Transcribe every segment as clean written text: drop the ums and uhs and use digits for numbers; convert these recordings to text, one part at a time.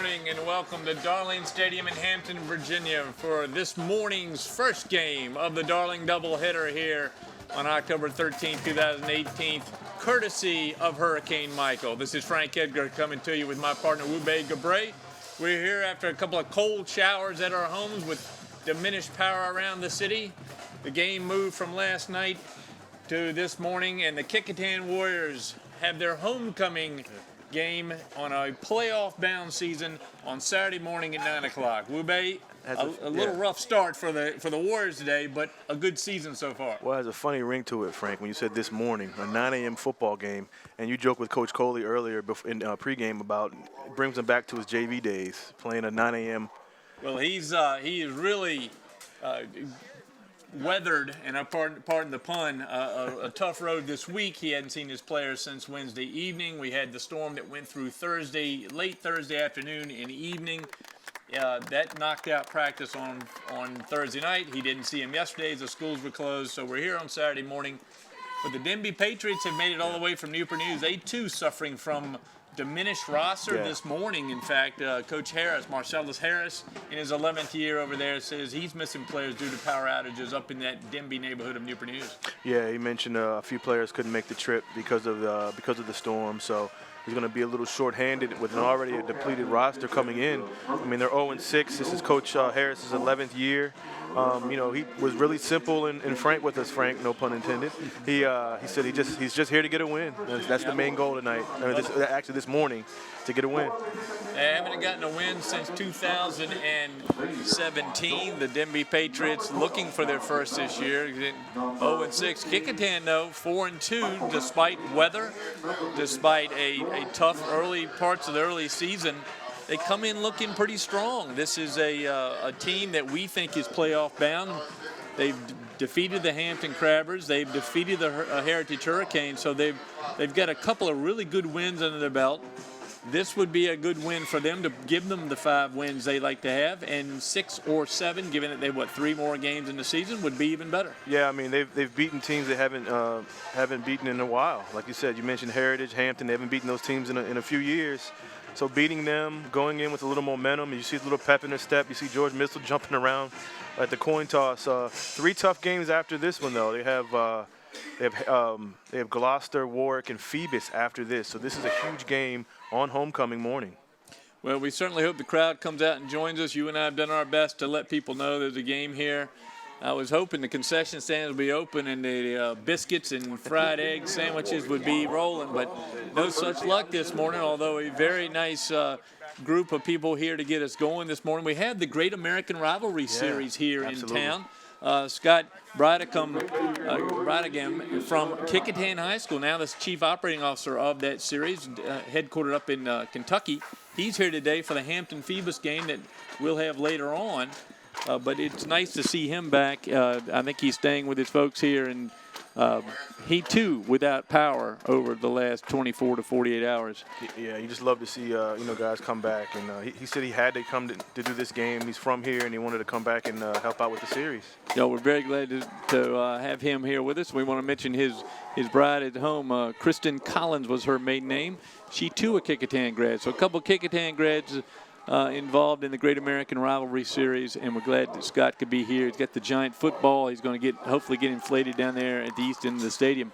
morning and welcome to Darling Stadium in Hampton, Virginia for this morning's first game of the Darling doubleheader here on October 13, 2018, courtesy of Hurricane Michael. This is Frank Edgar coming to you with my partner Wube Gabray. We're here after a couple of cold showers at our homes with diminished power around the city. The game moved from last night to this morning, and the Kecoughtan Warriors have their homecoming game on a playoff-bound season on Saturday morning at 9 o'clock. Wube, a little rough start for the Warriors today, but a good season so far. Well, it has a funny ring to it, Frank, when you said this morning, a 9 a.m. football game, and you joked with Coach Coley earlier in pregame about it brings him back to his JV days, playing a 9 a.m. Well, he is really weathered, and pardon the pun, a tough road this week. He hadn't seen his players since Wednesday evening. We had the storm that went through late Thursday afternoon and evening. That knocked out practice on Thursday night. He didn't see him yesterday as the schools were closed, so we're here on Saturday morning. But the Denbigh Patriots have made it all the way from Newport News. They, too, suffering from diminished roster this morning. In fact, Coach Harris, Marcellus Harris, in his 11th year over there, says he's missing players due to power outages up in that Denbigh neighborhood of Newport News. Yeah, he mentioned a few players couldn't make the trip because of the storm, so he's going to be a little short-handed with an already depleted roster coming in. I mean, they're 0-6. This is Coach Harris's 11th year. He was really simple and frank with us, Frank, no pun intended. He said he's just here to get a win. That's the main goal tonight. I mean, this morning, to get a win. They haven't gotten a win since 2017. The Denbigh Patriots looking for their first this year. 0-6. Kecoughtan, though, 4-2, despite weather, despite a tough early parts of the early season. They come in looking pretty strong. This is a team that we think is playoff bound. They've defeated the Hampton Crabbers. They've defeated the Heritage Hurricanes. So they've got a couple of really good wins under their belt. This would be a good win for them to give them the 5 wins they like to have, and 6 or 7, given that they have 3 more games in the season, would be even better. Yeah, I mean they've beaten teams they haven't beaten in a while. Like you said, you mentioned Heritage, Hampton. They haven't beaten those teams in a few years. So beating them, going in with a little momentum, you see a little pep in their step. You see George Missile jumping around at the coin toss. 3 tough games after this one, though. They have Gloucester, Warwick, and Phoebus after this. So this is a huge game on homecoming morning. Well, we certainly hope the crowd comes out and joins us. You and I have done our best to let people know there's a game here. I was hoping the concession stands would be open and the biscuits and fried egg sandwiches would be rolling, but no such luck this morning, although a very nice group of people here to get us going this morning. We have the Great American Rivalry Series here in town. Scott Bridegam from Kecoughtan High School, now the chief operating officer of that series, headquartered up in Kentucky. He's here today for the Hampton-Phoebus game that we'll have later on. But it's nice to see him back. I think he's staying with his folks here, and he, too, without power over the last 24 to 48 hours. Yeah, you just love to see, guys come back. And he said he had to come to do this game. He's from here, and he wanted to come back and help out with the series. We're very glad to have him here with us. We want to mention his bride at home. Kristen Collins was her maiden name. She, too, a Kecoughtan grad. So a couple of Kecoughtan grads involved in the Great American Rivalry Series, and we're glad that Scott could be here. He's got the giant football. He's going to hopefully get inflated down there at the east end of the stadium.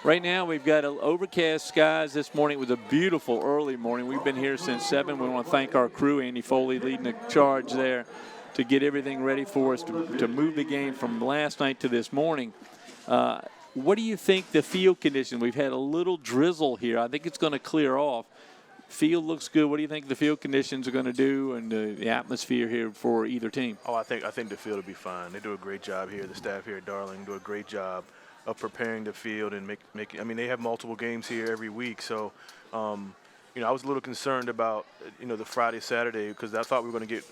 Right now, we've got overcast skies this morning. It was a beautiful early morning. We've been here since 7. We want to thank our crew, Andy Foley leading the charge there to get everything ready for us to move the game from last night to this morning. What do you think the field condition? We've had a little drizzle here. I think it's going to clear off. Field looks good. What do you think the field conditions are going to do and the atmosphere here for either team? Oh, I think the field will be fine. They do a great job here. The staff here at Darling do a great job of preparing the field and making. I mean, they have multiple games here every week. So, I was a little concerned about the Friday, Saturday, because I thought we were going to get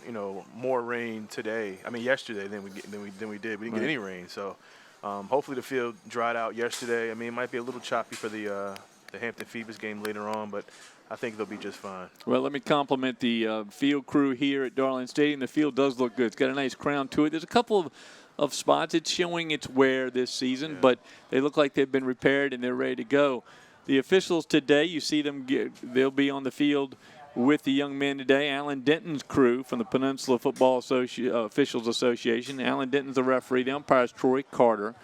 more rain today. I mean, yesterday than we did. We didn't get any rain. So, hopefully the field dried out yesterday. I mean, it might be a little choppy for the Hampton-Phoebus game later on, but I think they'll be just fine. Well, let me compliment the field crew here at Darling Stadium. The field does look good. It's got a nice crown to it. There's a couple of spots. It's showing its wear this season, but they look like they've been repaired and they're ready to go. The officials today, you see them, they'll be on the field with the young men today. Alan Denton's crew from the Peninsula Football Officials Association. Alan Denton's the referee. The umpire is Troy Carter.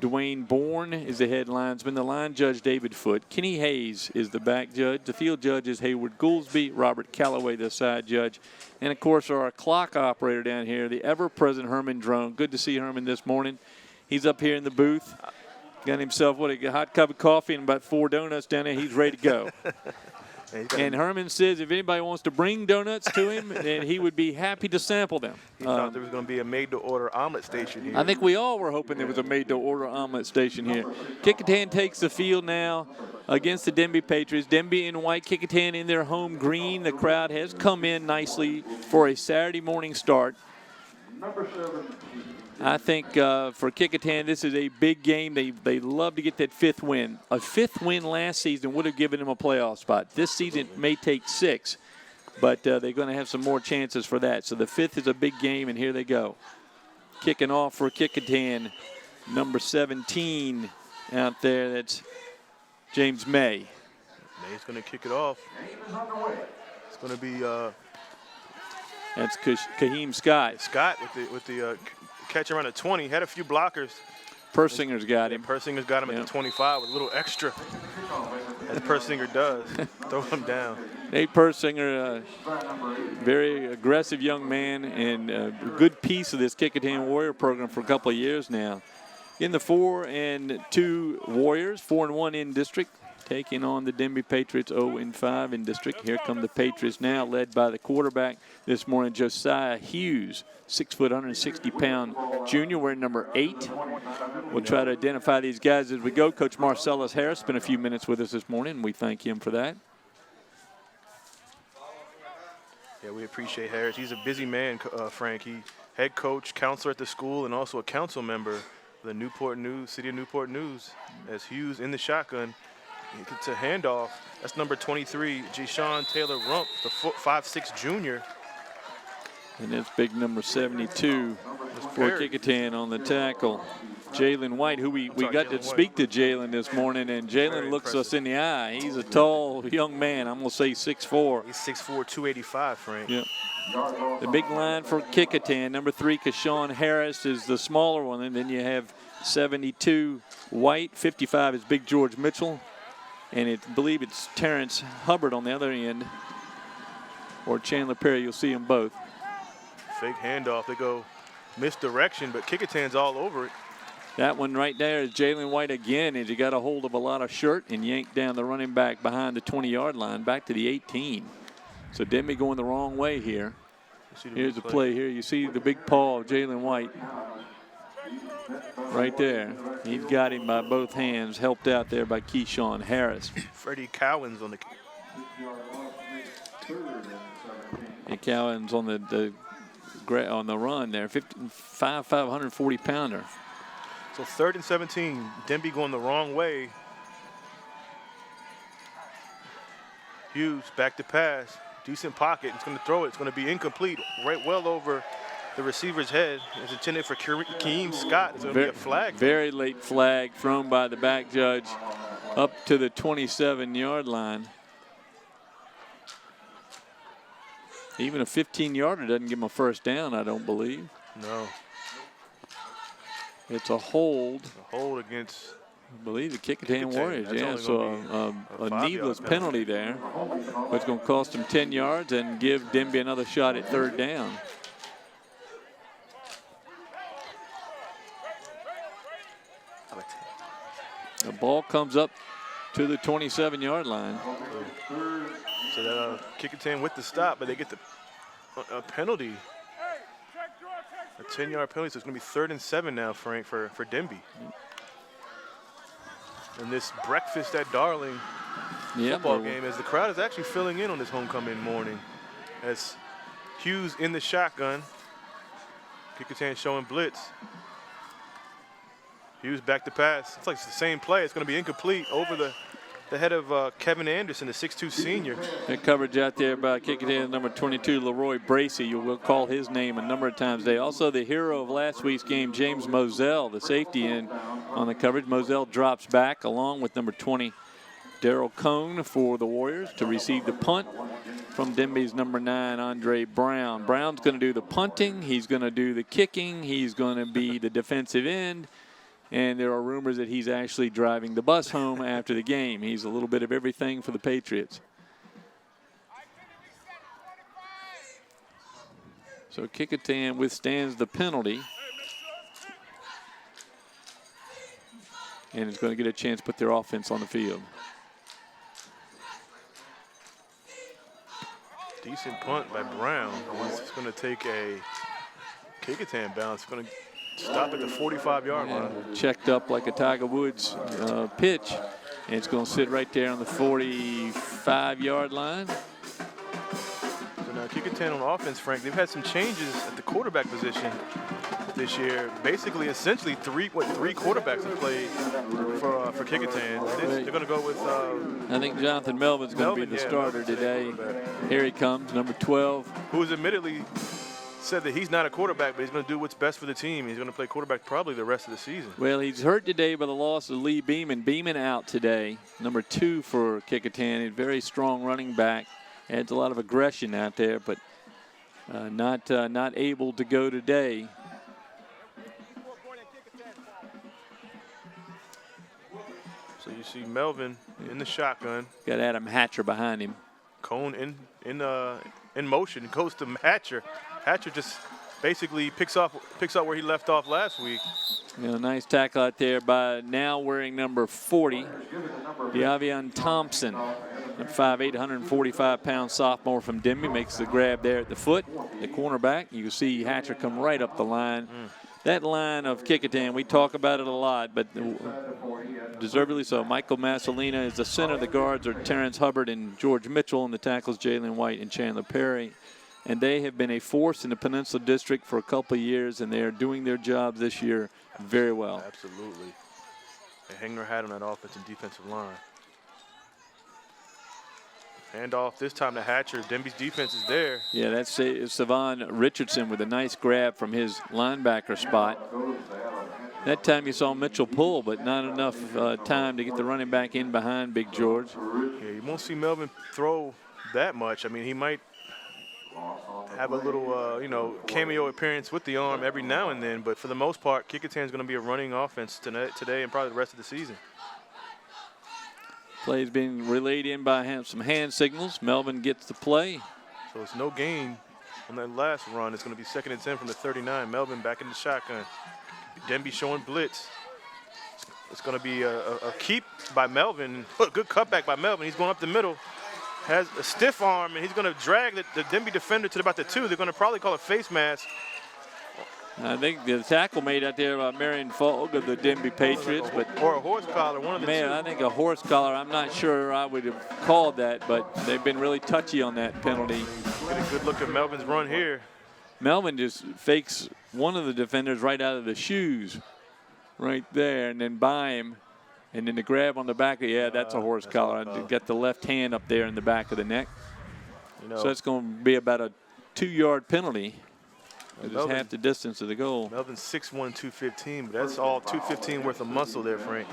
Dwayne Bourne is the head linesman. The line judge, David Foote. Kenny Hayes is the back judge. The field judge is Hayward Goolsby. Robert Calloway, the side judge. And, of course, our clock operator down here, the ever-present Herman Drone. Good to see Herman this morning. He's up here in the booth. Got himself, a hot cup of coffee and about 4 donuts down there. He's ready to go. And Herman says if anybody wants to bring donuts to him, then he would be happy to sample them. He thought there was going to be a made-to-order omelet station here. I think we all were hoping there was a made-to-order omelet station here. Kecoughtan takes the field now against the Denbigh Patriots. Denbigh in white, Kecoughtan in their home green. The crowd has come in nicely for a Saturday morning start. I think for Kecoughtan, this is a big game. They love to get that 5th win. A 5th win last season would have given them a playoff spot. This season it may take 6, but they're going to have some more chances for that. So the 5th is a big game, and here they go. Kicking off for Kecoughtan, number 17 out there. That's James May. May's going to kick it off. It's going to be that's Kaheem Scott. Scott with the catch around the 20. Had a few blockers. Persinger's got him. Persinger's got him at the 25 with a little extra, as Persinger does. Throw him down. Nate Persinger, very aggressive young man and a good piece of this Kecoughtan Warrior program for a couple of years now. In the 4-2 Warriors, 4-1 in district, taking on the Denbigh Patriots 0-5 in district. Here come the Patriots now, led by the quarterback this morning, Josiah Hughes, 6 foot, 160-pound junior, wearing number 8. We'll try to identify these guys as we go. Coach Marcellus Harris spent a few minutes with us this morning, and we thank him for that. Yeah, we appreciate Harris. He's a busy man, Frank. He head coach, counselor at the school, and also a council member of the Newport News, City of Newport News. As Hughes in the shotgun, he gets a handoff. That's number 23, Ja'Shawn Taylor Rump, the 5'6" junior. And that's big number 72 for Kecoughtan on the tackle. Jalen White, who we got to speak to Jalen this morning, and Jalen looks us in the eye. He's a tall young man. I'm going to say 6'4". He's 6'4", 285, Frank. Yep. The big line for Kecoughtan, number 3, Kashawn Harris is the smaller one, and then you have 72 White, 55 is Big George Mitchell, and I believe it's Terrence Hubbard on the other end, or Chandler Perry. You'll see them both. Fake handoff. They go misdirection, but Kecoughtan's all over it. That one right there is Jalen White again, as he got a hold of a lot of shirt and yanked down the running back behind the 20-yard line back to the 18. So Denbigh going the wrong way here. Here's the play here. You see the big paw of Jalen White right there. He's got him by both hands, helped out there by Keyshawn Harris. Freddie Cowens on the. And Cowens on the run there, 540-pounder. So 3rd and 17. Denbigh going the wrong way. Hughes back to pass. Decent pocket. It's going to throw it. It's going to be incomplete. Right well over the receiver's head. It's intended for Kaheem Scott. It's going to be a flag. Very late flag thrown by the back judge up to the 27-yard line. Even a 15-yarder doesn't give him a first down, I don't believe. No. It's a hold. A hold against, I believe, the Kecoughtan Warriors. Yeah, so a needless penalty there. But it's going to cost him 10 yards and give Denbigh another shot at 3rd down. The ball comes up to the 27-yard line. So that Kecoughtan with the stop, but they get a penalty. A 10-yard penalty, so it's going to be 3rd and 7 now, Frank, for Denbigh. And this breakfast at Darling football game, as the crowd is actually filling in on this homecoming morning. As Hughes in the shotgun. Kecoughtan showing blitz. Hughes back to pass. It's like it's the same play. It's going to be incomplete over the head of Kevin Anderson, the 6'2" senior. That coverage out there by Kecoughtan, number 22, Leroy Bracey. You will call his name a number of times today. Also, the hero of last week's game, James Moselle, the safety in on the coverage. Moselle drops back along with number 20, Daryl Cone for the Warriors to receive the punt from Denbigh's number 9, Andre Brown. Brown's going to do the punting. He's going to do the kicking. He's going to be the defensive end. And there are rumors that he's actually driving the bus home after the game. He's a little bit of everything for the Patriots. So Kecoughtan withstands the penalty. And is going to get a chance to put their offense on the field. Decent punt by Brown. It's going to take a Kecoughtan bounce. It's going to stop at the 45-yard line. Checked up like a Tiger Woods pitch. And it's going to sit right there on the 45-yard line. So now Kecoughtan on offense, Frank, they've had some changes at the quarterback position this year. Basically, essentially, three quarterbacks have played for Kecoughtan. They're going to go with. I think Jonathan Melvin's going to be the starter today. Here he comes, number 12. Who has admittedly said that he's not a quarterback, but he's going to do what's best for the team. He's going to play quarterback probably the rest of the season. Well, he's hurt today by the loss of Lee Beeman. Beeman out today, number 2 for Kecoughtan. A very strong running back. Adds a lot of aggression out there, but not able to go today. So you see Melvin in the shotgun. Got Adam Hatcher behind him. Cone in motion, goes to Hatcher. Hatcher just basically picks up where he left off last week. Nice tackle out there by now wearing number 40, De'Avion Thompson. A 5'8", 145-pound sophomore from Denbigh makes the grab there at the foot. The cornerback, you can see Hatcher come right up the line. That line of Kecoughtan, we talk about it a lot, but deservedly so. Michael Massolina is the center. The guards are Terrence Hubbard and George Mitchell, and the tackles Jalen White and Chandler Perry. And they have been a force in the Peninsula District for a couple of years, and they are doing their job this year very well. Absolutely. They hang their hat on that offensive and defensive line. Hand off this time to Hatcher. Denbigh's defense is there. Yeah, that's Savon Richardson with a nice grab from his linebacker spot. That time you saw Mitchell pull, but not enough time to get the running back in behind Big George. Yeah, you won't see Melvin throw that much. I mean, he might have a little, cameo appearance with the arm every now and then, but for the most part, Kecoughtan's going to be a running offense today and probably the rest of the season. Plays being relayed in by some hand signals. Melvin gets the play. So it's no gain on that last run. It's going to be 2nd and 10 from the 39. Melvin back in the shotgun. Denbigh showing blitz. It's going to be a keep by Melvin. Good cutback by Melvin. He's going up the middle. Has a stiff arm, and he's going to drag the Denbigh defender to about the 2. They're going to probably call it face mask. I think the tackle made out there by Marion Fogg of the Denbigh Patriots, or a horse collar, one of the two. I think a horse collar. I'm not sure I would have called that, but they've been really touchy on that penalty. Get a good look at Melvin's run here. Melvin just fakes one of the defenders right out of the shoes, right there, and then by him, and then the grab on the back. That's a horse collar. And get the left hand up there in the back of the neck. So it's going to be about a 2-yard penalty. It's half the distance of the goal. Melvin's 6'1", 215, but that's all 215 worth of muscle there, Frank.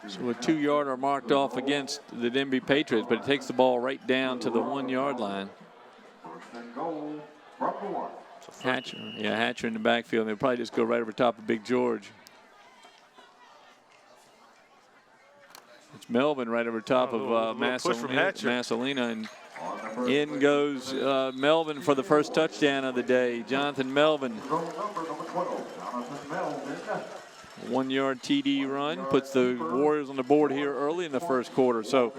So a 2-yarder marked off against the Denbigh Patriots, but it takes the ball right down to the 1-yard line. Hatcher in the backfield. They'll probably just go right over top of Big George. It's Melvin right over top of Massolina, and in goes Melvin for the first touchdown of the day. Jonathan Melvin. 1-yard TD run puts the Warriors on the board here early in the first quarter. So,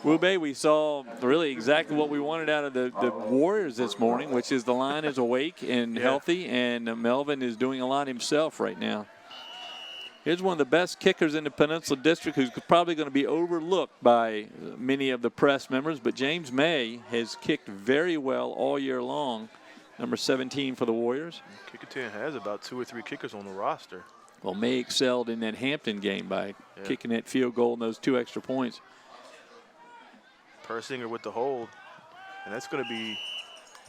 Wube, we saw really exactly what we wanted out of the Warriors this morning, which is the line is awake and healthy, and Melvin is doing a lot himself right now. Here's one of the best kickers in the Peninsula District, who's probably going to be overlooked by many of the press members, but James May has kicked very well all year long, number 17 for the Warriors. Kecoughtan has about 2 or 3 kickers on the roster. Well, May excelled in that Hampton game by kicking that field goal and those 2 extra points. Persinger with the hold, and that's going to be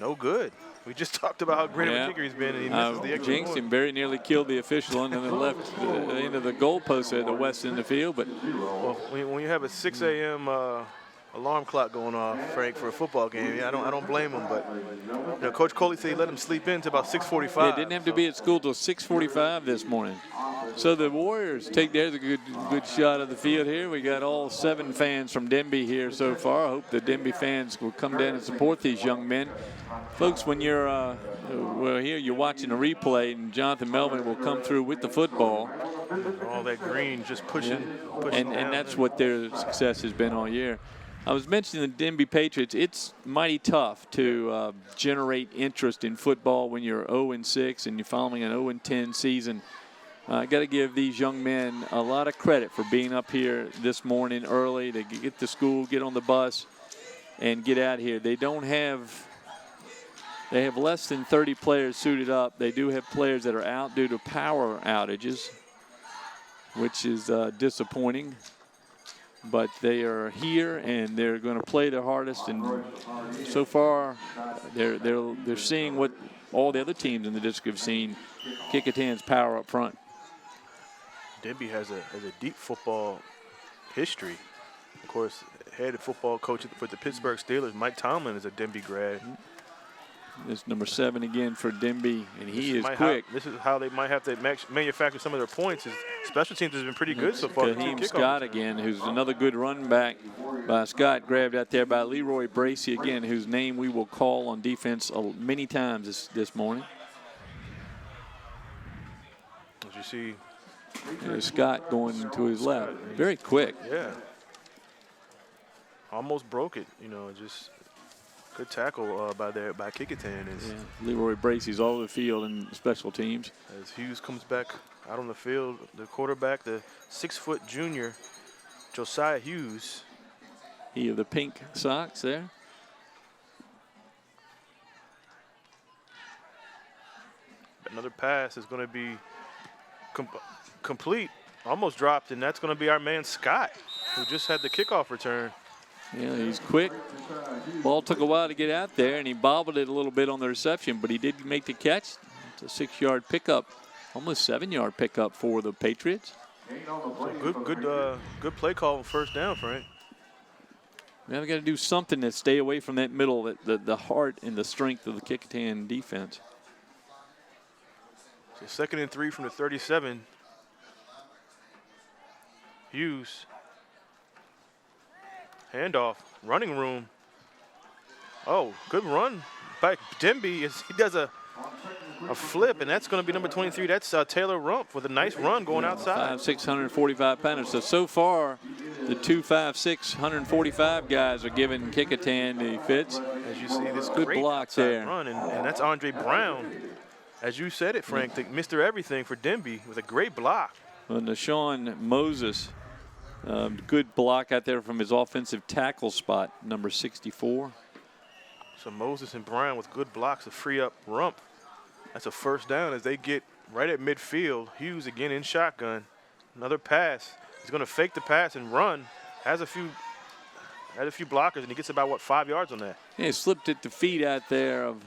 no good. We just talked about how great of a kicker he's been, and he misses the extra jinxed point. him, very nearly killed the official, and then left the end of the goalpost there at the west end of the field. But well, when you have a 6 a.m. Alarm clock going off, Frank, for a football game, I don't blame him. But Coach Coley said he let him sleep in until about 6:45. Yeah, didn't have to be at school till 6:45 this morning. So the Warriors there's a good shot of the field here. We got all 7 fans from Denbigh here so far. I hope the Denbigh fans will come down and support these young men. Folks, when you're here, you're watching a replay, and Jonathan Melvin will come through with the football. All that green just pushing and that's what their success has been all year. I was mentioning the Denbigh Patriots. It's mighty tough to generate interest in football when you're 0-6 and you're following an 0-10 season. I got to give these young men a lot of credit for being up here this morning early to get to school, get on the bus, and get out here. They have less than 30 players suited up. They do have players that are out due to power outages, which is disappointing. But they are here and they're going to play their hardest. And so far, they're seeing what all the other teams in the district have seen: Kecoughtan's power up front. Denbigh has a deep football history. Of course, head football coach for the Pittsburgh Steelers, Mike Tomlin, is a Denbigh grad. This number 7 again for Denbigh, and he is quick. This is how they might have to manufacture some of their points. Special teams has been pretty good so far. Kaheem Scott again, who's another good run back by Scott, grabbed out there by Leroy Bracey again, whose name we will call on defense many times this morning. As you see, there's Scott going to his left, very quick. Yeah, almost broke it. Just good tackle by Kecoughtan. Leroy Bracey's all over the field in special teams. As Hughes comes back out on the field, the quarterback, the 6-foot junior, Josiah Hughes. He of the pink socks there. Another pass is going to be complete, almost dropped, and that's going to be our man Scott, who just had the kickoff return. Yeah, he's quick. Ball took a while to get out there, and he bobbled it a little bit on the reception, but he did make the catch. It's a 6-yard pickup, almost 7-yard pickup for the Patriots. So good play call on first down, Frank. Now we got to do something to stay away from that middle, the heart and the strength of the Kecoughtan defense. So 2nd and 3 from the 37. Hughes. Handoff, running room. Oh, good run by Denbigh. He does a flip, and that's going to be number 23. That's Taylor Rump with a nice run going outside. 5'6", 145-pounder. So far, the 2 5'6", 145 guys are giving Kecoughtan the fits. As you see, this good great block there. Run, and that's Andre Brown. As you said it, Frank, Mr. Everything for Denbigh with a great block. Well, Nashawn Moses, good block out there from his offensive tackle spot, number 64. So Moses and Brown with good blocks to free up Rump. That's a first down as they get right at midfield. Hughes again in shotgun. Another pass. He's going to fake the pass and run. Has a few blockers, and he gets about, 5 yards on that. Yeah, he slipped at the feet out there of,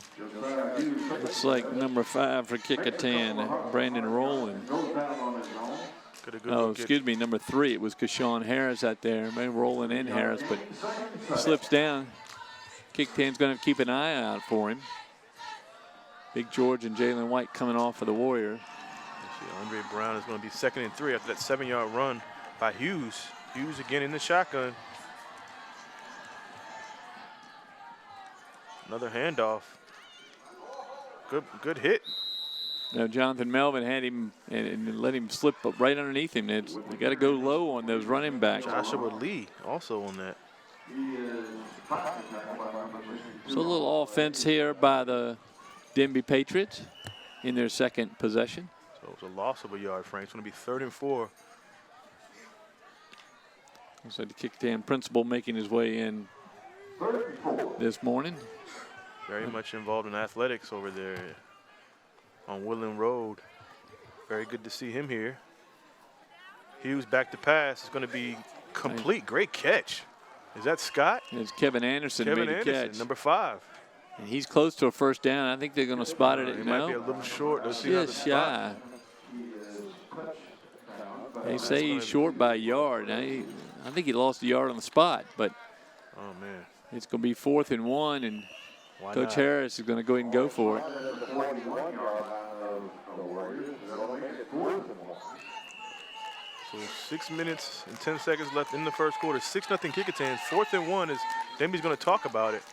looks like number 5 for Kecoughtan, Brandon Rowland. Oh, excuse me, number 3. It was Keshawn Harris out there. Maybe Rowland and Harris, but slips down. Kecoughtan's going to keep an eye out for him. Big George and Jalen White coming off for the Warriors. Andre Brown is going to be 2nd and 3 after that 7-yard run by Hughes. Hughes again in the shotgun. Another handoff. Good hit. Now Jonathan Melvin had him and let him slip up right underneath him. You got to go low on those running backs. Joshua Lee also on that. So a little offense here by the Denbigh Patriots in their 2nd possession. So it was a loss of a yard, Frank. It's going to be 3rd and 4. Looks like the Kecoughtan principal making his way in this morning. Very much involved in athletics over there on Woodland Road. Very good to see him here. Hughes back to pass. It's going to be complete. Great catch. Is that Scott? It's Kevin Anderson made the catch. Number 5. And he's close to a first down. I think they're going to spot it. He might be a little short. Let's see how the Just spot. shy. They say he's short by a yard. I think he lost a yard on the spot, but Oh, man. it's going to be 4th and 1, and Why Coach not? Harris is going to go ahead and go for it. So 6 minutes and 10 seconds left in the first quarter. 6-0 Kecoughtan. 4th and 1 as Denby's going to talk about it.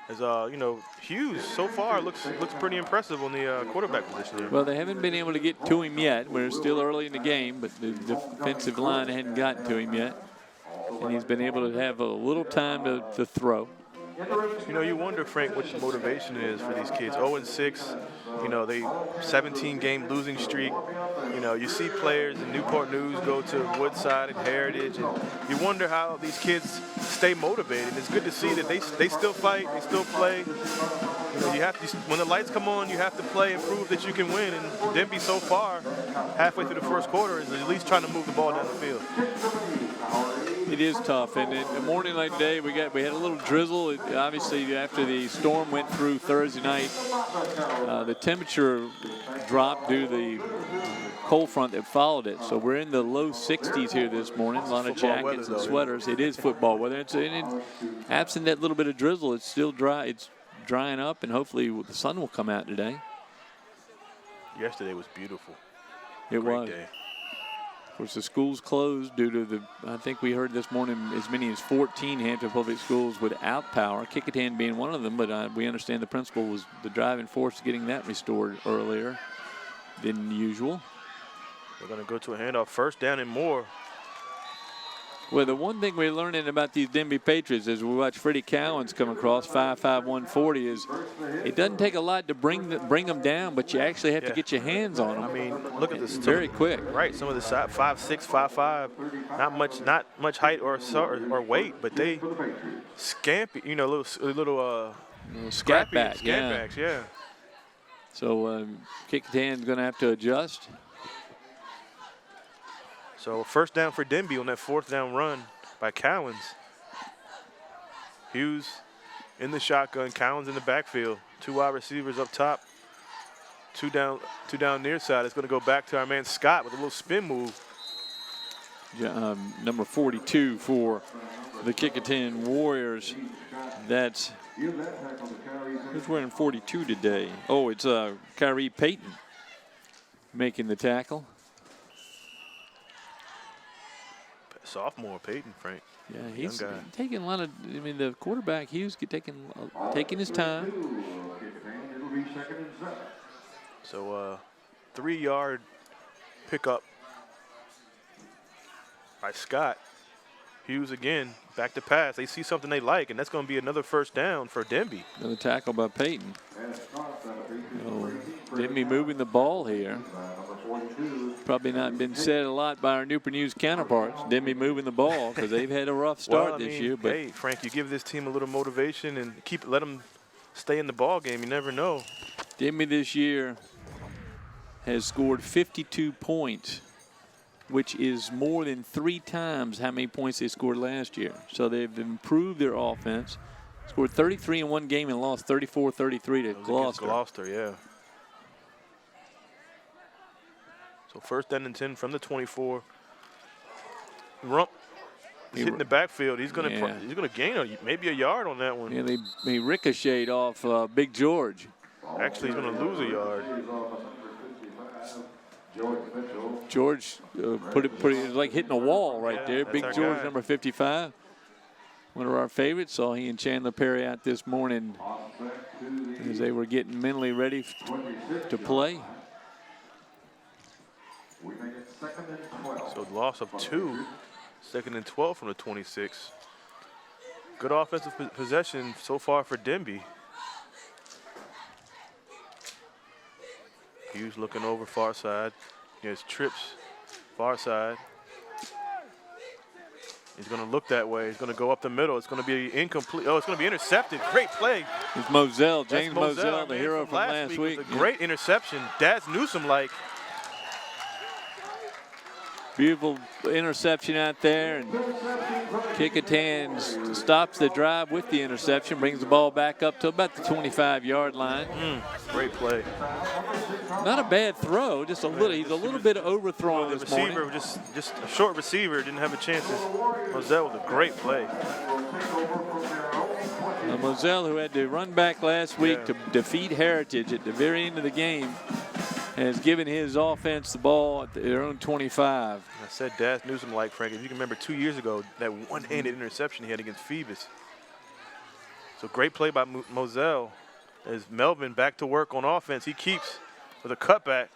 As you know, Hughes so far looks pretty impressive on the quarterback position here. Well, they haven't been able to get to him yet. We're still early in the game, but the defensive line hadn't gotten to him yet. And he's been able to have a little time to throw. You know, you wonder, Frank, what the motivation is for these kids. 0-6, you know, they 17-game losing streak. You know, you see players in Newport News go to Woodside and Heritage, and you wonder how these kids stay motivated. And it's good to see that they still fight, they still play. You know, you have to, when the lights come on, you have to play and prove that you can win. And Denbigh so far, halfway through the first quarter, is at least trying to move the ball down the field. It is tough, and in a morning like today, we had a little drizzle. Obviously, after the storm went through Thursday night, the temperature dropped due to the cold front that followed it. So we're in the low 60s here this morning. A lot of jackets and sweaters. It is football weather. Absent that little bit of drizzle, it's still dry. It's drying up, and hopefully the sun will come out today. Yesterday was beautiful. It Great was. day. Of course, the school's closed due to I think we heard this morning as many as 14 Hampton Public Schools without power, Kecoughtan being one of them, but we understand the principal was the driving force getting that restored earlier than usual. We're going to go to a handoff. First down and more. Well, the one thing we're learning about these Denbigh Patriots as we watch Freddie Cowens come across 5'5", 140 is it doesn't take a lot to bring them down, but you actually have to get your hands on them. I mean, look at this. Very quick. Right, some of the side 5'6", 5'5", not much height or weight, but they scampy, you know, little Scat scrappy back, backs, yeah. So Kecoughtan's going to have to adjust. So first down for Denbigh on that 4th down run by Cowens. Hughes in the shotgun, Cowens in the backfield. 2 wide receivers up top. Two down near side. It's going to go back to our man Scott with a little spin move. Number 42 for the Kecoughtan Warriors. That's who's wearing 42 today. Oh, it's Kyrie Payton making the tackle. Sophomore Payton, Frank. Yeah, he's taking a lot of. I mean, the quarterback Hughes taking his time. So 3-yard pickup by Scott. Hughes again, back to pass. They see something they like, and that's going to be another first down for Denbigh. Another tackle by Payton. Denbigh moving the ball here. Probably not been said a lot by our Newport News counterparts. Denbigh moving the ball because they've had a rough start this year. But hey, Frank, you give this team a little motivation and let them stay in the ball game. You never know. Denbigh this year has scored 52 points, which is more than 3 times how many points they scored last year. So they've improved their offense. Scored 33 in one game and lost 34-33 to Gloucester. Gloucester, yeah. So first down and 10 from the 24. Rump is hitting the backfield. He's going to gain maybe a yard on that one. Yeah, he ricocheted off Big George. Actually, he's going to lose a yard. George put it like hitting a wall right there. Big George, number 55. One of our favorites. Saw he and Chandler Perry out this morning as they were getting mentally ready to play. So loss of 2. 2nd and 12 from the 26. Good offensive possession so far for Denbigh. Hughes looking over far side. He has trips far side. He's going to look that way. He's going to go up the middle. It's going to be incomplete. Oh, it's going to be intercepted. Great play. It's Moselle, James Moselle, the hero from last week. A great interception. Daz Newsome-like. Beautiful interception out there, and Kecoughtan stops the drive with the interception, brings the ball back up to about the 25-yard line. Great play. Not a bad throw, just a little. He's a little bit overthrown The this morning. receiver, just a short receiver, didn't have a chance. Moselle with a great play. Moselle, who had to run back last week to defeat Heritage at the very end of the game, has given his offense the ball at their own 25. I said Daz Newsome like, Frank, if you can remember 2 years ago, that one-handed interception he had against Phoebus. So great play by Moselle. As Melvin back to work on offense, he keeps with a cutback,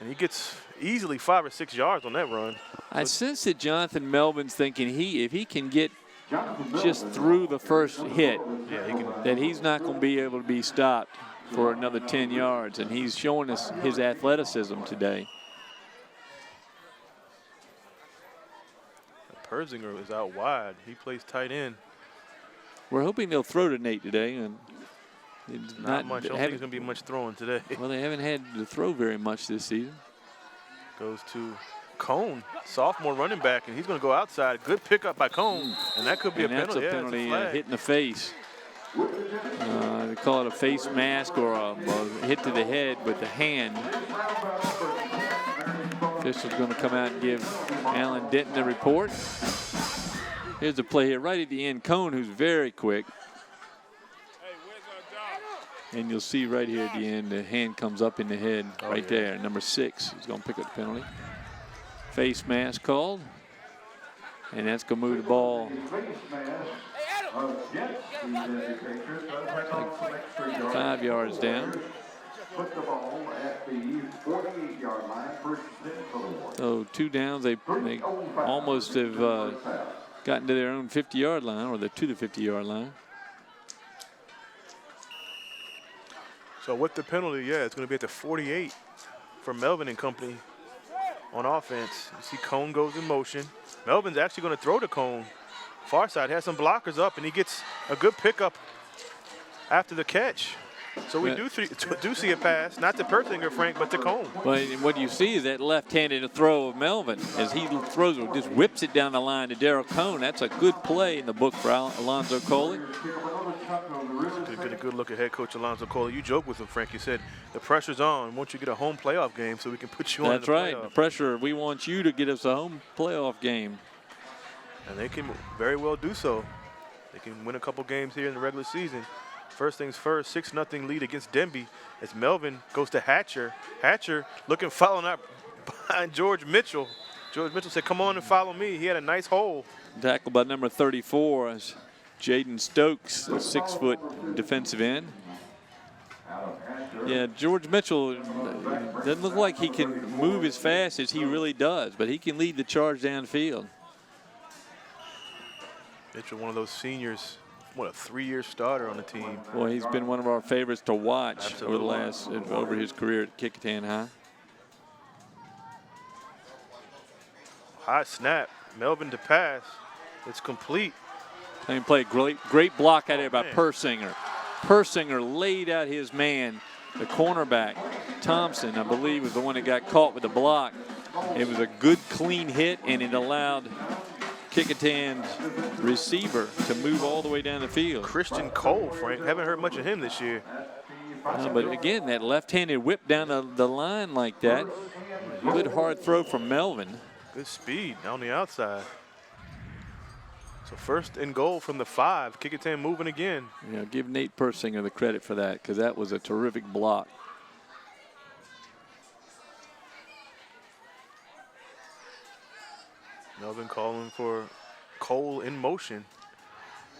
and he gets easily 5 or 6 yards on that run. I sense that Jonathan Melvin's thinking if he can get just through the first hit, that he's not going to be able to be stopped for another 10 yards, and he's showing us his athleticism today. Persinger is out wide. He plays tight end. We're hoping they'll throw to Nate today, and not much. I don't think there's going to be much throwing today. Well, they haven't had to throw very much this season. Goes to Cone, sophomore running back, and he's going to go outside. Good pickup by Cone, and that could be a penalty. That's a penalty, hit in the face. They call it a face mask or a hit to the head with the hand. Official's going to come out and give Alan Denton the report. Here's the play here right at the end. Cone, who's very quick. And you'll see right here at the end, the hand comes up in the head right there. Number 6, he's going to pick up the penalty. Face mask called. And that's going to move the ball 5 yards down. So 2 downs. They almost have gotten to their own 50-yard line, or to the 50-yard line. So with the penalty, it's going to be at the 48 for Melvin and company on offense. You see Cone goes in motion. Melvin's actually going to throw to Cone. Far side has some blockers up, and he gets a good pickup after the catch. So we do see a pass, not to Persinger, Frank, but to Cone. Well, what you see is that left-handed throw of Melvin as he throws it, just whips it down the line to Darryl Cone. That's a good play in the book for Alonzo Coley. Get a good look at head coach Alonzo Coley. You joke with him, Frank. You said the pressure's on. Won't you get a home playoff game so we can put you on? That's right. The pressure. We want you to get us a home playoff game. And they can very well do so. They can win a couple games here in the regular season. First things first, 6-0 lead against Denbigh as Melvin goes to Hatcher. Hatcher following up behind George Mitchell. George Mitchell said, come on and follow me. He had a nice hole. Tackled by number 34 as Jaden Stokes, a 6-foot defensive end. Yeah, George Mitchell doesn't look like he can move as fast as he really does, but he can lead the charge downfield. Mitchell, one of those seniors, what, a 3-year starter on the team. Boy, he's been one of our favorites to watch over his career at Kecoughtan High. High snap, Melvin to pass. It's complete. Same play, great block out there by Persinger. Persinger laid out his man, the cornerback. Thompson, I believe, was the one that got caught with the block. It was a good, clean hit, and it allowed Kecoughtan's receiver to move all the way down the field. Christian Cole, Frank. Haven't heard much of him this year. But again, that left-handed whip down the line like that. Good hard throw from Melvin. Good speed on the outside. So first and goal from the 5. Kecoughtan moving again. Yeah, give Nate Persinger the credit for that, because that was a terrific block. Melvin calling for Cole in motion.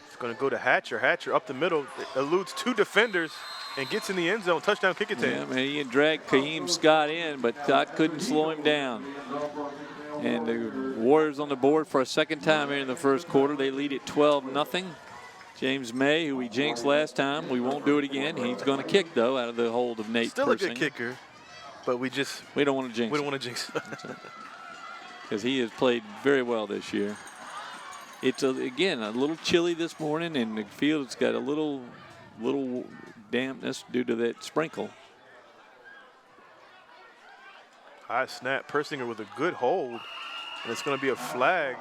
It's going to go to Hatcher. Hatcher up the middle, eludes 2 defenders and gets in the end zone. Touchdown Kecoughtan. Yeah, man, he had dragged Kaheem Scott in, but Scott couldn't slow him down. And the Warriors on the board for a second time here in the first quarter. They lead at 12-0. James May, who we jinxed last time, we won't do it again. He's going to kick, though, out of the hold of Nate Still Persinger. A good kicker, but we don't want to jinx. We don't want to jinx. Because he has played very well this year. It's, again, a little chilly this morning, and the field's got a little dampness due to that sprinkle. High snap, Persinger with a good hold. And it's going to be a flag.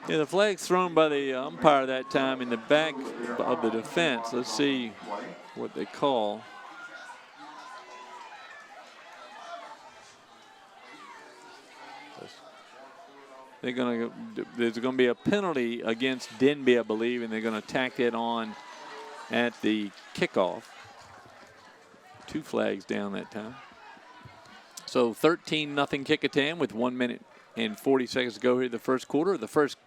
Yeah, the flag's thrown by the umpire that time in the back of the defense. Let's see what they call. There's going to be a penalty against Denbigh, I believe, and they're going to tack it on at the kickoff. 2 flags down that time. So 13-0 Kecoughtan with 1 minute and 40 seconds to go here in the first quarter. The first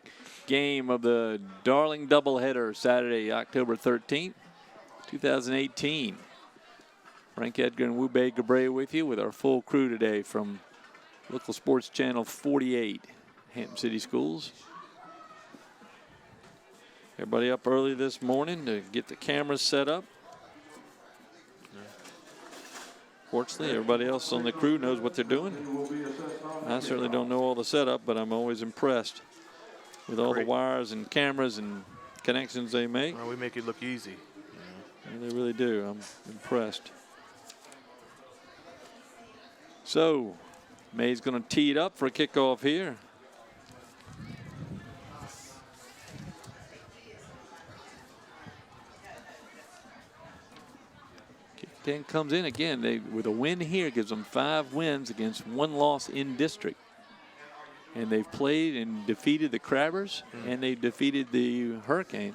game of the Darling doubleheader, Saturday, October 13th, 2018. Frank Edgar and Wube Gabre with you with our full crew today from local sports channel 48, Hampton City Schools. Everybody up early this morning to get the cameras set up. Fortunately, everybody else on the crew knows what they're doing. I certainly don't know all the setup, but I'm always impressed with all the wires and cameras and connections they make. Well, we make it look easy. Yeah, they really do. I'm impressed. So, May's going to tee it up for a kickoff here. Kecoughtan comes in again. With a win here, gives them 5 wins against 1 loss in district. And they've played and defeated the Crabbers, and they've defeated the Hurricane.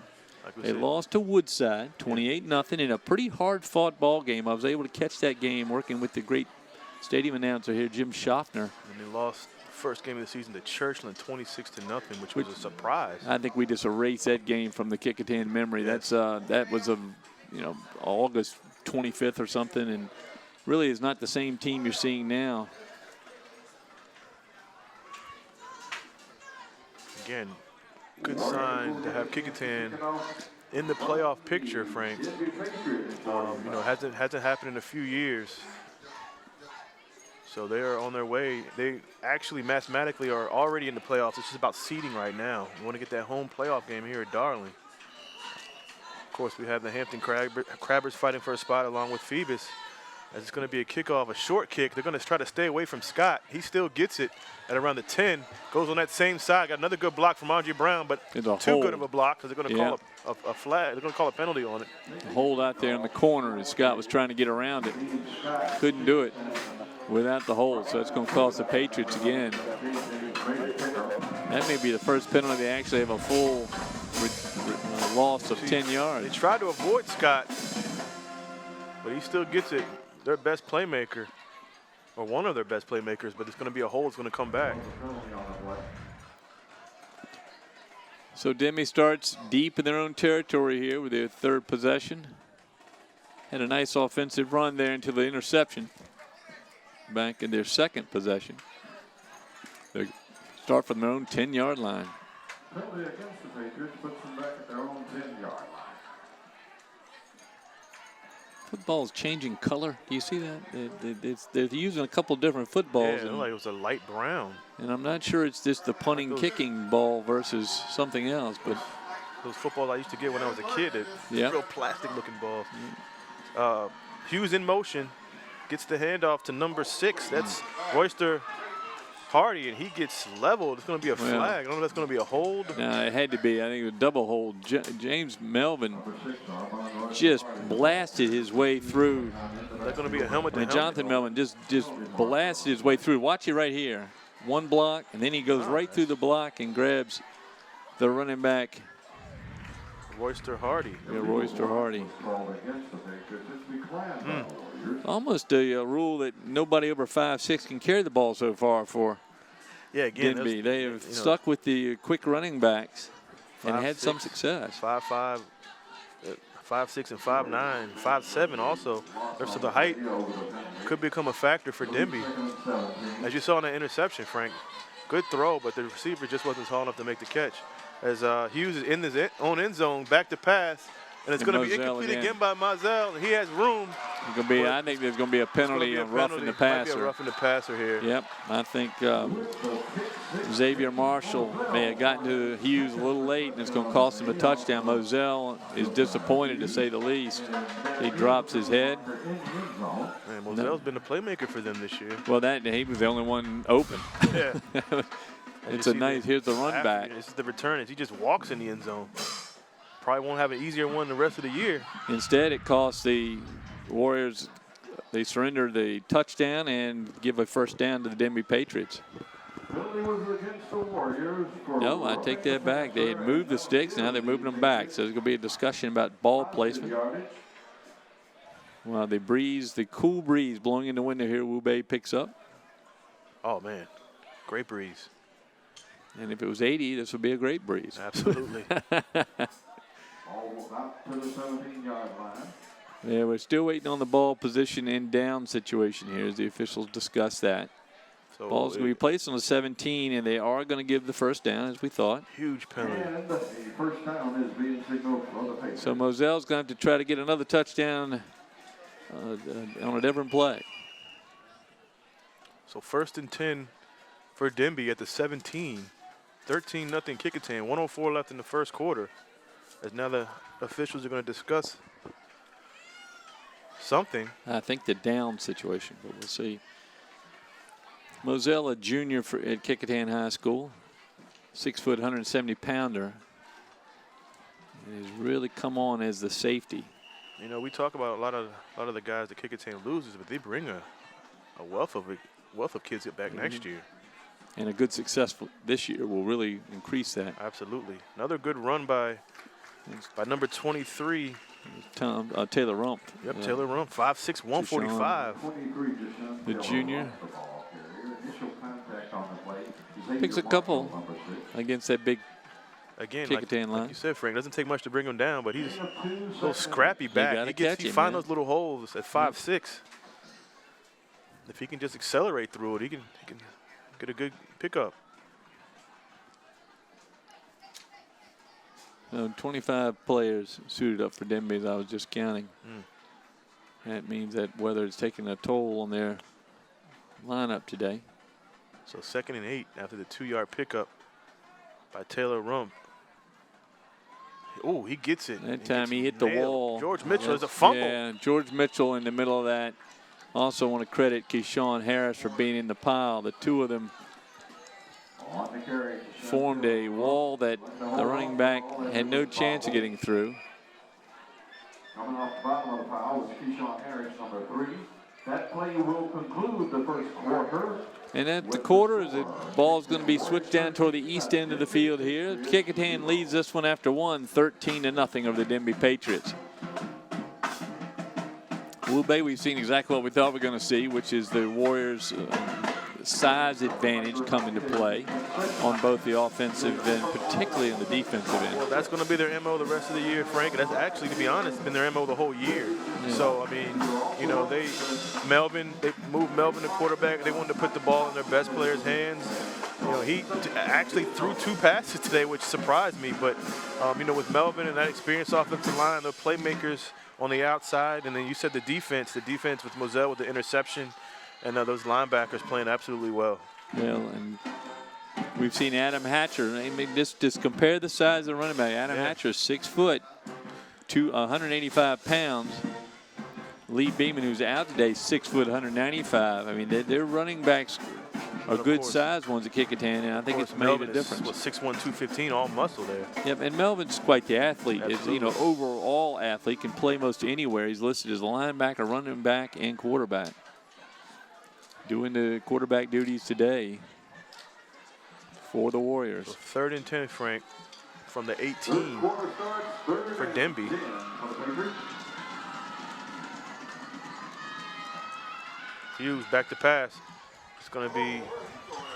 They lost to Woodside, 28-0 in a pretty hard-fought ball game. I was able to catch that game working with the great stadium announcer here, Jim Schaffner. And they lost the first game of the season to Churchland, 26-0, which was a surprise. I think we just erased that game from the Kecoughtan memory. Yes. That was August 25th or something, and really is not the same team you're seeing now. Again, good sign to have Kecoughtan in the playoff picture, Frank. Hasn't happened in a few years. So they are on their way. They actually mathematically are already in the playoffs. It's just about seeding right now. We want to get that home playoff game here at Darling. Of course, we have the Hampton Crabbers fighting for a spot along with Phoebus. As it's going to be a kickoff, a short kick. They're going to try to stay away from Scott. He still gets it at around the 10. Goes on that same side. Got another good block from Andre Brown, but too good of a block because they're going to call a flag. They're going to call a penalty on it. A hold out there in the corner, and Scott was trying to get around it. Couldn't do it without the hold, so it's going to cost the Patriots again. That may be the first penalty they actually have a full loss of 10 yards. They tried to avoid Scott, but he still gets it. Their best playmaker, or one of their best playmakers, but it's going to be a hold. It's going to come back. So Denbigh starts deep in their own territory here with their 3rd possession. Had a nice offensive run there until the interception. Back in their 2nd possession. They start from their own 10-yard line. Penalty against the Patriots puts them back at their own 10-yard line. Football's changing color. Do you see that? They're using a couple different footballs. Yeah, it looked like it was a light brown. And I'm not sure it's just the punting, kicking ball versus something else. But those footballs I used to get when I was a kid, real plastic-looking balls. Hughes in motion, gets the handoff to number 6. That's Royster Hardy, and he gets leveled. It's going to be a flag. I don't know if that's going to be a hold. No, it had to be. I think it was a double hold. James Melvin just blasted his way through. That's going to be a helmet to helmet. Jonathan Melvin just blasted his way through. Watch it right here. One block, and then he goes right through the block and grabs the running back. Royster Hardy. Yeah, Royster Hardy. Almost a rule that nobody over 5'6" can carry the ball so far for Denbigh. They have stuck with the quick running backs and had some success. 5'5", 5'6", and 5'9", 5'7" also. So the height could become a factor for Denbigh. As you saw in the interception, Frank, good throw, but the receiver just wasn't tall enough to make the catch. As Hughes is in his own end zone, back to pass, and it's going to be incomplete again by Mizell, and he has room. I think there's going to be a penalty on roughing the passer. Might be a roughing the passer here. Yep, I think Xavier Marshall may have gotten to Hughes a little late, and it's going to cost him a touchdown. Mizell is disappointed, to say the least. He drops his head. And Mosell's been a playmaker for them this year. Well, he was the only one open. Yeah. It's a nice. Here's the run back. This is the return. As he just walks in the end zone. Probably won't have an easier one the rest of the year. Instead, it costs the Warriors. They surrender the touchdown and give a first down to the Denbigh Patriots. No, I take that back. They had moved the sticks. Now they're moving them back. So there's going to be a discussion about ball placement. Well, the cool breeze blowing in the window here, Wu Bei picks up. Oh, man. Great breeze. And if it was 80, this would be a great breeze. Absolutely. Yeah, we're still waiting on the ball position and down situation here as the officials discuss that. So Ball's going to be placed on the 17, and they are going to give the first down, as we thought. Huge penalty. And the first down is being signaled for the Patriots. So Mosell's going to have to try to get another touchdown on a different play. So 1st and 10 for Denbigh at the 17. 13-0 Kecoughtan. 1:04 left in the first quarter. As now the officials are going to discuss something. I think the down situation, but we'll see. Mosell, a junior at Kecoughtan High School, 6 foot, 170-pounder. He's really come on as the safety. You know, we talk about a lot of the guys that Kecoughtan loses, but they bring a wealth of kids back next year. And a good success this year will really increase that. Absolutely. Another good run by number 23. Taylor Rump. Yep, Taylor Rump, 5'6", 145. The junior. Picks a couple against that big Again, Kecoughtan line. like you said, Frank, doesn't take much to bring him down, but he's a little scrappy back. He finds those little holes at 5'6". If he can just accelerate through it, he can get a good pickup. 25 players suited up for Denbigh, as I was just counting. That means that weather is taking a toll on their lineup today. So 2nd and 8 after the 2-yard pickup by Taylor Rump. Oh, he gets it. That time he hit the wall. George Mitchell is a fumble. Yeah, George Mitchell in the middle of that. Also want to credit Keyshawn Harris for being in the pile. The two of them formed a wall that the running back had no chance of getting through. Coming off the bottom of the pile was Keyshawn Harris, number 3. That play will conclude the first quarter. And at the quarter, the ball's going to be switched down toward the east end of the field here. Kecoughtan leads this one after 13-0 over the Denbigh Patriots. Wu Bei, we've seen exactly what we thought we were going to see, which is the Warriors' size advantage come into play on both the offensive and particularly on the defensive end. Well, that's going to be their MO the rest of the year, Frank. That's actually, to be honest, been their MO the whole year. Yeah. So, I mean, you know, they moved Melvin to quarterback. They wanted to put the ball in their best player's hands. You know, he actually threw 2 passes today, which surprised me. But, you know, with Melvin and that experienced offensive line, the playmakers on the outside, and then you said the defense with Mosell with the interception, and those linebackers playing absolutely well. Well, and we've seen Adam Hatcher. I mean, just compare the size of the running back. Adam Hatcher is 6 foot, 185 pounds. Lee Beeman, who's out today, 6 foot, 195. I mean, their running backs are good sized ones at Kecoughtan, and I think it's made a difference. 6'1", 215, all muscle there. Yep, and Melvin's quite the athlete. Is, you know, overall athlete, can play most anywhere. He's listed as a linebacker, running back, and quarterback. Doing the quarterback duties today for the Warriors. So 3rd and 10, Frank, from the 18 for Denbigh. Hughes back to pass. It's going to be,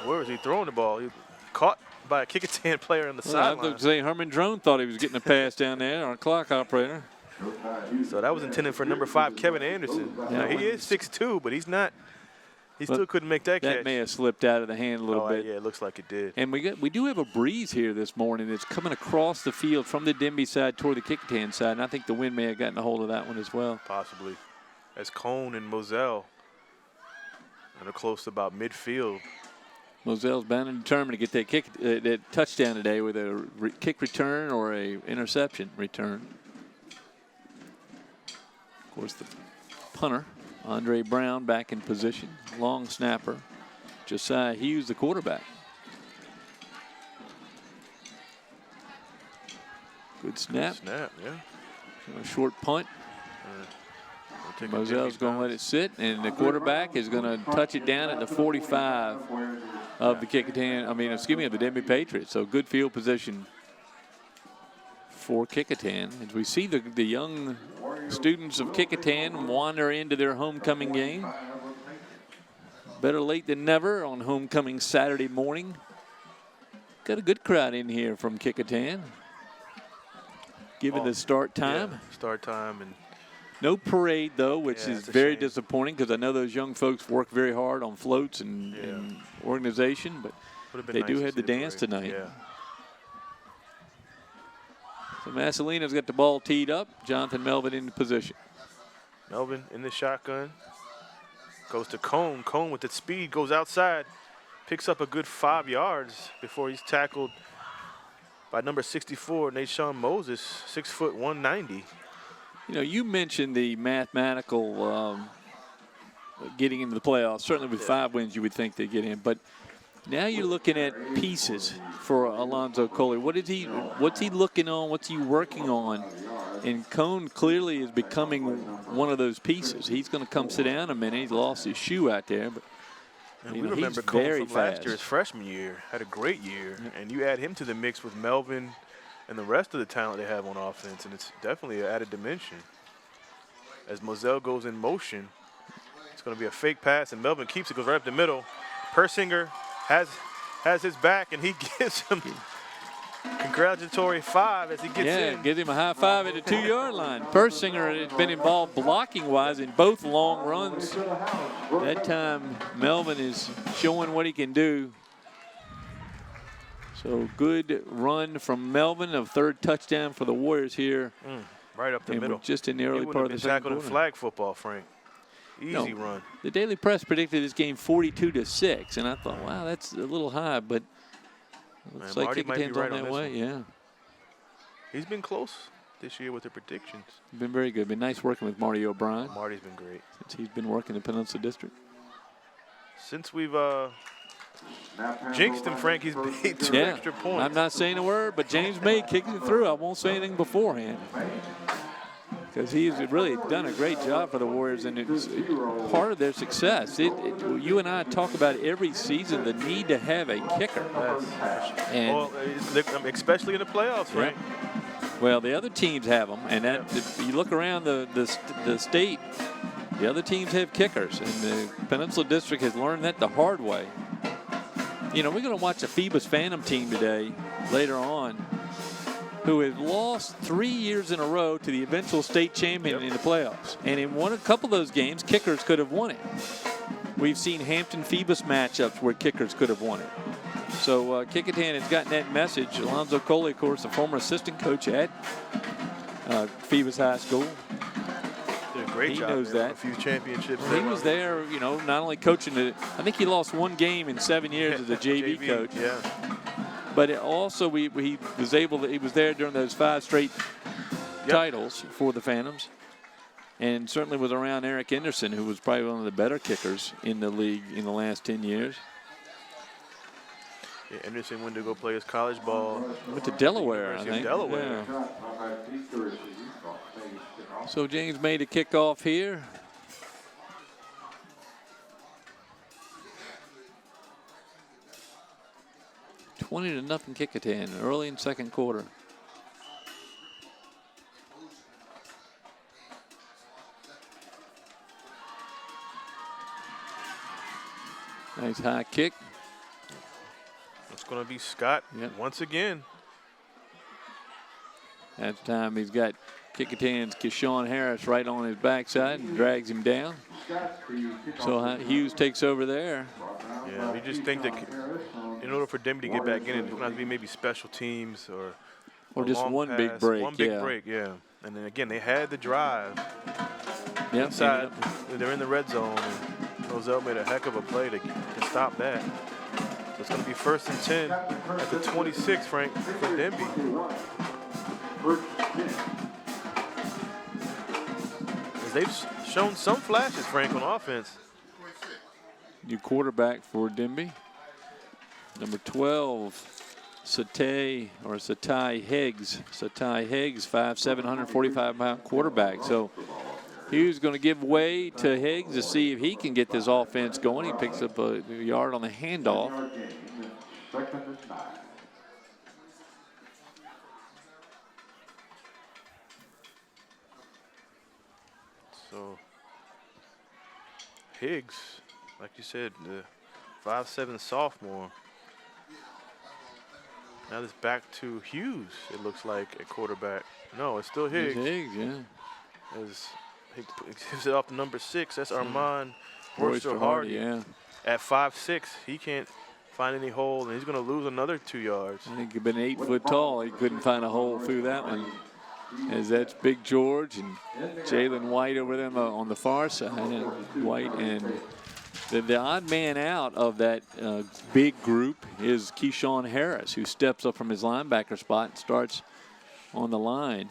where is he throwing the ball? He caught by a Kecoughtan player on the sideline. I was say Herman Drone thought he was getting a pass down there, our clock operator. So that was intended for number 5, Kevin Anderson. Now, he is 6'2", but he's not. He still couldn't make that catch. That may have slipped out of the hand a little bit. Yeah, it looks like it did. And we do have a breeze here this morning. It's coming across the field from the Denbigh side toward the Kecoughtan side, and I think the wind may have gotten a hold of that one as well. Possibly. As Cone and Mosell are close to about midfield. Mosell's bound and determined to get that that touchdown today with a kick return or a interception return. Of course, the punter Andre Brown back in position. Long snapper. Josiah Hughes, the quarterback. Good snap. Good snap, yeah. A short punt. Mosell's going to let it sit, and the quarterback is going to touch it down at the 45 of the Kecoughtan. Of the Denbigh Patriots. So good field position for Kecoughtan. As we see the young students of Kecoughtan wander into their homecoming game. Better late than never on homecoming Saturday morning. Got a good crowd in here from Kecoughtan. Given the start time. Yeah, start time. And no parade, though, which is very disappointing because I know those young folks work very hard on floats and organization, but they do have the dance tonight. Yeah. So Massolino's got the ball teed up. Jonathan Melvin in position. Melvin in the shotgun. Goes to Cone. Cone with the speed goes outside. Picks up a good 5 yards before he's tackled by number 64, Nashawn Moses, 6 foot 190. You know, you mentioned the mathematical getting into the playoffs. Certainly with 5 wins, you would think they'd get in. But now you're looking at pieces for Alonzo Coley. What's he looking on? What's he working on? And Cone clearly is becoming one of those pieces. He's going to come sit down a minute. He's lost his shoe out there, but and we remember Cone from last year's freshman year. Had a great year, and you add him to the mix with Melvin and the rest of the talent they have on offense, and it's definitely an added dimension. As Moselle goes in motion, it's going to be a fake pass, and Melvin keeps it, goes right up the middle. Persinger has his back, and he gives him congratulatory 5 as he gets in. Yeah, gives him a high 5 at the 2-yard line. Persinger has been involved blocking-wise in both long runs. That time, Melvin is showing what he can do. So good run from Melvin, a 3rd touchdown for the Warriors here. Right up the middle. Just in the early part of the second quarter. Tackled in flag football, Frank. Easy run. The Daily Press predicted this game 42-6, and I thought, wow, that's a little high, but looks like Kecoughtan's on that way. Yeah. He's been close this year with the predictions. Been very good. Been nice working with Marty O'Brien. Marty's been great. Since he's been working the Peninsula District. Since we've jinxed him, Frank, he's made 2 extra points. I'm not saying a word, but James May kicking it through. I won't say anything beforehand. Because he's really done a great job for the Warriors, and it's part of their success. You and I talk about every season the need to have a kicker. And especially in the playoffs, right? Well, the other teams have them, and if you look around the state, the other teams have kickers, and the Peninsula District has learned that the hard way. You know, we're going to watch a Phoebus Phantom team today, later on, who has lost 3 years in a row to the eventual state champion in the playoffs. And in a couple of those games, kickers could have won it. We've seen Hampton-Phoebus matchups where kickers could have won it. So Kecoughtan has gotten that message. Alonzo Coley, of course, the former assistant coach at Phoebus High School. Did a great job. He knows that. A few championships. He was there, you know, not only coaching I think he lost 1 game in 7 years as a JV coach. Yeah. But also, he was there during those 5 straight titles for the Phantoms, and certainly was around Eric Anderson, who was probably one of the better kickers in the league in the last 10 years. Yeah, Anderson went to go play his college ball. Went to Delaware, I think. Delaware. Yeah. So James made a kickoff here. $20-0 Kecoughtan early in second quarter. Nice high kick. It's going to be Scott once again. That time he's got Kecoughtan's Keshawn Harris right on his backside and drags him down. So Hughes takes over there. Yeah, we just think that in order for Denbigh to get back in, it's going to have to be maybe special teams or just one big break. One big break, yeah. And then again, they had the drive inside. They're in the red zone. And Moselle made a heck of a play to stop that. So it's going to be 1st and 10 at the 26, Frank, for Denbigh. As they've shown some flashes, Frank, on offense. New quarterback for Denbigh. Number 12, Satai Higgs. Satai Higgs, 5'7", 145-pound quarterback. So Hughes going to give way to Higgs to see if he can get this offense going. He picks up a yard on the handoff. So Higgs, like you said, the 5'7" sophomore. Now it's back to Hughes, it looks like, at quarterback. No, it's still Higgs. It's Higgs, yeah. As he gives it off to number 6. That's Armand Royster Hardy. Yeah. At 5'6", he can't find any hole, and he's going to lose another 2 yards. I think he'd been 8 foot tall. He couldn't find a hole through that one. As that's Big George and Jalen White over there on the far side. And White and the odd man out of that big group is Keyshawn Harris, who steps up from his linebacker spot and starts on the line.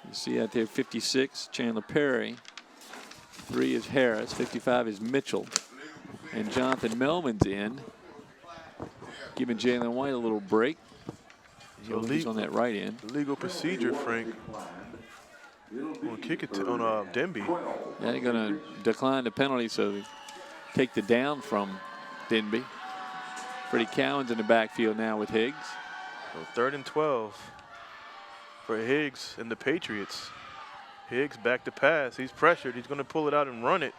You see out there 56, Chandler Perry. 3 is Harris. 55 is Mitchell. And Jonathan Melvin's in, giving Jalen White a little break. So he's on that right end. Legal procedure, Frank. On Kecoughtan, on Denbigh. Yeah, they're going to decline the penalty, so they take the down from Denbigh. Freddie Cowan's in the backfield now with Higgs. So 3rd and 12 for Higgs and the Patriots. Higgs back to pass. He's pressured. He's going to pull it out and run it.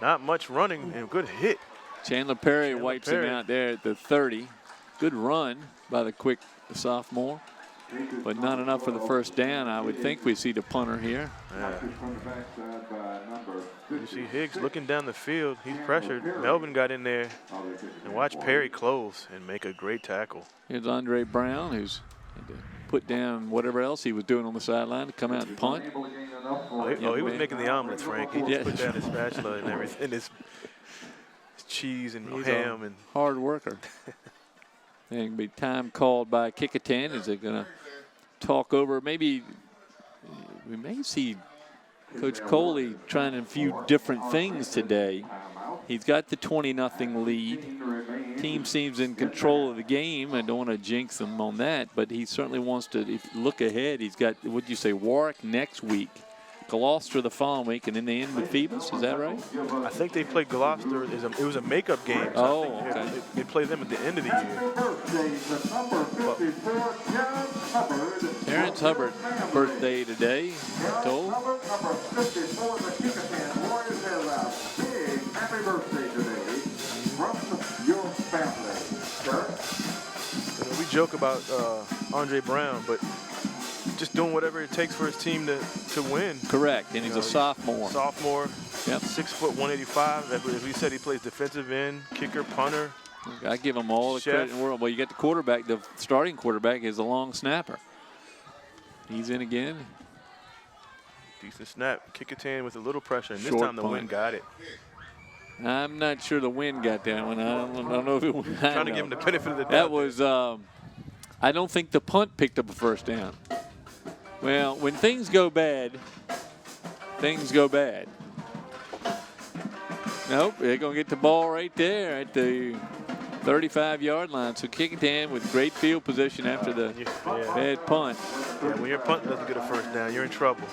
Not much running, and a good hit. Chandler Perry wipes him out there at the 30. Good run by the quick sophomore, but not enough for the first down. I would think we see the punter here. Yeah. You see Higgs looking down the field. He's pressured. Melvin got in there, and watch Perry close and make a great tackle. Here's Andre Brown, who's had to put down whatever else he was doing on the sideline to come out and punt. He was making the omelets, Frank. He just put down his spatula and everything, his cheese and ham. And hard worker. And it'll be time called by Kecoughtan. Is it going to talk over? Maybe we may see Coach Coley trying a few different things today. He's got the 20-0 lead. Team seems in control of the game. I don't want to jinx them on that, but he certainly wants to look ahead. He's got, what'd you say, Warwick next week, Gloucester the following week, and then they end with Phoebus. Is that right? I think they played Gloucester. It was a makeup game. So okay. They play them at the end of the year. Terrence Hubbard birthday today, I'm told. Number 54, the Kecoughtan Warriors have a big happy birthday today from your family, sir. You know, we joke about Andre Brown, but just doing whatever it takes for his team to win. Correct, and he's a sophomore. Sophomore, yep. 6 foot 185. As we said, he plays defensive end, kicker, punter. I give him all the credit in the world. Well, you got the quarterback. The starting quarterback is a long snapper. He's in again. Decent snap. Kecoughtan with a little pressure, and this Short time the wind got it. I'm not sure the wind got that one. I don't know if it was. Trying to give him the benefit of the doubt. That was, I don't think the punt picked up a first down. Well, when things go bad, things go bad. Nope, they're going to get the ball right there at the 35-yard line. So Kecoughtan with great field position after the bad punt. Yeah, when your punt doesn't get a first down, you're in trouble.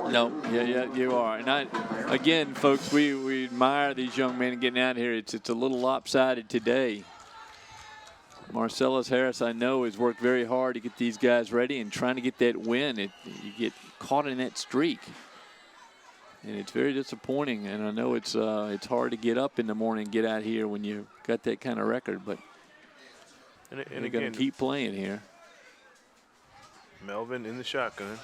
No, yeah, you are. And again, folks, we admire these young men getting out here. It's a little lopsided today. Marcellus Harris, I know, has worked very hard to get these guys ready and trying to get that win. You get caught in that streak. And it's very disappointing, and I know it's hard to get up in the morning and get out here when you got that kind of record, but they're going to keep playing here. Melvin in the shotgun.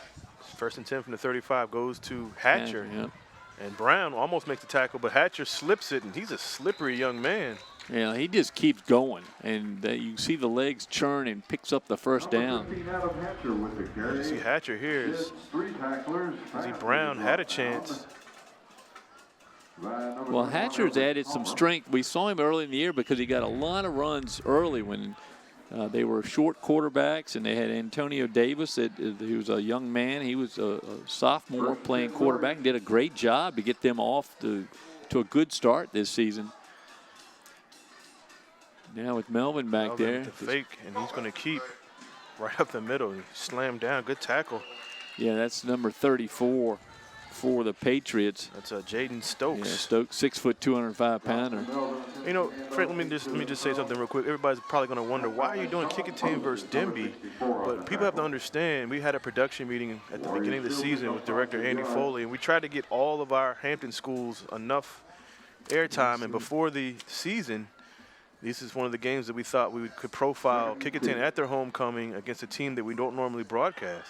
1st and 10 from the 35 goes to Hatcher. Yep. And Brown almost makes the tackle, but Hatcher slips it, and he's a slippery young man. Yeah, he just keeps going, and you see the legs churn and picks up the first down. You see Hatcher here. Brown had a chance. Well, Hatcher's added some strength. We saw him early in the year because he got a lot of runs early when They were short quarterbacks, and they had Antonio Davis. He was a young man. He was a sophomore playing quarterback and did a great job to get them off to a good start this season. Now with Melvin back there. The fake, and he's going to keep right up the middle. He slammed down. Good tackle. Yeah, that's number 34 for the Patriots. That's Jaden Stokes. Yeah, Stokes, 6 foot, 205 pounder. You know, Frank, let me just say something real quick. Everybody's probably going to wonder, why are you doing Kecoughtan versus Denbigh? But people have to understand, we had a production meeting at the beginning of the season with Director Andy Foley, and we tried to get all of our Hampton schools enough airtime. And before the season, this is one of the games that we thought we could profile Kecoughtan at their homecoming against a team that we don't normally broadcast.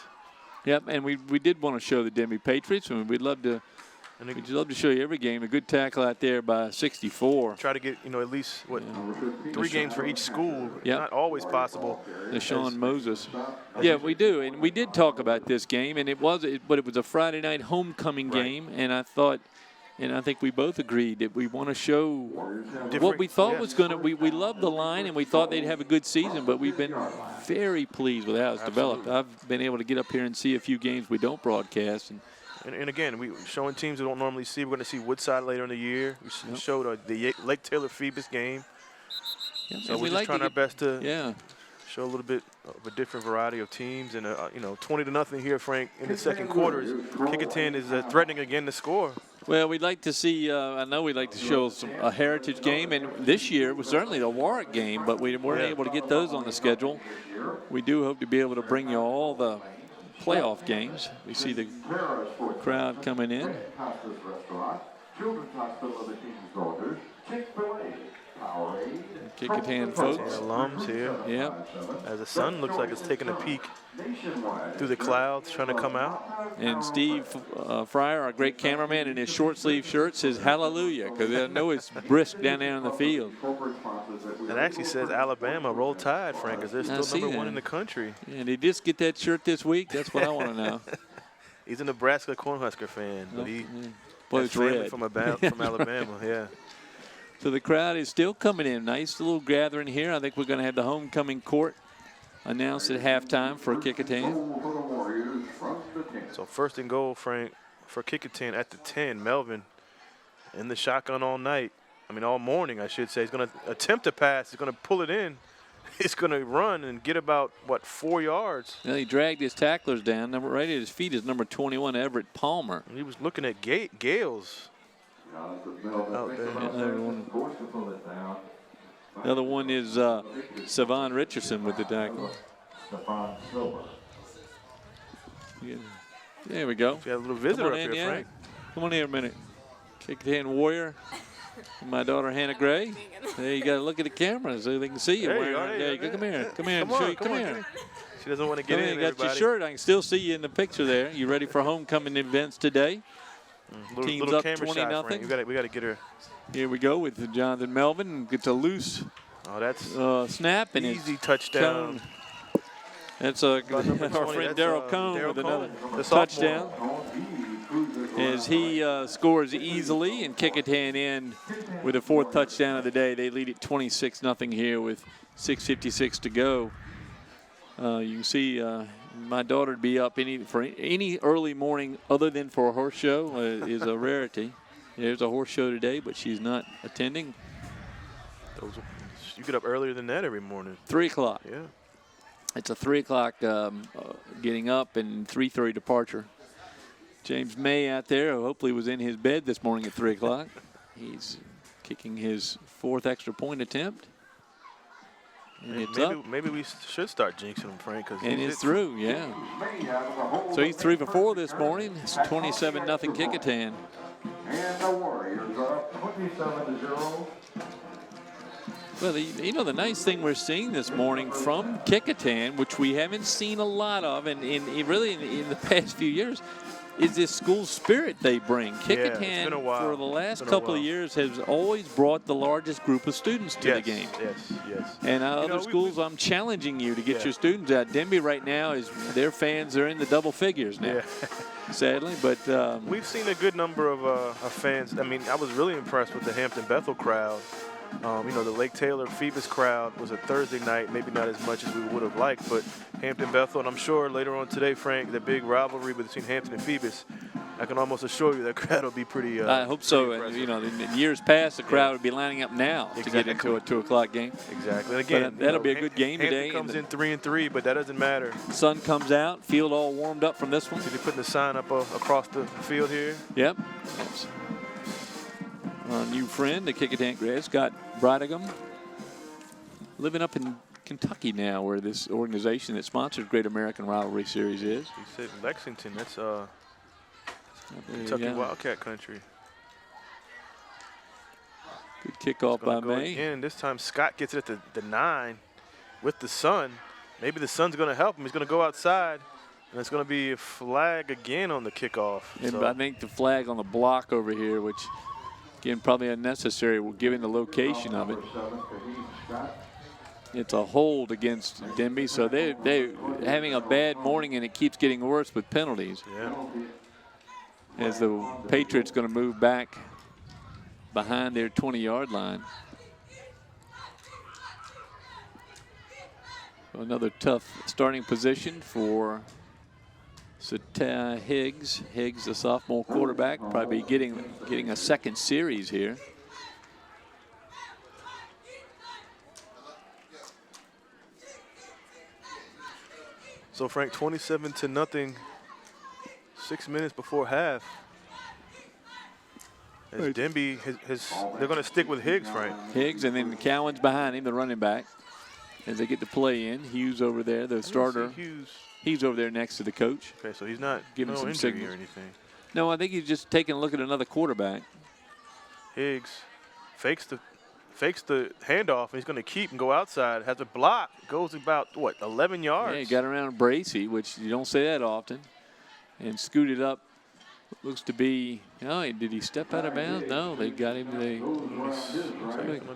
Yep, and we did want to show the Denbigh Patriots, and we'd love to show you every game. A good tackle out there by 64. Try to get, at least, 3 games for each school. Yep. Not always possible. Deshaun Moses. Yeah, we do, and we did talk about this game, and it was a Friday night homecoming game, and I thought, and I think we both agreed that we want to show what we thought was going to. We loved the line, and we thought they'd have a good season, but we've been very pleased with how it's developed. I've been able to get up here and see a few games we don't broadcast. And again, we showing teams we don't normally see. We're going to see Woodside later in the year. We showed the Lake Taylor Phoebus game. Yep. So we're just trying our best to show a little bit of a different variety of teams. And, 20-0 here, Frank, in the second quarter. Kecoughtan is threatening again to score. Well, we'd like to see, I know we'd like to show a heritage game, and this year was certainly the Warwick game, but we weren't able to get those on the schedule. We do hope to be able to bring you all the playoff games. We see the crowd coming in. Kecoughtan folks. Alums here. Yeah. As the sun looks like it's taking a peek through the clouds, trying to come out. And Steve Fryer, our great cameraman, in his short sleeve shirt says hallelujah, because I know it's brisk down there in the field. It actually says Alabama, roll tide, Frank, because they're still number 1 in the country. And did he just get that shirt this week? That's what I want to know. He's a Nebraska Cornhusker fan, but it's red. from Alabama, yeah. So the crowd is still coming in. Nice little gathering here. I think we're going to have the homecoming court announced at halftime for Kecoughtan. So 1st and goal, Frank, for Kecoughtan at the 10. Melvin in the shotgun all night. All morning, I should say. He's going to attempt to pass. He's going to pull it in. He's going to run and get about, 4 yards. Well, he dragged his tacklers down. Right at his feet is number 21, Everett Palmer. And he was looking at Gales. Out there. The other one is Savon Richardson with the tackle. Yeah. There we go. We have a little visitor up here, Frank. Come on here a minute. Kecoughtan Warrior. My daughter Hannah Gray. There you got to look at the camera so they can see you. There you go. Come here. Come here. Come here. She doesn't want to get in. You got your shirt. I can still see you in the picture there. You ready for homecoming events today? Team's little up 20-0. We got to get her. Here we go with Jonathan Melvin. Gets a loose snap and easy touchdown. That's our friend Darrell Cone with another touchdown. As he scores easily, and Kecoughtan in with a 4th touchdown of the day. They lead it 26-0 here with 6:56 to go. You can see my daughter to be up for any early morning other than for a horse show is a rarity. There's a horse show today, but she's not attending. You get up earlier than that every morning. 3 o'clock. Yeah. It's a 3 o'clock getting up and 3:30 departure. James May out there, who hopefully was in his bed this morning at 3 o'clock. He's kicking his 4th extra point attempt. And maybe we should start jinxing him, Frank. And it's through, yeah. So he's 3 for 4 this morning. It's 27-0 Kecoughtan. And the Warriors are up 27-0. Well, the nice thing we're seeing this morning from Kecoughtan, which we haven't seen a lot of, and really in the past few years, is this school spirit they bring. Kecoughtan, for the last couple of years, has always brought the largest group of students to the game. Yes. And other schools, I'm challenging you to get your students out. Denbigh right now, their fans are in the double figures now, sadly. But we've seen a good number of fans. I was really impressed with the Hampton Bethel crowd. You know, the Lake Taylor Phoebus crowd was a Thursday night, maybe not as much as we would have liked, but Hampton Bethel, and I'm sure later on today, Frank, the big rivalry between Hampton and Phoebus, I can almost assure you that crowd will be pretty. I hope so. And, you know, in years past, the crowd would be lining up now to get into a 2 o'clock game. Exactly. And again, that'll be a good game Hampton today. Comes in 3-3, but that doesn't matter. Sun comes out, field all warmed up from this one. See, they're putting the sign up across the field here. Yep. That's our new friend, the Kecoughtan grad, Scott Bridingham, living up in Kentucky now, where this organization that sponsors Great American Rivalry Series is. He said Lexington. That's Kentucky Wildcat country. Good kickoff by May. Again, this time Scott gets it at the 9 with the Sun. Maybe the Sun's going to help him. He's going to go outside, and it's going to be a flag again on the kickoff. And So I think the flag on the block over here, which, again, probably unnecessary given the location of it. It's a hold against Denbigh, so they're having a bad morning, and it keeps getting worse with penalties. Yeah. As the Patriots going to move back behind their 20-yard line. So another tough starting position for Higgs. Higgs, the sophomore quarterback, probably getting a second series here. So, Frank, 27-0, 6 minutes before half. As Denbigh they're going to stick with Higgs, Frank. Higgs, and then Cowan's behind him, the running back, as they get the play in. Hughes over there, the starter. He's over there next to the coach. Okay, so he's not giving some injury signals or anything. No, I think he's just taking a look at another quarterback. Higgs fakes the handoff, and he's going to keep and go outside. Has a block. Goes about, what, 11 yards? Yeah, he got around Bracey, which you don't say that often, and scooted up. Looks to be, did he step out of bounds? No, they got him. They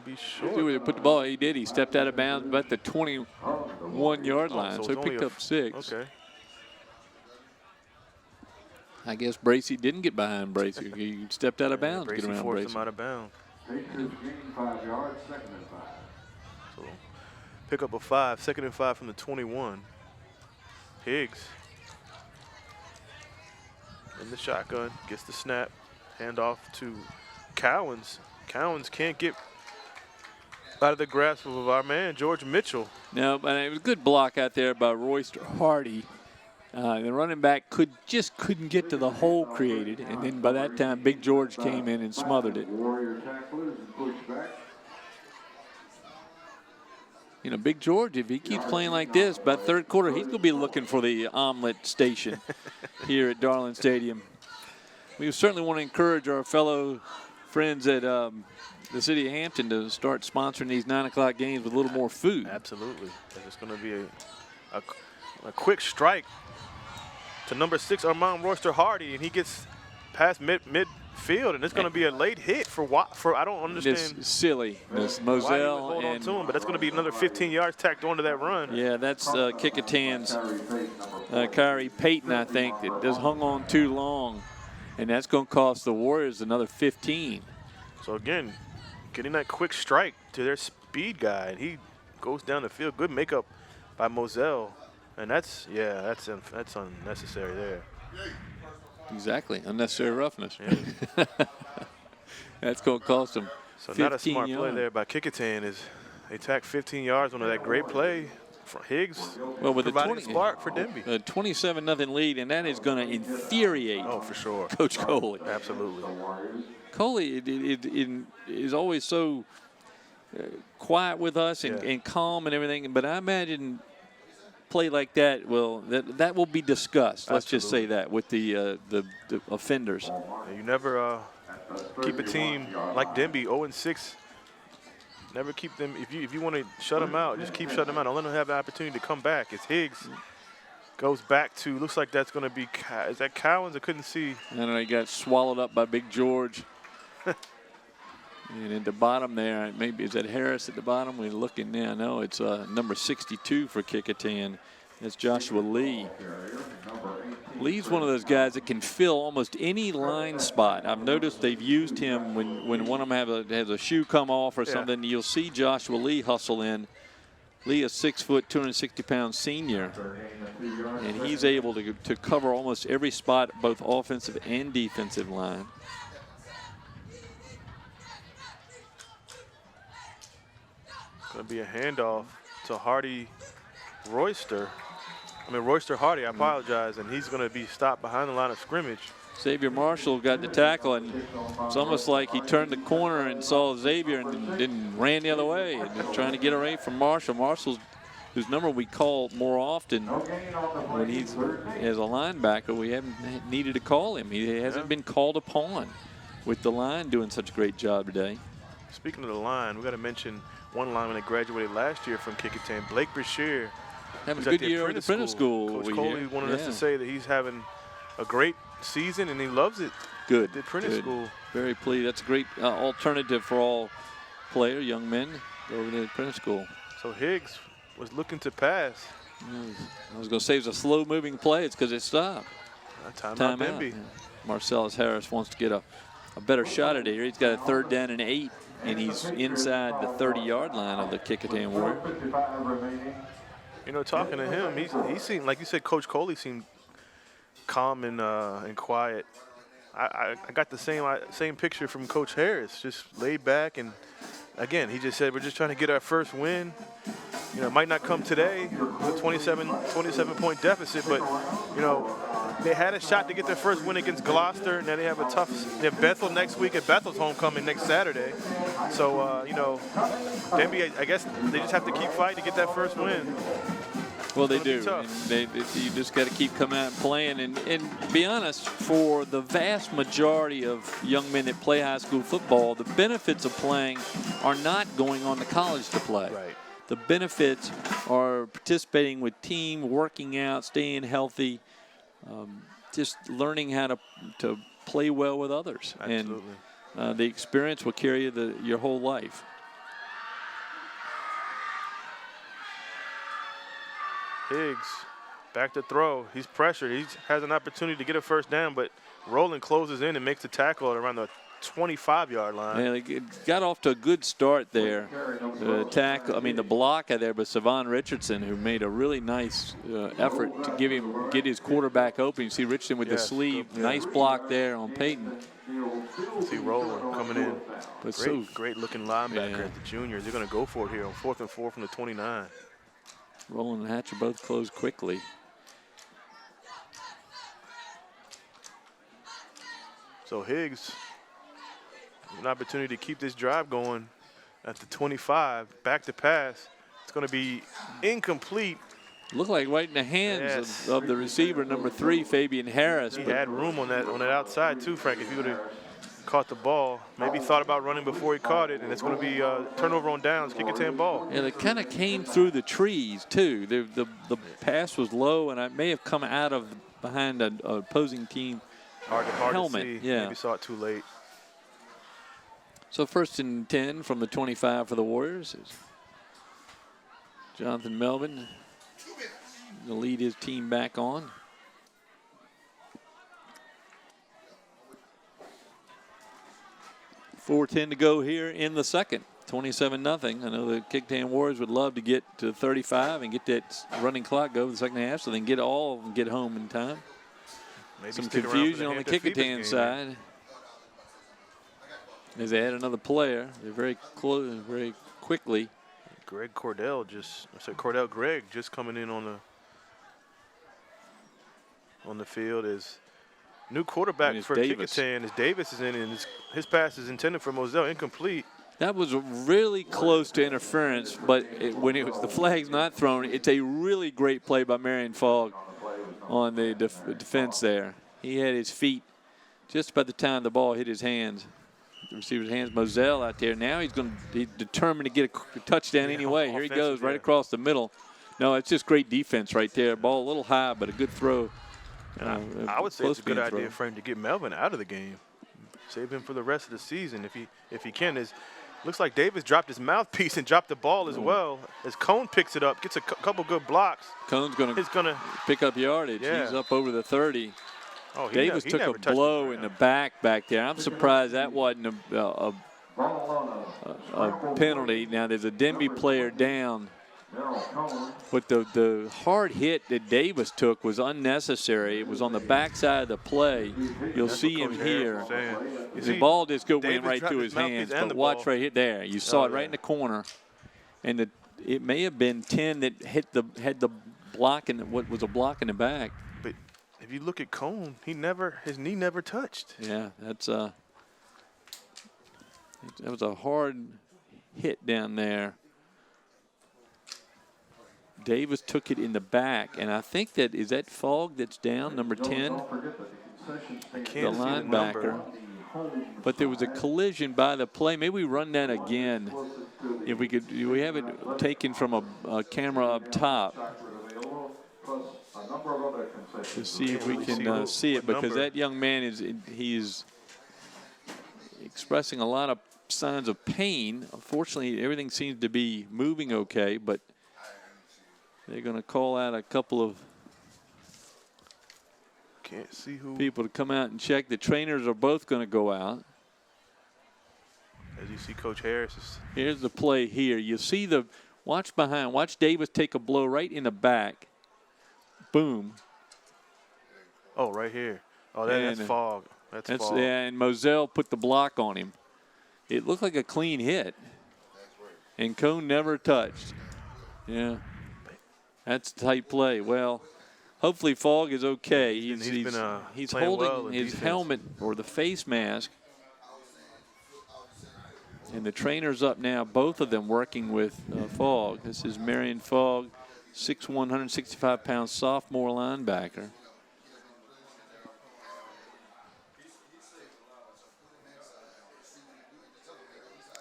be short. Put the ball. He did. He stepped out of bounds about the 21-yard line, so he picked up 6. Okay. I guess Bracey didn't get behind Bracey. He stepped out of bounds. Bracey get around forced Bracey. him out of bounds. Gain 5 yards, 2nd and 5. So pick up a 5, 2nd and 5 from the 21. Higgs in the shotgun, gets the snap, handoff to Cowans. Cowans can't get out of the grasp of our man, George Mitchell. No, but it was a good block out there by Royster Hardy. The running back just couldn't get to the hole created, and then by that time, Big George came in and smothered it. Warrior tacklers and push back. You know, Big George, if he keeps playing like this, by third quarter, he's going to be looking for the omelet station here at Darling Stadium. We certainly want to encourage our fellow friends at the city of Hampton to start sponsoring these 9 o'clock games with a little more food. Absolutely. It's going to be a quick strike to number 6, Armand Royster Hardy, and he gets past midfield, and it's going to be a late hit for I don't understand. It's silly. It's Moselle why he would hold on to him, but that's going to be another 15 yards tacked onto that run. Yeah, that's Kecoughtan's Kyrie Payton, I think, that just hung on too long, and that's going to cost the Warriors another 15. So again, getting that quick strike to their speed guy, and he goes down the field. Good makeup by Moselle, and that's unnecessary there. Exactly, unnecessary roughness. Yeah. That's going to cost them. So not a smart play there by Kecoughtan. Is they tack 15 yards onto that great play from Higgs. Well, with providing a spark for Denbigh. A 27-0 lead, and that is going to infuriate. Oh, for sure, Coach Coley. Absolutely. Coley is always so quiet with us and calm and everything, but I imagine play like that that will be discussed. Let's just say that with the offenders. You never keep a team like Denbigh 0-6. Never keep them. If you want to shut them out, just keep shutting them out. Don't let them have the opportunity to come back. It's Higgs goes back to. Looks like that's going to be. Is that Cowans? I couldn't see. I don't know. He got swallowed up by Big George. And at the bottom there, maybe is that Harris at the bottom? We're looking now. No, it's number 62 for Kecoughtan. That's Joshua Lee. Lee's one of those guys that can fill almost any line spot. I've noticed they've used him when one of them has a shoe come off or something. You'll see Joshua Lee hustle in. Lee, a 6 foot, 260-pound senior, and he's able to cover almost every spot, both offensive and defensive line. Going to be a handoff to Royster Hardy, I apologize, and he's going to be stopped behind the line of scrimmage. Xavier Marshall got the tackle, and it's almost like he turned the corner and saw Xavier and then ran the other way and trying to get away from Marshall. Marshall's, whose number we call more often when he's as a linebacker. We haven't needed to call him. He hasn't been called upon with the line doing such a great job today. Speaking of the line, we got to mention one lineman that graduated last year from Kecoughtan, Blake Brashear. Having a good year at the apprentice school. Coach Coley wanted us to say that he's having a great season and he loves it. Good. The apprentice school. Very pleased. That's a great alternative for all young men over to the apprentice school. So Higgs was looking to pass. I was going to say it was a slow-moving play. It's because it stopped. Time out. Yeah. Marcellus Harris wants to get a better shot at it here. He's got a 3rd down and 8, and he's inside the 30-yard line of the Kecoughtan Warriors. You know, talking to him, he seemed, like you said, Coach Coley seemed calm and quiet. I got the same picture from Coach Harris, just laid back. And again, he just said, we're just trying to get our first win. You know, it might not come today with a 27-point deficit, but, you know, they had a shot to get their first win against Gloucester, and then they have they have Bethel next week at Bethel's homecoming next Saturday. So, you know, Denbigh, I guess they just have to keep fighting to get that first win. Well, they do. And you just got to keep coming out and playing. And be honest, for the vast majority of young men that play high school football, the benefits of playing are not going on to college to play. Right. The benefits are participating with team, working out, staying healthy, just learning how to play well with others. Absolutely. And the experience will carry you your whole life. Higgs back to throw. He's pressured. He has an opportunity to get a first down, but Rowland closes in and makes the tackle at around the 25-yard line. Yeah, they got off to a good start there. The block there, but Savon Richardson, who made a really nice effort to get his quarterback open. You see Richardson with the sleeve. Nice block there on Peyton. See Rowland coming in. But great looking linebacker at the juniors. They're going to go for it here on 4th and 4 from the 29. Rowland and Hatcher both closed quickly. So Higgs, an opportunity to keep this drive going at the 25. Back to pass. It's going to be incomplete. Looked like right in the hands of the receiver, number 3, Fabian Harris. He had room on that outside too, Frank. If he would have caught the ball, maybe thought about running before he caught it, and it's going to be turnover on downs, Kecoughtan ball. Yeah, they kind of came through the trees too. The pass was low, and it may have come out of behind an opposing team hard helmet. To see. Yeah, maybe saw it too late. So 1st and 10 from the 25 for the Warriors. Jonathan Melvin to lead his team back on. .410 to go here in the second. 27-0. I know the Kecoughtan Warriors would love to get to 35 and get that running clock go the second half, so they can get home in time. Maybe some confusion on the Kecoughtan side as they add another player. They're very close, very quickly. Cordell Gregg just coming in on the field is new quarterback for Kecoughtan. As Davis is in, and his pass is intended for Moselle, incomplete. That was really close to interference, but when the flag's not thrown, it's a really great play by Marion Fogg on the defense there. He had his feet just by the time the ball hit his hands. The receiver's hands. Moselle out there. Now he's determined to get a touchdown anyway. Here he goes right across the middle. No, it's just great defense right there. Ball a little high, but a good throw. And I would say it's a good idea for him to get Melvin out of the game. Save him for the rest of the season if he can. Looks like Davis dropped his mouthpiece and dropped the ball as well. As Cone picks it up, gets a couple good blocks. Cone's going to pick up yardage. Yeah. He's up over the 30. Oh, Davis took a blow in the back there. I'm surprised that wasn't a penalty. Now, there's a Denbigh player down. But the hard hit that Davis took was unnecessary. It was on the backside of the play. You'll see him here. The ball just went right through his hands. But watch right here. There. You saw it right in the corner. And it may have been 10 that had the block in what was a block in the back. But if you look at Cone, his knee never touched. Yeah, that was a hard hit down there. Davis took it in the back, and I think is that Fogg that's down, number 10? The linebacker. But there was a collision by the play. Maybe we run that again. If we could, we have it taken from a camera up top to see if we can see it, because that young man is expressing a lot of signs of pain. Unfortunately, everything seems to be moving okay, but they're going to call out a couple of people to come out and check. The trainers are both going to go out. As you see, Coach Harris. Here's the play here. You see watch behind. Watch Davis take a blow right in the back. Boom. Oh, right here. Oh, that's Fogg. That's Fogg. Yeah, and Moselle put the block on him. It looked like a clean hit. And Cone never touched. Yeah. That's a tight play. Well, hopefully Fogg is okay. He's holding his helmet or the face mask. And the trainer's up now, both of them working with Fogg. This is Marion Fogg, 6'1", 165-pound sophomore linebacker.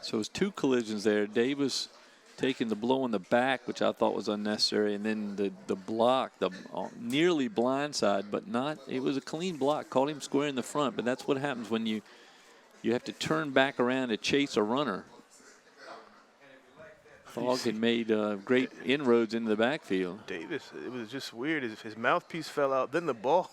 So it's two collisions there. Davis taking the blow in the back, which I thought was unnecessary, and then the block, the nearly blind side, but not. It was a clean block. Caught him square in the front, but that's what happens when you have to turn back around to chase a runner. Fogg had made great inroads into the backfield. Davis, it was just weird. His mouthpiece fell out, then the ball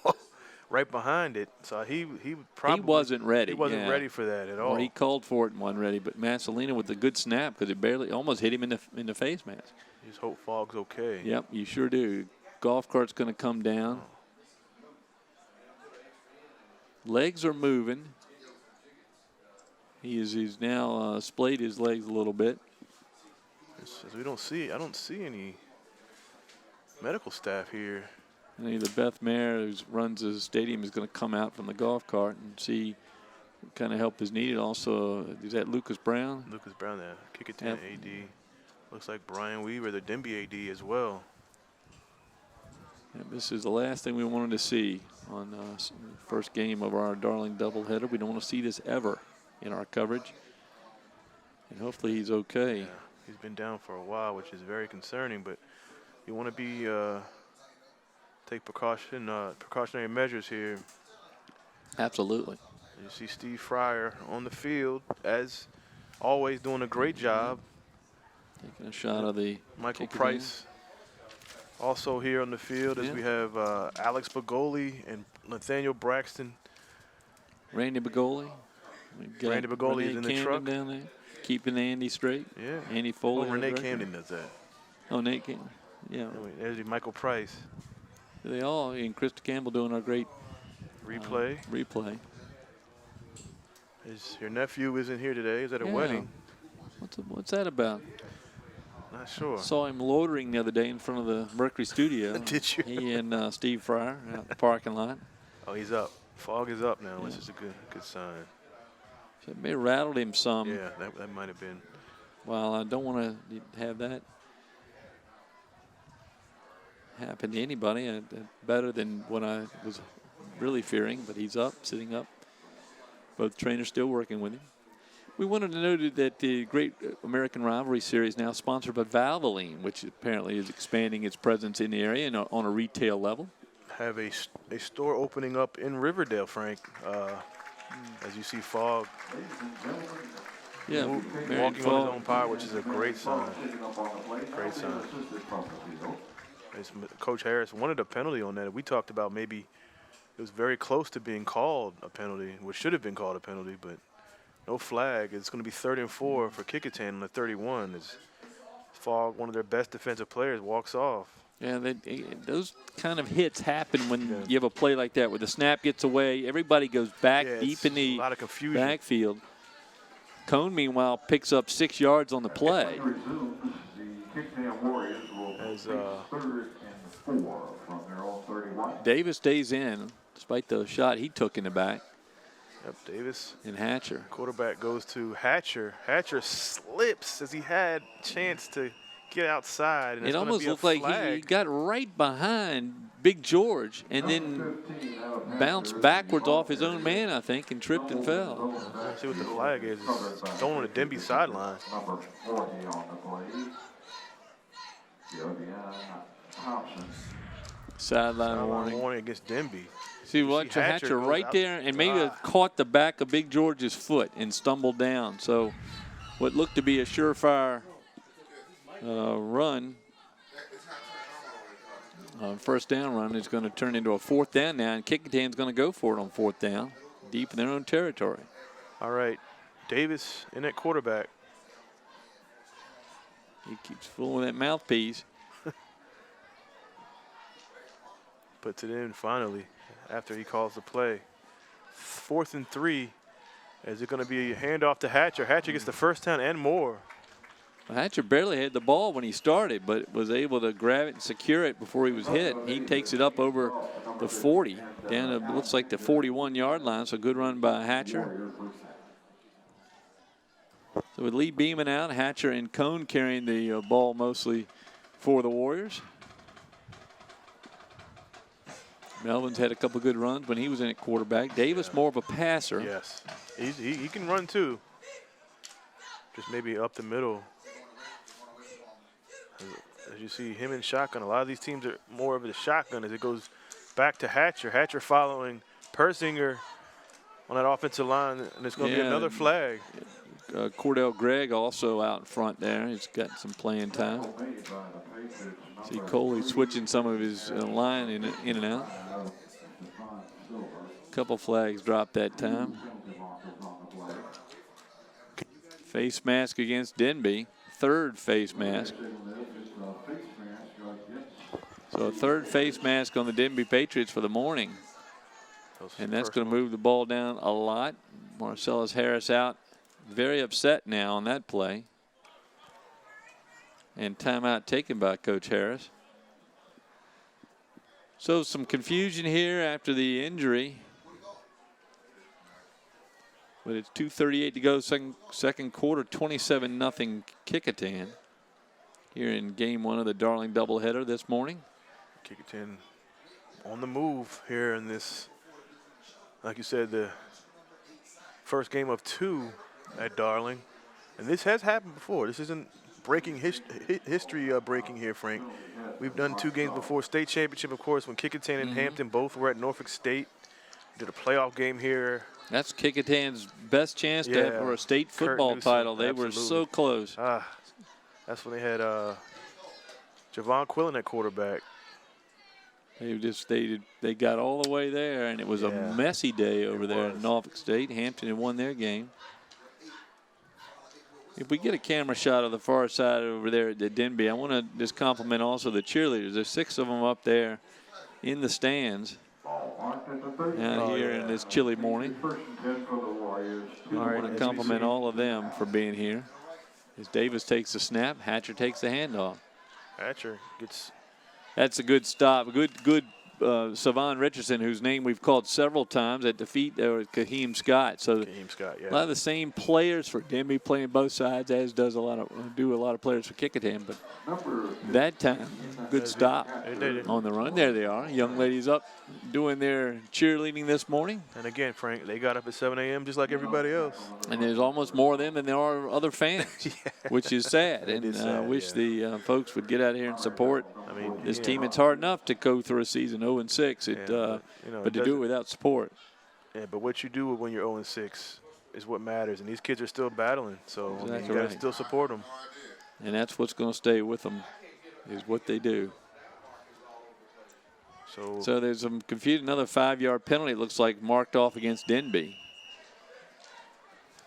right behind it. So he probably wasn't ready. He wasn't ready for that at all. Or he called for it and wasn't ready. But Masalina with a good snap, because it almost hit him in the face mask. You just hope Fogg's okay. Yep, you sure do. Golf cart's going to come down. Legs are moving. He's now splayed his legs a little bit. I don't see any medical staff here. And either Beth Mayer, who runs the stadium, is going to come out from the golf cart and see what kind of help is needed. Also, is that Lucas Brown? Lucas Brown, there. Kecoughtan AD. Looks like Brian Weaver, the Denbigh AD as well. And this is the last thing we wanted to see on the first game of our darling doubleheader. We don't want to see this ever in our coverage. And hopefully he's okay. Yeah, he's been down for a while, which is very concerning, but you want to be take precautionary measures here. Absolutely. You see Steve Fryer on the field, as always, doing a great job. Taking a shot of the Michael Price also here on the field, as we have Alex Bagoli and Nathaniel Braxton. Randy Bagoli. Randy Bagoli is in the truck. Down there, keeping Andy straight. Yeah. Andy Foley. Oh, Renee Camden does that. Oh, Nate Camden. Yeah. There's Michael Price. They all, and Krista Campbell doing our great replay. Your nephew isn't here today. Is at a wedding. What's that about? Not sure. Saw him loitering the other day in front of the Mercury studio. Did you? He and Steve Fryer out in the parking lot. Oh, he's up. Fogg is up now, which is a good sign. So it may have rattled him some. Yeah, that might have been. Well, I don't want to have that happen to anybody. Better than what I was really fearing, but he's up, sitting up. Both trainers still working with him. We wanted to note that the Great American Rivalry Series now sponsored by Valvoline, which apparently is expanding its presence in the area and on a retail level. Have a store opening up in Riverdale, Frank. As you see Fogg Yeah, walking on his own power, which is a great sign. Great sign. Coach Harris wanted a penalty on that. We talked about maybe it was very close to being called a penalty, which should have been called a penalty, but no flag. It's going to be 3rd and 4 for Kecoughtan on the 31. As Fogg, one of their best defensive players, walks off. Yeah, those kind of hits happen when you have a play like that, where the snap gets away, everybody goes back deep in the backfield. Cone, meanwhile, picks up 6 yards on the play. As Davis stays in, despite the shot he took in the back. Yep, Davis. And Hatcher. Quarterback goes to Hatcher. Hatcher slips as he had a chance to get outside. And it almost looked like he got right behind Big George and then bounced backwards off his own man, I think, and tripped and fell. Let's see what the flag is. It's going on the Denbigh sideline. Sideline warning against Denbigh. See what? Hatcher right there, and maybe caught the back of Big George's foot and stumbled down. So what looked to be a surefire run, first down run, is going to turn into a 4th down now, and Kecoughtan's going to go for it on 4th down, deep in their own territory. All right, Davis in at quarterback. He keeps fooling that mouthpiece. Puts it in finally after he calls the play. 4th and 3. Is it going to be a handoff to Hatcher? Hatcher gets the first down and more. Hatcher barely had the ball when he started, but was able to grab it and secure it before he was hit. He takes it up over the 40, down to looks like the 41-yard line. So good run by Hatcher. So with Lee Beeman out, Hatcher and Cone carrying the ball mostly for the Warriors. Melvin's had a couple good runs when he was in at quarterback. Davis more of a passer. Yes, he can run too. Just maybe up the middle. As you see him in shotgun, a lot of these teams are more of a shotgun as it goes back to Hatcher. Hatcher following Persinger on that offensive line, and it's going to be another flag. Cordell Gregg also out in front there. He's got some playing time. See Coley switching some of his line in and out. Couple flags dropped that time. Face mask against Denbigh. 3rd face mask. So a 3rd face mask on the Denbigh Patriots for the morning. And that's going to move the ball down a lot. Marcellus Harris out. Very upset now on that play. And timeout taken by Coach Harris. So some confusion here after the injury. But it's 2:38 to go, second quarter, 27-0 Kecoughtan here in game 1 of the Darling doubleheader this morning. Kecoughtan on the move here in this, like you said, the first game of 2 at Darling. And this has happened before. This isn't breaking history breaking here, Frank. We've done 2 games before. State championship, of course, when Kecoughtan and Hampton both were at Norfolk State. Did a playoff game here. That's Kecoughtan's best chance to have for a state football title. They were so close. That's when they had Javon Quillen at quarterback. They got all the way there, and it was a messy day over there in Norfolk State. Hampton had won their game. If we get a camera shot of the far side over there at Denbigh, I want to just compliment also the cheerleaders. There's 6 of them up there in the stands out here in this chilly morning. I want to compliment all of them for being here. As Davis takes the snap, Hatcher takes the handoff. Hatcher gets. That's a good stop. Good Savon Richardson, whose name we've called several times, at defeat Kaheem Scott. So a lot of the same players for Denbigh playing both sides, as does a lot of players for Kecoughtan. But that time, good stop on the run. There they are. Young ladies up doing their cheerleading this morning. And again, Frank, they got up at 7 a.m. just like everybody else. And there's almost more of them than there are other fans, which is sad. And I wish the folks would get out here and support this team. It's hard enough to go through a season 0-6, but to do it without support. Yeah, but what you do when you're 0-6, is what matters, and these kids are still battling. So I mean, you got to still support them. And that's what's going to stay with them, is what they do. So there's some confusion. Another 5-yard penalty, it looks like, marked off against Denbigh.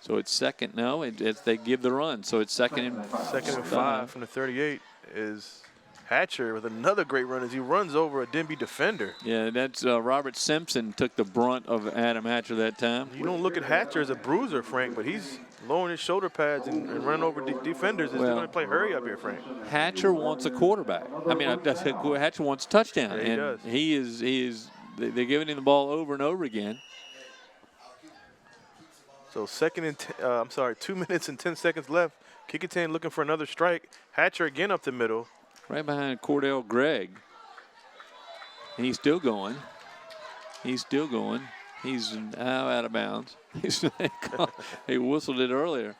So it's second. No, they give the run. So it's second and 5 from the 38 is Hatcher with another great run as he runs over a Denbigh defender. Yeah, that's Robert Simpson took the brunt of Adam Hatcher that time. You don't look at Hatcher as a bruiser, Frank, but he's lowering his shoulder pads and running over defenders. They're going to play hurry up here, Frank. Hatcher wants a quarterback. I mean, Hatcher wants a touchdown. Yeah, he does. He is. They're giving him the ball over and over again. So 2 minutes and 10 seconds left. Kecoughtan looking for another strike. Hatcher again up the middle. Right behind Cordell Gregg. And he's still going. He's still going. He's now out of bounds. He whistled it earlier.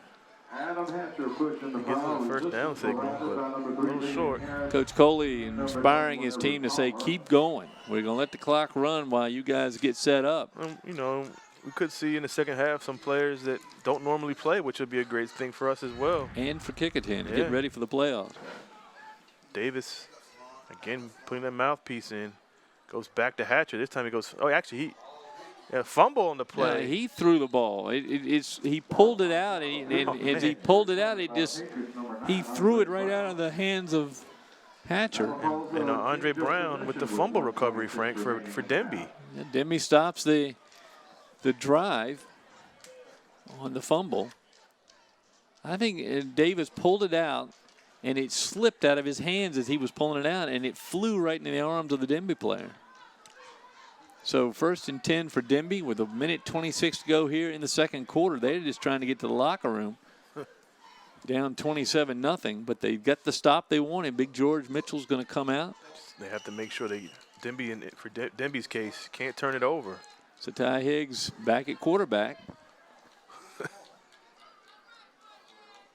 Adam Hatcher pushing the He gets the first down signal, but a little short. Coach Coley inspiring his team to say, keep going. We're going to let the clock run while you guys get set up. You know, we could see in the second half some players that don't normally play, which would be a great thing for us as well. And for Kecoughtan to get ready for the playoffs. Davis, again, putting that mouthpiece in. Goes back to Hatcher. This time he goes, oh, actually, fumble on the play. Yeah, he threw the ball. He pulled it out, and as he pulled it out, he threw it right out of the hands of Hatcher. And Andre Brown with the fumble recovery, Frank, for Denbigh. Yeah, Denbigh stops the drive on the fumble. I think Davis pulled it out, and it slipped out of his hands as he was pulling it out, and it flew right into the arms of the Denbigh player. So 1st and 10 for Denbigh with 1:26 to go here in the second quarter. They're just trying to get to the locker room. Down 27-0, but they got the stop they wanted. Big George Mitchell's going to come out. They have to make sure Denbigh, for Denbigh's case, can't turn it over. So Ty Higgs back at quarterback.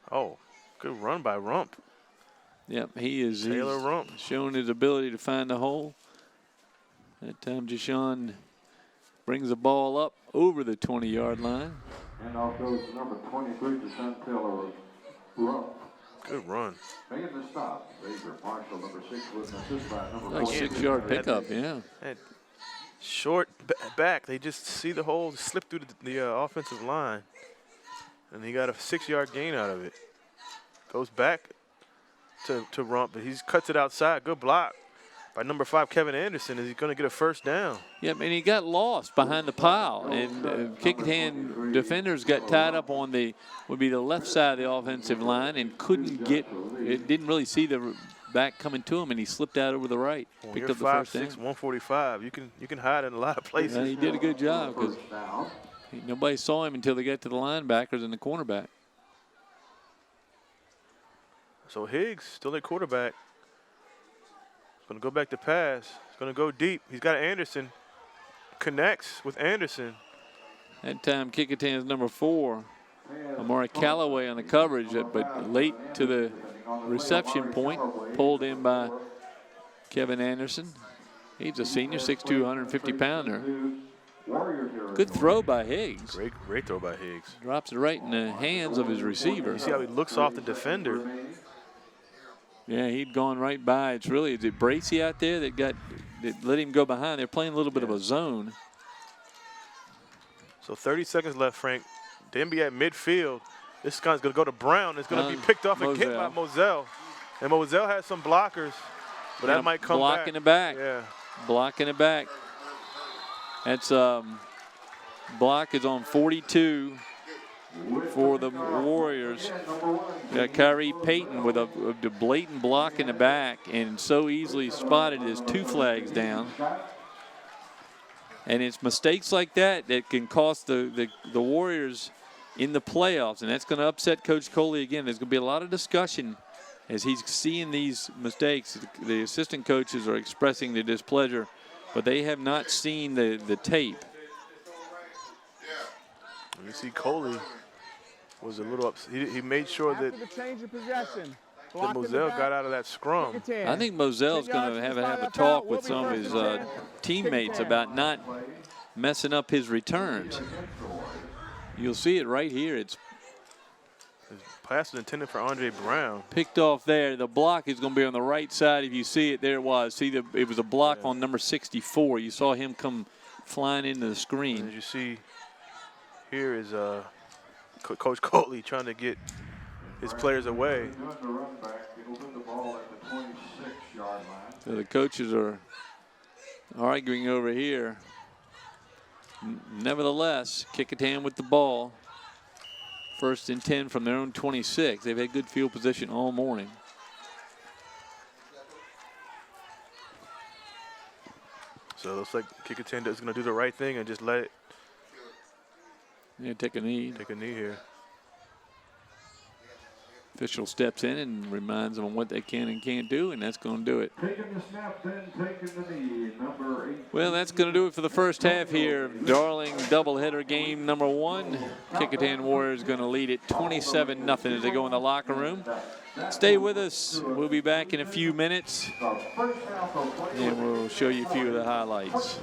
Oh, good run by Rump. Yep, he's Rump showing his ability to find the hole. That time Jashawn brings the ball up over the 20-yard line. And off goes number 23 to Chantel Rump. Good run. Making the stop. Xavier Marshall, number 6, with an assist by number 4. Like 6-yard pickup, yeah. That short back, they just see the hole slip through the offensive line. And he got a 6-yard gain out of it. Goes back to Rump, but he cuts it outside. Good block by number 5, Kevin Anderson. Is he going to get a first down? Yeah, and he got lost behind the pile. And Kecoughtan defenders got tied up on would be the left side of the offensive line and didn't really see the back coming to him, and he slipped out over the right. Picked up the first down. 5'6", 145. You can hide in a lot of places. And he did a good job because nobody saw him until they got to the linebackers and the cornerback. So Higgs, still at quarterback. He's going to go back to pass. He's going to go deep. He's got Anderson. Connects with Anderson. That time Kecoughtan's number 4, Amari Callaway on the coverage, but late to the reception point, pulled in by Kevin Anderson. He's a senior, 6'2", 150-pounder. Good throw by Higgs. Great throw by Higgs. Drops it right in the hands of his receiver. You see how he looks off the defender. Yeah, he'd gone right by. Is it Bracey out there that let him go behind? They're playing a little bit of a zone. So 30 seconds left, Frank. Denbigh at midfield. This guy's going to go to Brown. It's going to be picked off again by Moselle. And Moselle has some blockers, but that might come back. Blocking it back. Yeah. Blocking it back. That's block is on 42 for the Warriors. Got Kyrie Payton with a blatant block in the back and so easily spotted as 2 flags down. And it's mistakes like that that can cost the Warriors in the playoffs, and that's going to upset Coach Coley again. There's going to be a lot of discussion as he's seeing these mistakes. The assistant coaches are expressing their displeasure, but they have not seen the tape. You see Coley was a little upset. He made sure that Moselle got out of that scrum. I think Moselle's going to have a talk with some of his teammates about not messing up his returns. You'll see it right here. It's His pass was intended for Andre Brown. picked off there. The block is going to be on the right side. If you see it, there it was. See, it was a block on number 64. You saw him come flying into the screen. And as you see, here is Coach Coatley trying to get his players away. So the coaches are arguing over here. Nevertheless, Kecoughtan with the ball. 1st and 10 from their own 26. They've had good field position all morning. So it looks like Kecoughtan is going to do the right thing and just let it. Yeah, take a knee. Take a knee here. Official steps in and reminds them of what they can and can't do, and that's going to do it. Taking the snap, then taking the knee, number 8. Well, that's going to do it for the first half here. Darling doubleheader game number 1. Kecoughtan Warriors going to lead it 27-0 as they go in the locker room. Stay with us. We'll be back in a few minutes, and we'll show you a few of the highlights.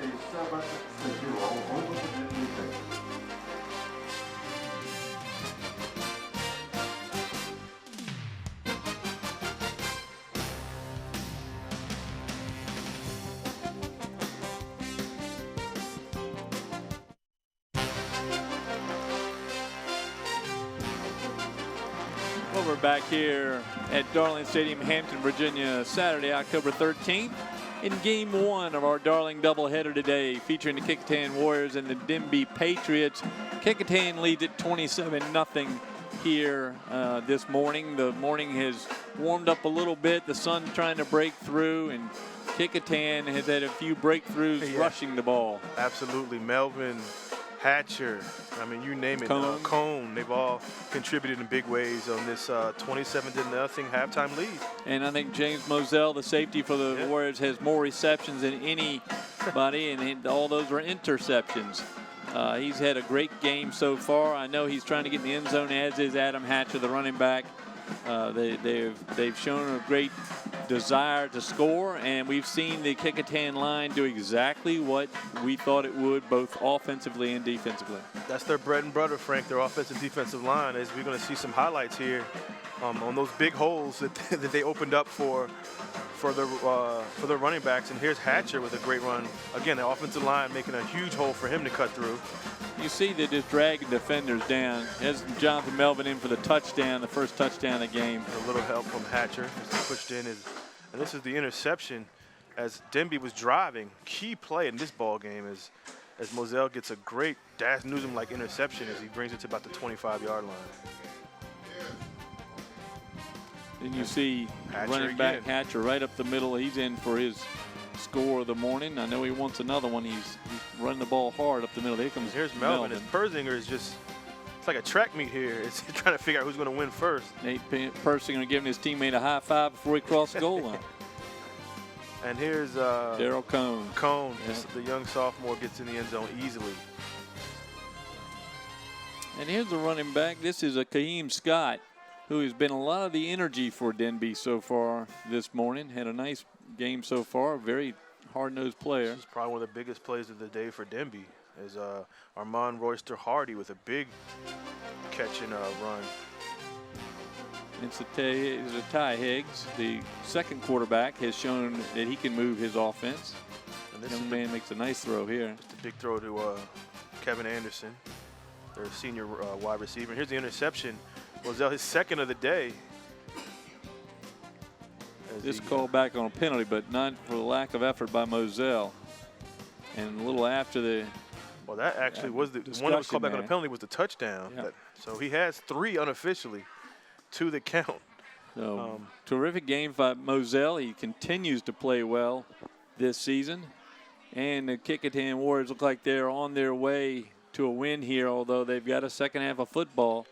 We're back here at Darling Stadium, Hampton, Virginia, Saturday, October 13th, in Game 1 of our Darling doubleheader today, featuring the Kecoughtan Warriors and the Denbigh Patriots. Kecoughtan leads at 27-0 here this morning. The morning has warmed up a little bit. The sun's trying to break through, and Kecoughtan has had a few breakthroughs rushing the ball. Absolutely. Melvin, Hatcher, I mean, you name it. Cone, they've all contributed in big ways on this 27-0 halftime lead. And I think James Moselle, the safety for the Warriors, has more receptions than anybody, and all those were interceptions. He's had a great game so far. I know he's trying to get in the end zone, as is Adam Hatcher, the running back. They've shown a great desire to score, and we've seen the Kecoughtan line do exactly what we thought it would, both offensively and defensively. That's their bread and butter, Frank, their offensive defensive line. As we're going to see some highlights here on those big holes that they opened up for the running backs. And here's Hatcher with a great run. Again, the offensive line making a huge hole for him to cut through. You see they're just dragging defenders down. There's Jonathan Melvin in for the touchdown, the first touchdown of the game. A little help from Hatcher as he pushed in. And this is the interception as Denbigh was driving. Key play in this ball game as Moselle gets a great Daz Newsome-like interception as he brings it to about the 25-yard line. Then you see Hatcher running back again. Hatcher right up the middle. He's in for his score of the morning. I know he wants another one. He's running the ball hard up the middle. Here comes Here's Melvin. As Persinger is just, it's like a track meet here. It's trying to figure out who's going to win first. Nate Persinger giving his teammate a high five before he crossed the goal line. And here's Daryl Cone. Cone, Yeah. the young sophomore, gets in the end zone easily. And here's the running back. This is a Kaheem Scott, who has been a lot of the energy for Denbigh so far this morning. Had a nice game so far. Very hard-nosed player. This is probably one of the biggest plays of the day for Denbigh. Is Armand Royster Hardy with a big catch and run. It's a Ty Higgs, the second quarterback, has shown that he can move his offense. And this Young man makes a nice throw here. Just a big throw to Kevin Anderson, their senior wide receiver. And here's the interception. Moselle, his second of the day. This called back on a penalty, but not for the lack of effort by Moselle. And a little after the Well, that actually was the one that was called back on a penalty was the touchdown. Yeah. So he has 3 unofficially to the count. So, terrific game by Moselle. He continues to play well this season. And the Kecoughtan Warriors look like they're on their way to a win here, although they've got a second half of football.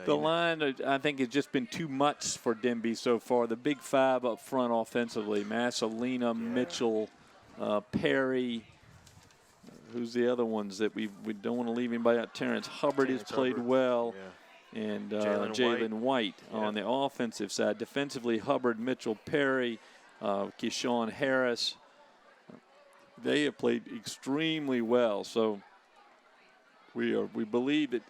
The line, I think, has just been too much for Denbigh so far. The big 5 up front offensively, Massalina, Mitchell, Perry. Who's the other ones that we don't want to leave anybody out? Terrence Hubbard has played well. Yeah. And Jalen White on the offensive side. Defensively, Hubbard, Mitchell, Perry, Keyshawn Harris. They have played extremely well. So We believe that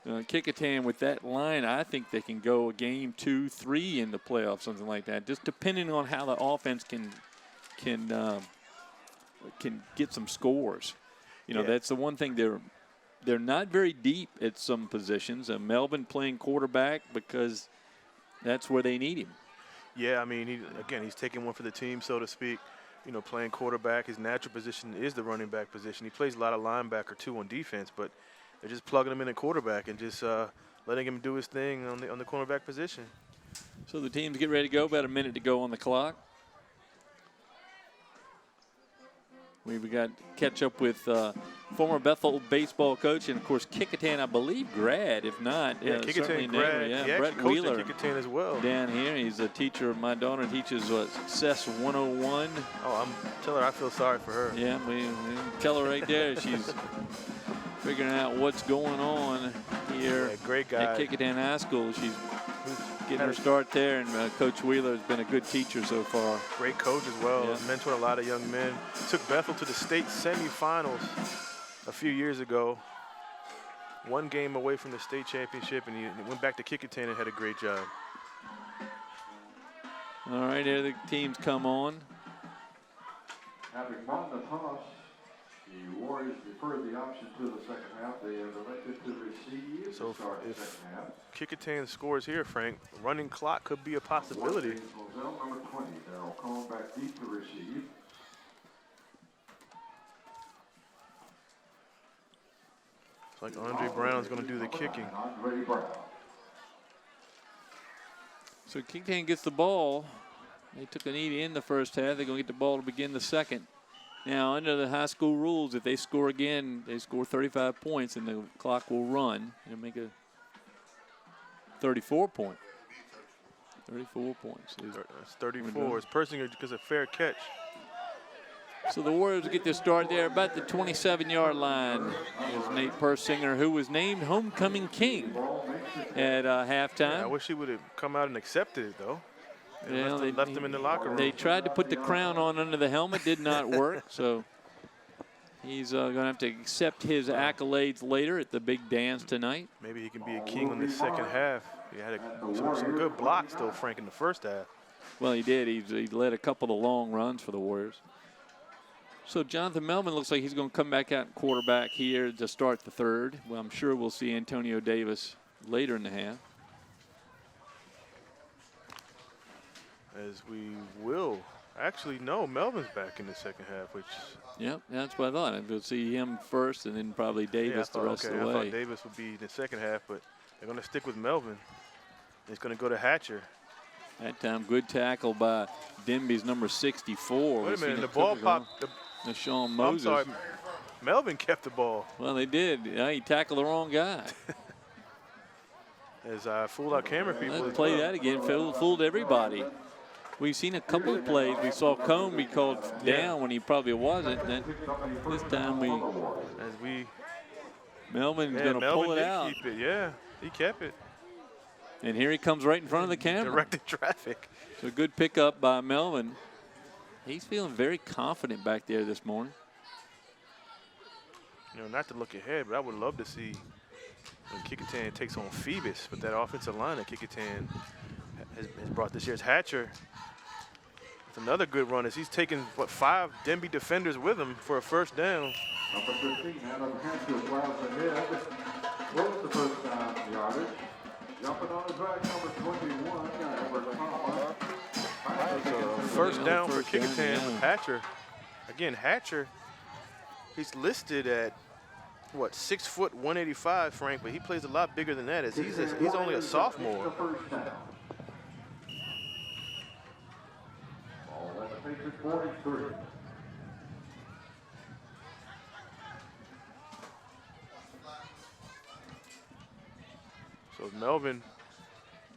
Kecoughtan with that line, I think they can go a game 2, 3 in the playoffs, something like that. Just depending on how the offense can get some scores. You know, that's the one thing they're not very deep at some positions. Melvin playing quarterback because that's where they need him. Yeah, I mean, he's taking one for the team, so to speak. You know, playing quarterback, his natural position is the running back position. He plays a lot of linebacker too on defense, but they're just plugging him in at quarterback and just letting him do his thing on the cornerback position. So the teams get ready to go. About a minute to go on the clock. We've got to catch up with former Bethel baseball coach and, of course, Kecoughtan, I believe, grad. If not, Kecoughtan grad. Yeah, Brett Wheeler Kecoughtan as well. Down here, he's a teacher. My daughter teaches Success 101. Oh, tell her I feel sorry for her. Yeah, we tell her right there. She's figuring out what's going on here great guy. at Kecoughtan High School. She's getting her start there, and Coach Wheeler has been a good teacher so far. Great coach as well. Mentored a lot of young men. Took Bethel to the state semifinals a few years ago. One game away from the state championship, and he went back to Kecoughtan and had a great job. All right, there the teams come on. Having won the toss, the Warriors deferred the option to the second half. They have elected to receive So to start the if second half. Kecoughtan scores here, Frank, running clock could be a possibility. Moselle, number 20. Darryl Cohen back deep to receive. It's like Andre Brown's going to do the kicking. Andre Brown. So Kecoughtan gets the ball. They took a knee in the first half. They're going to get the ball to begin the second. Now, under the high school rules, if they score again, they score 35 points, and the clock will run. It'll make a 34 point. 34 points. It's 34. It's Persinger because of fair catch. So the Warriors get their start there about the 27-yard line. There's Nate Persinger, who was named homecoming king at halftime. Yeah, I wish he would have come out and accepted it, though. They left him in the locker room. They tried to put the crown on under the helmet, did not work. So he's going to have to accept his accolades later at the big dance tonight. Maybe he can be a king in the second half. He had some good blocks, though, Frank, in the first half. Well, he did. He led a couple of long runs for the Warriors. So Jonathan Melvin looks like he's going to come back out and quarterback here to start the third. Well, I'm sure we'll see Antonio Davis later in the half. As we will. Actually, no, Melvin's back in the second half, which... Yep, that's what I thought. We'll see him first and then probably Davis the rest of the way. I thought Davis would be in the second half, but they're going to stick with Melvin. It's going to go to Hatcher. That time, good tackle by Denby's number 64. Wait a minute, the ball popped. Sean Moses. I'm sorry, Melvin kept the ball. Well, they did. Yeah, he tackled the wrong guy. As I fooled our camera people. Let's play that again. Fooled everybody. We've seen a couple of plays. We saw Cone be called down when he probably wasn't. And this time Melvin's going to pull it out. Keep it. Yeah, he kept it. And here he comes right in front of the camera. Directed traffic. So good pickup by Melvin. He's feeling very confident back there this morning. You know, not to look ahead, but I would love to see when Kecoughtan takes on Phoebus, but that offensive line that Kecoughtan has brought this year's Hatcher. It's another good run as he's taking, 5 Denbigh defenders with him for a first down. Number 15, Adam Hatcher flies ahead. What's the first down yardage? Jumping on his back, number 21, Edward Thomas. So first down for Kecoughtan with Hatcher. Again, Hatcher, he's listed at, 6 foot 185, Frank, but he plays a lot bigger than that as he's only a sophomore. Patriots 43. So Melvin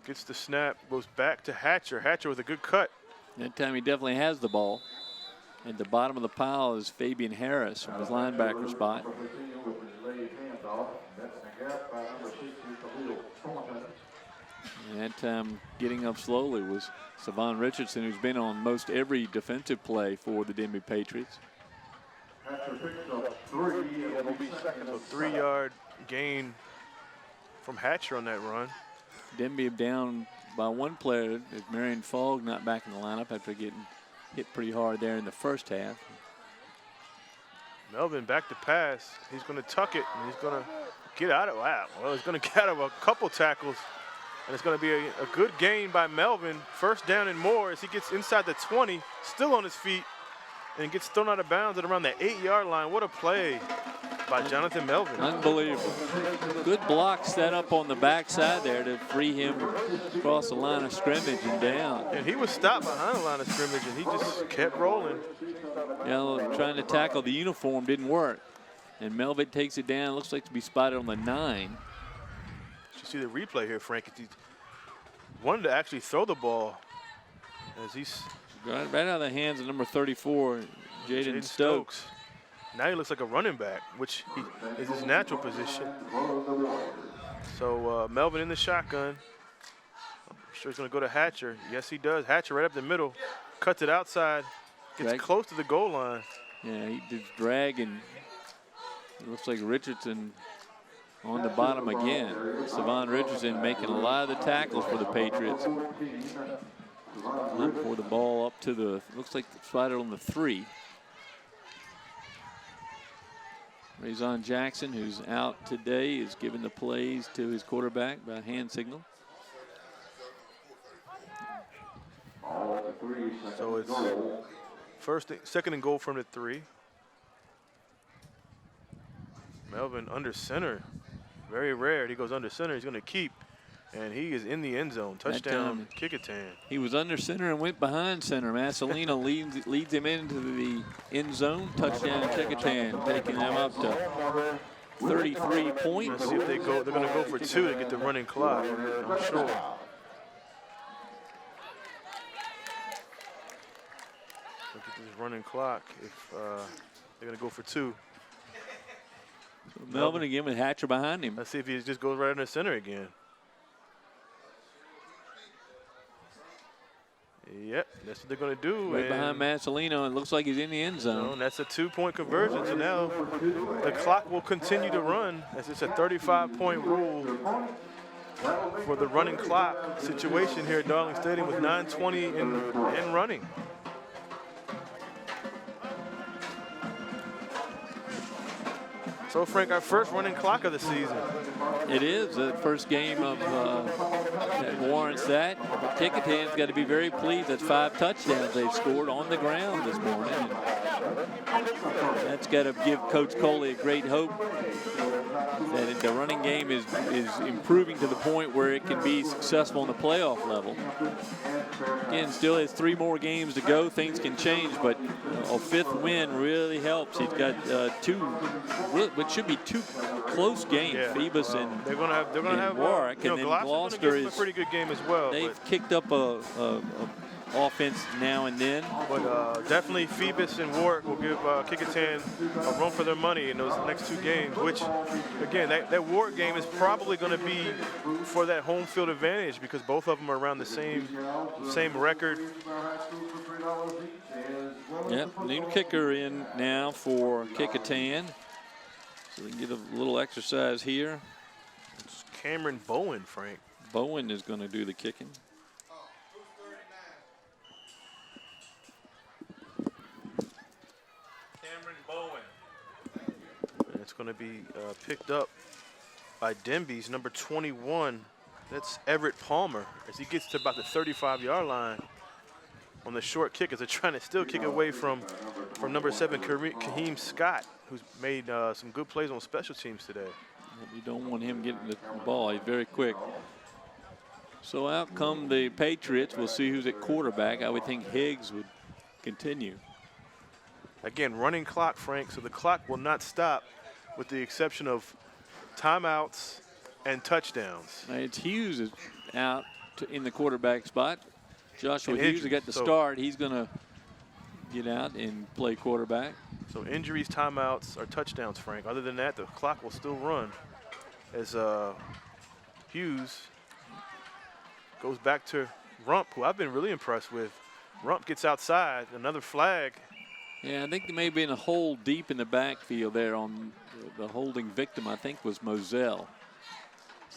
gets the snap, goes back to Hatcher. Hatcher with a good cut. That time he definitely has the ball. At the bottom of the pile is Fabian Harris from his linebacker spot. And that time getting up slowly was Savon Richardson, who's been on most every defensive play for the Denbigh Patriots. Hatcher picks up 3. It'll be second So 3-yard gain from Hatcher on that run. Denbigh down by one player as Marion Fogg not back in the lineup after getting hit pretty hard there in the first half. Melvin back to pass. He's going to tuck it, and he's going to get out of it. Wow. Well, he's going to get out of a couple tackles, and it's going to be a good gain by Melvin. First down and more as he gets inside the 20, still on his feet, and gets thrown out of bounds at around the 8-yard line. What a play by Jonathan Melvin. Unbelievable. Good block set up on the backside there to free him across the line of scrimmage and down. And he was stopped behind the line of scrimmage, and he just kept rolling. You know, trying to tackle the uniform didn't work. And Melvin takes it down. Looks like to be spotted on the 9. You see the replay here, Frank. He wanted to actually throw the ball as he's right out of the hands of number 34, Jaden Stokes. Now he looks like a running back, which is his natural position. So Melvin in the shotgun. I'm sure he's going to go to Hatcher. Yes, he does. Hatcher right up the middle. Cuts it outside. Gets close to the goal line. Yeah, he did drag, and it looks like Richardson on the bottom again. Savon Richardson making a lot of the tackles for the Patriots. Time for the ball up to the, looks like spotted on the 3. Razon Jackson, who's out today, is giving the plays to his quarterback by hand signal. So it's second and goal from the 3. Melvin under center. Very rare. He goes under center. He's going to keep. And he is in the end zone. Touchdown, Kecoughtan. He was under center and went behind center. Massolino leads him into the end zone. Touchdown, Kecoughtan, taking them up to 33 points. Let's see if they go. They're going to go for 2 to get the running clock. I'm sure. Look at this running clock. If they're going to go for 2. Melvin again with Hatcher behind him. Let's see if he just goes right under center again. Yep, that's what they're going to do. Right behind Massolino, and looks like he's in the end zone. And that's a 2-point conversion. So now the clock will continue to run as it's a 35-point rule for the running clock situation here at Darling Stadium with 9:20 and running. So, Frank, our first running clock of the season. It is the first game of that warrants that. Kecoughtan's got to be very pleased. That's 5 touchdowns they've scored on the ground this morning. And that's got to give Coach Coley a great hope that the running game is improving to the point where it can be successful on the playoff level. Again, still has 3 more games to go. Things can change, but a 5th win really helps. He's got 2, which should be 2 close games. Yeah. Phoebus and they're going to have Warwick, and then Gloucester is a pretty good game as well. They've kicked up a offense now and then. But definitely Phoebus and Warwick will give Kecoughtan a run for their money in those next 2 games, which, again, that Warwick game is probably going to be for that home field advantage because both of them are around the same record. Yep, new kicker in now for Kecoughtan. So they can get a little exercise here. It's Cameron Bowen, Frank. Bowen is going to do the kicking. And it's going to be picked up by Denbigh's number 21. That's Everett Palmer as he gets to about the 35-yard line on the short kick as they're trying to still kick away from number 7, Kaheem Scott, who's made some good plays on special teams today. You don't want him getting the ball. He's very quick. So out come the Patriots. We'll see who's at quarterback. I would think Higgs would continue. Again, running clock, Frank, so the clock will not stop with the exception of timeouts and touchdowns. It's Hughes is out in the quarterback spot. Joshua Hughes got the start. He's going to get out and play quarterback. So injuries, timeouts, or touchdowns, Frank. Other than that, the clock will still run as Hughes goes back to Rump, who I've been really impressed with. Rump gets outside, another flag, Yeah, I think there may have been a hole deep in the backfield there on the holding victim, I think, was Moselle.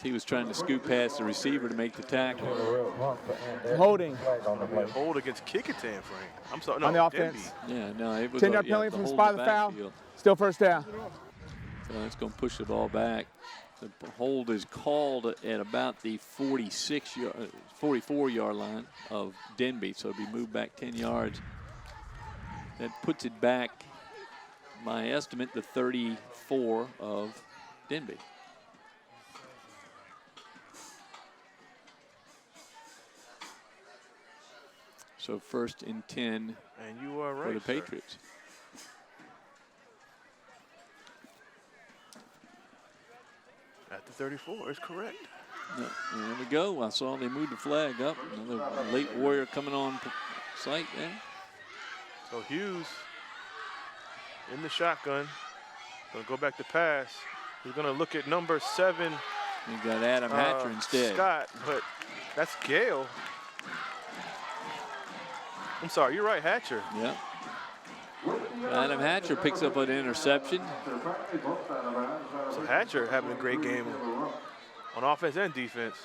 He was trying to scoop past the receiver to make the tackle. Holding. Hold against Kecoughtan, Frank. I'm sorry, no, On the offense. Denbigh. Yeah, no, it was 10-yard a penalty the from the hold spot in of the foul. backfield. Still first down. So it's going to push the ball back. The hold is called at about the 44-yard line of Denbigh, so it'll be moved back 10 yards. That puts it back, my estimate, the 34 of Denbigh. So 1st and 10 And you are right, for the sir. Patriots. At the 34 is correct. No, there we go. I saw they moved the flag up. Another late Warrior coming on site there. So Hughes in the shotgun. Going to go back to pass. He's going to look at number 7. We got Adam Hatcher instead. Scott, but that's Gale. I'm sorry, you're right, Hatcher. Yep. Adam Hatcher picks up an interception. So Hatcher having a great game on offense and defense.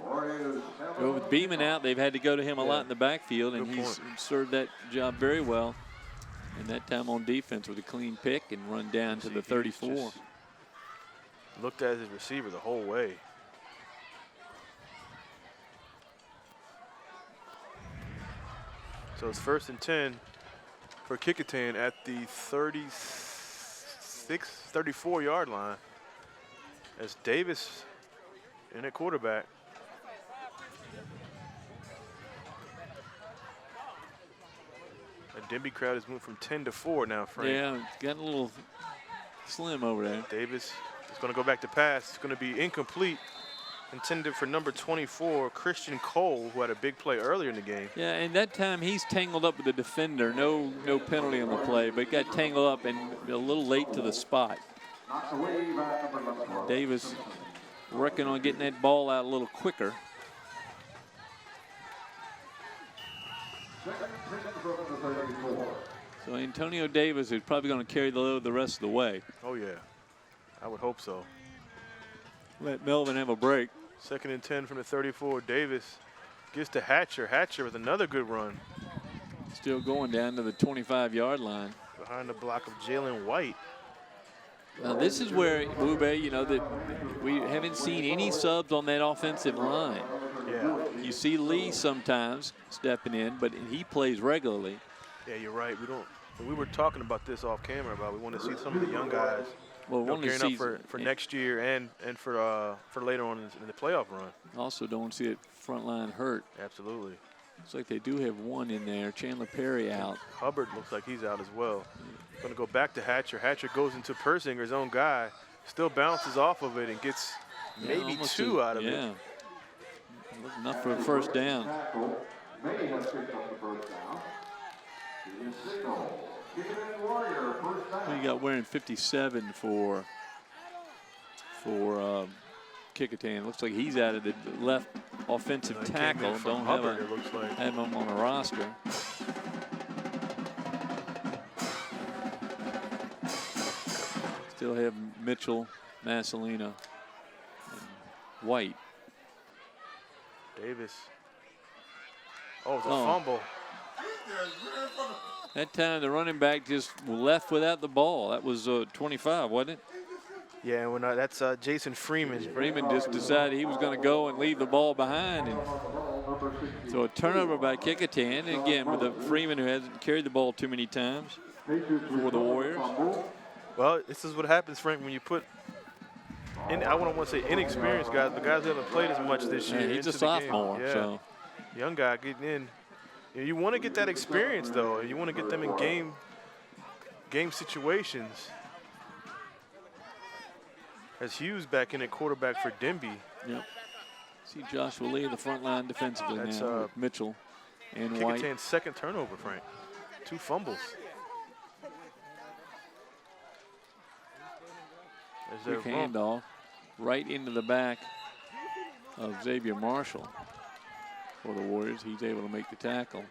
Well, with Beeman out, they've had to go to him a lot in the backfield, and he's served that job very well. And that time on defense with a clean pick and run down to the 34. Looked at his receiver the whole way. So it's 1st and 10 for Kecoughtan at the 34-yard line. As Davis in at quarterback. The Denbigh crowd has moved from 10 to 4 now, Frank. Yeah, it's got a little slim over there. Davis is going to go back to pass. It's going to be incomplete. Intended for number 24, Christian Cole, who had a big play earlier in the game. Yeah, and that time he's tangled up with the defender. No penalty on the play, but got tangled up and a little late to the spot. Davis working on getting that ball out a little quicker. So Antonio Davis is probably going to carry the load the rest of the way. Oh, yeah. I would hope so. Let Melvin have a break. 2nd and 10 from the 34. Davis gives to Hatcher. Hatcher with another good run. Still going down to the 25-yard line. Behind the block of Jalen White. Now this is where, Bube, you know, that we haven't seen any subs on that offensive line. Yeah. You see Lee sometimes stepping in, but he plays regularly. Yeah, you're right. We were talking about this off camera about we want to see some of the young guys gearing up for next year and for later on in the playoff run. Also don't want to see it front line hurt. Absolutely. Looks like they do have one in there. Chandler Perry out. Hubbard looks like he's out as well. Going to go back to Hatcher. Hatcher goes into Persinger's own guy. Still bounces off of it and gets maybe 2 out of it. Yeah. Enough for a first down. We got wearing 57 for Kecoughtan. Looks like he's out of the left offensive tackle. Don't have Hubbard, it looks like. have him on the roster. Still have Mitchell, Massolina, and White. Davis. Oh, it's a fumble. That time the running back just left without the ball. That was 25, wasn't it? Yeah, and that's Jason Freeman. Freeman just decided he was going to go and leave the ball behind. And so a turnover by Kecoughtan. And again, with a Freeman who hasn't carried the ball too many times for the Warriors. Well, this is what happens, Frank, when you put I wouldn't want to say inexperienced guys, but guys who haven't played as much this year. He's a sophomore, so. Young guy getting in. You want to get that experience, though. You want to get them in game situations. As Hughes back in at quarterback for Denbigh. Yep. See Joshua Lee in the front line defensively now with Mitchell and White. Kecoughtan's second turnover, Frank. 2 fumbles. Quick handoff right into the back of Xavier Marshall for the Warriors. He's able to make the tackle.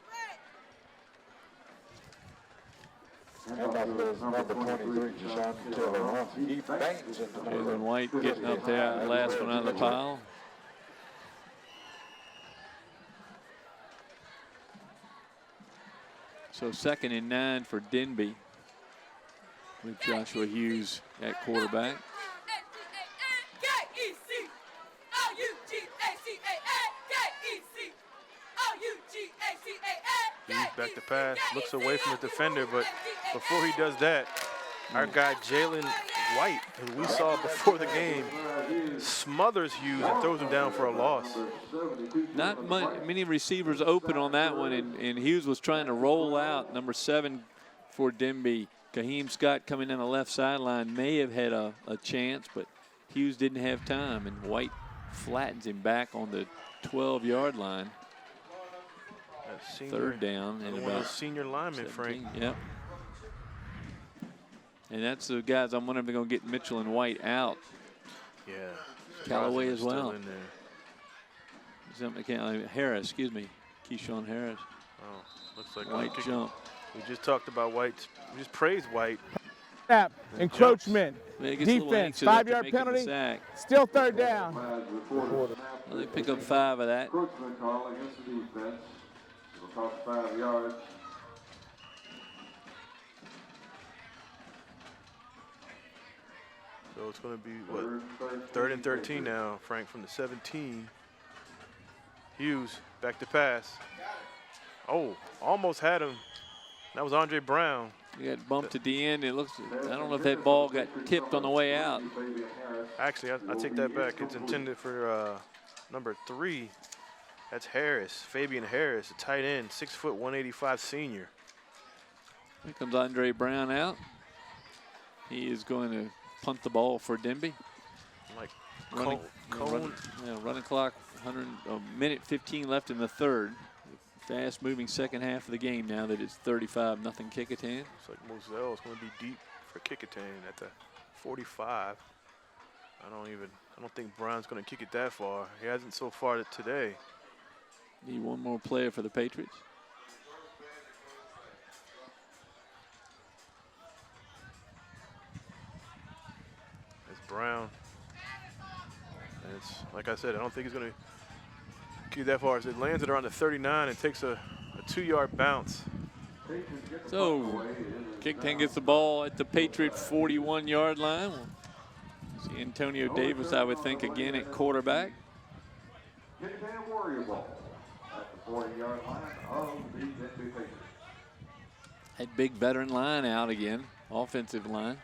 Jalen White getting up there, last one out of the pile. So 2nd and 9 for Denbigh with Joshua Hughes at quarterback. Hughes back to pass, looks away from the defender, but before he does that, our guy Jalen White, who we saw before the game, smothers Hughes and throws him down for a loss. Not many receivers open on that one, and Hughes was trying to roll out. Number 7 for Denbigh, Kaheem Scott coming in the left sideline, may have had a chance, but Hughes didn't have time, and White flattens him back on the 12-yard line. Senior, 3rd down and about senior lineman, 17. Frank. Yep. And that's the guys I'm wondering if they're going to get Mitchell and White out. Yeah. Callaway as Still well. in there. Harris, excuse me. Keyshawn Harris. Oh, looks like White jump. We just talked about White. We just praised White. Snap, encroachment, defense, 5-yard penalty, still 3rd down. Well, they pick up 5 of that. Encroachment call against the defense. It'll cost 5 yards. So it's going to be, what, 3rd and 13 now, Frank, from the 17. Hughes back to pass. Oh, almost had him. That was Andre Brown. He got bumped at the end. It looks, I don't know if that ball got tipped on the way out. Actually, I take that back. It's intended for number 3. That's Harris, Fabian Harris, a tight end, 6 foot, 185 senior. Here comes Andre Brown out. He is going to punt the ball for Denbigh. Like running clock, 100, 15 left in the 3rd. Fast-moving second half of the game now that it's 35-0 Kecoughtan. Looks like Moselle is going to be deep for Kecoughtan at the 45. I don't think Brown's going to kick it that far. He hasn't so far today. Need one more player for the Patriots. It's Brown. And it's, like I said, I don't think he's going to kick it that far. It lands it around the 39 and takes a 2-yard bounce. So Kecoughtan gets the ball at the Patriot 41-yard line. We'll see Antonio Davis, I would think, again at quarterback. Kecoughtan Warrior ball at the 40-yard line of the Denbigh Patriots. That big veteran line out again, offensive line.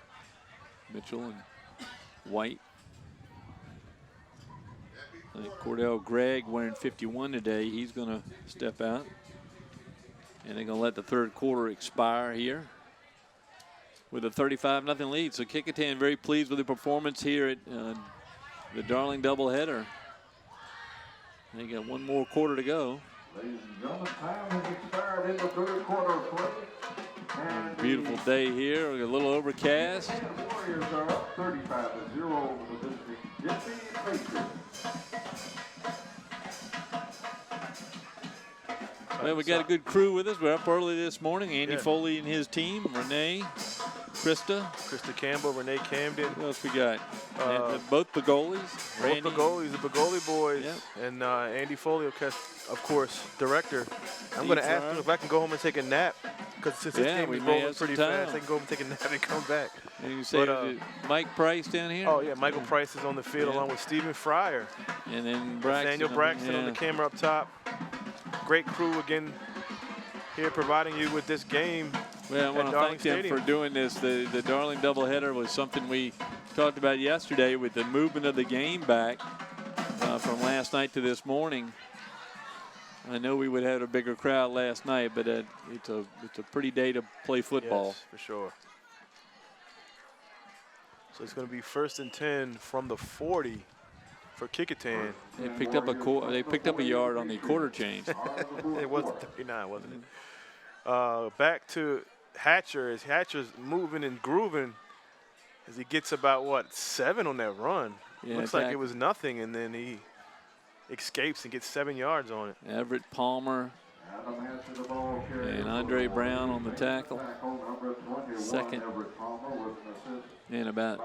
Mitchell and White. I think Cordell Gregg wearing 51 today. He's going to step out. And they're going to let the 3rd quarter expire here with a 35-0 lead. So Kecoughtan very pleased with the performance here at the Darling doubleheader. They got one more quarter to go. Ladies and gentlemen, time has expired in the 3rd quarter of play. Beautiful day here, a little overcast. And the Warriors are up 35-0 over the Denbigh Patriots. Well, we got a good crew with us. We're up early this morning. Andy Foley and his team, Renee, Krista Campbell, Renee Camden. What else we got? Both Pagolis. Both Pagolis, the Pagoli boys, and Andy Foley, of course, director. I'm going to ask him if I can go home and take a nap, because since this game is rolling pretty fast, I can go home and take a nap and come back. And you say Mike Price down here? Oh, yeah, Michael Price is on the field along with Stephen Fryer. And then Daniel Braxton on the camera up top. Great crew again here providing you with this game. Well, I want to thank them for doing this. The Darling doubleheader was something we talked about yesterday with the movement of the game back from last night to this morning. I know we would have had a bigger crowd last night, but it's a pretty day to play football. Yes, for sure. So it's going to be 1st and 10 from the 40 for Kecoughtan. They picked up a yard on the quarter change. It wasn't 39, wasn't it? Back to Hatcher, as Hatcher's moving and grooving as he gets about, what, 7 on that run. Yeah, looks like it was nothing, and then he escapes and gets 7 yards on it. Everett Palmer, And Andre Brown on the tackle. Second. And about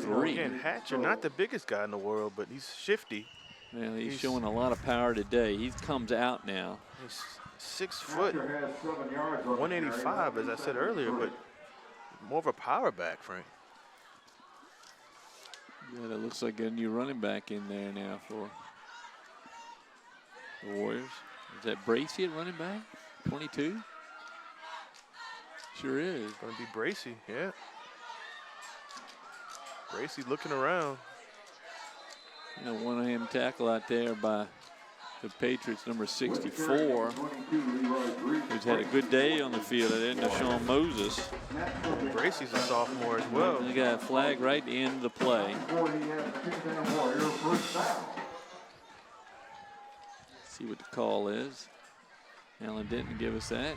3. Again, Hatcher, not the biggest guy in the world, but he's shifty. Well, he's showing a lot of power today. He comes out now. He's 6 foot, 185, as I said earlier, but more of a power back, Frank. Yeah, that looks like a new running back in there now for the Warriors. Is that Bracy at running back? 22? Sure is. Going to be Bracy, yeah. Bracy looking around. You know, one of him tackle out there by the Patriots, number 64, who's had a good day on the field. That isn't Sean Moses. Bracy's a sophomore as well. They got a flag right at the end of the play. See what the call is. Allen didn't give us that.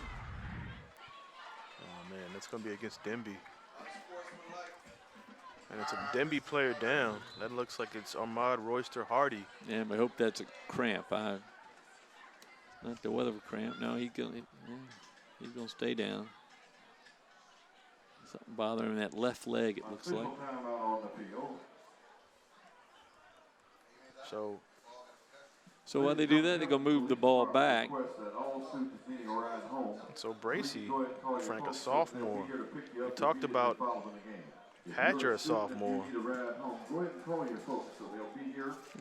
Oh man, that's going to be against Denbigh. And it's a Denbigh player down. That looks like it's Ahmad Royster Hardy. Yeah, I hope that's a cramp. Not the weather for cramp. No, he's gonna stay down. Something bothering that left leg, it looks like. So while they do that, they're gonna move the ball back. So Bracy, Frank, a sophomore. We talked about Hatcher, a sophomore.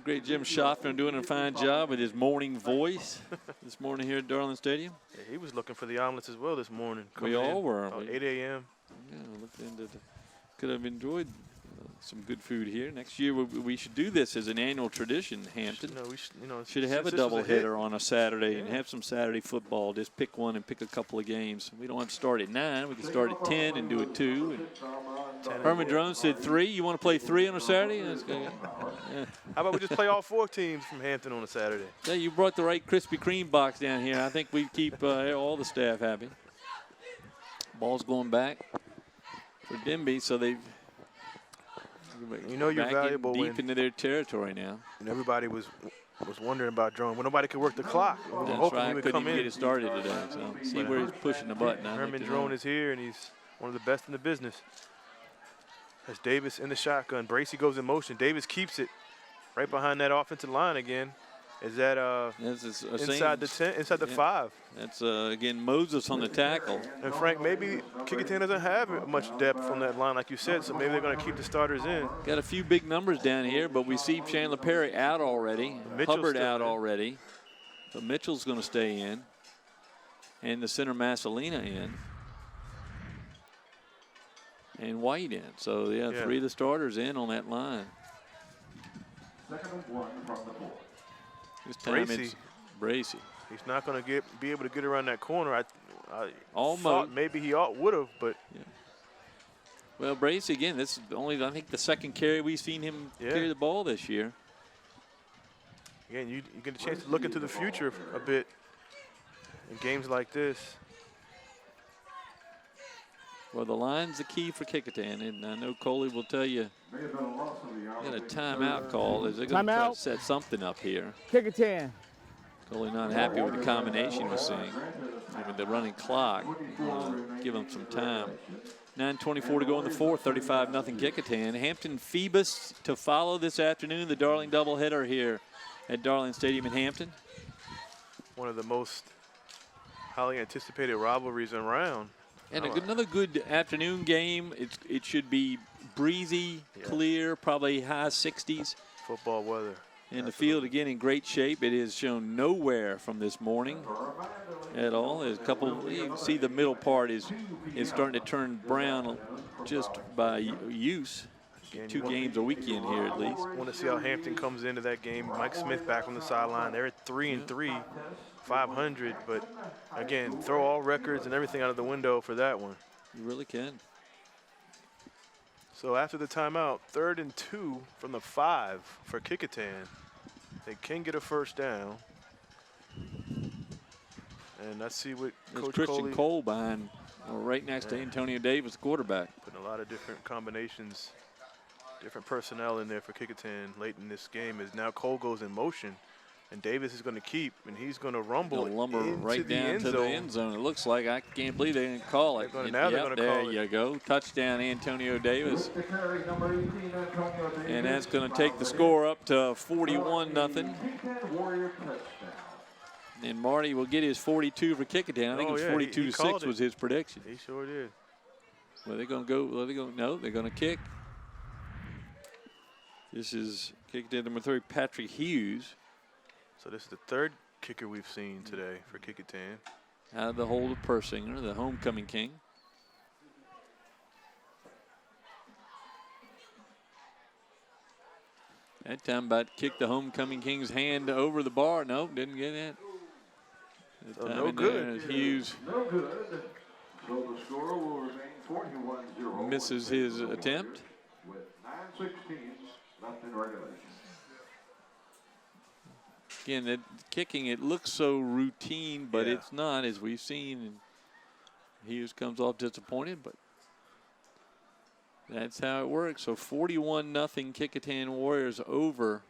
Great Jim Schaffner doing a fine job with his morning voice this morning here at Darling Stadium. Yeah, he was looking for the omelets as well this morning. We all were. About 8 a.m. Yeah, looked into could have enjoyed some good food here. Next year we should do this as an annual tradition, Hampton. No, we should have a double header on a Saturday and have some Saturday football. Just pick one and pick a couple of games. We don't have to start at 9. We can start at 10 and do it 2. And Herman Drone said 3. You want to play 3 on a Saturday? Yeah. How about we just play all 4 teams from Hampton on a Saturday? Yeah, you brought the right Krispy Kreme box down here. I think we keep all the staff happy. Ball's going back for Denbigh, so they've you're valuable deep into their territory now. And everybody was wondering about Drone. Well, nobody could work the clock. We were hoping he would come in. Get it started today. So see where he's pushing the button. Herman Drone is here, and he's one of the best in the business. That's Davis in the shotgun. Bracy goes in motion. Davis keeps it right behind that offensive line again. Is that inside the 10, inside the 5? That's again Moses on the tackle. And Frank, maybe Kecoughtan doesn't have much depth on that line, like you said, so maybe they're going to keep the starters in. Got a few big numbers down here, but we see Chandler Perry out already. Hubbard out already. So Mitchell's going to stay in, and the center Massalina in, and White in. So yeah, 3 of the starters in on that line. Second and 1 from the 4. This time it's Bracy. He's not going to be able to get around that corner. I almost thought maybe he would have, but yeah. Well, Bracy again. This is only I think the second carry we've seen him carry the ball this year. Again, you get a chance to look into the future a bit in games like this. Well, the line's the key for Kecoughtan, and I know Coley will tell you. Got a timeout call. They're going to try to set something up here. Kecoughtan. Coley not happy with the combination we're seeing. With the running clock, give them some time. 9:24 to go in the 4th, 35-0 Kecoughtan. Hampton Phoebus to follow this afternoon, the Darling doubleheader here at Darling Stadium in Hampton. One of the most highly anticipated rivalries around. And another good afternoon game. It should be breezy, clear, probably high 60s. Football weather. And the field, again, in great shape. It is shown nowhere from this morning at all. There's a couple, you can see the middle part is starting to turn brown just by use. Again, 2 games a weekend here at least. Want to see how Hampton comes into that game. Mike Smith back on the sideline. They're at 3-3. 500, but again, throw all records and everything out of the window for that one. You really can. So after the timeout, 3rd and 2 from the 5 for Kecoughtan. They can get a first down. And let's see what Coach Christian Cole behind, right next to Antonio Davis, quarterback. Putting a lot of different combinations, different personnel in there for Kecoughtan late in this game as now Cole goes in motion. And Davis is going to keep, and he's going to rumble lumber into right the down end to zone. the end zone. It looks like. I can't believe they didn't call it. Now they're going to call it. There you go. Touchdown, Antonio Davis. And that's going to take the score up to 41-0. And Marty will get his 42 for Kecoughtan. I think it was 42-6 was his prediction. He sure did. Well, they're going to go. Well, no, they're going to kick. This is Kecoughtan number 3, Patrick Hughes. So this is the third kicker we've seen today for Kecoughtan. Out of the hold of Persinger, the homecoming king. That time about kicked the homecoming king's hand over the bar. Nope, didn't get it. So no good. Hughes No good. So the score will remain 41-0. misses his attempt. With 9:16 left in regulation. Again, that kicking, it looks so routine, but Yeah. it's not, as we've seen. And Hughes comes off disappointed, but that's how it works. So 41-0 Kecoughtan Warriors over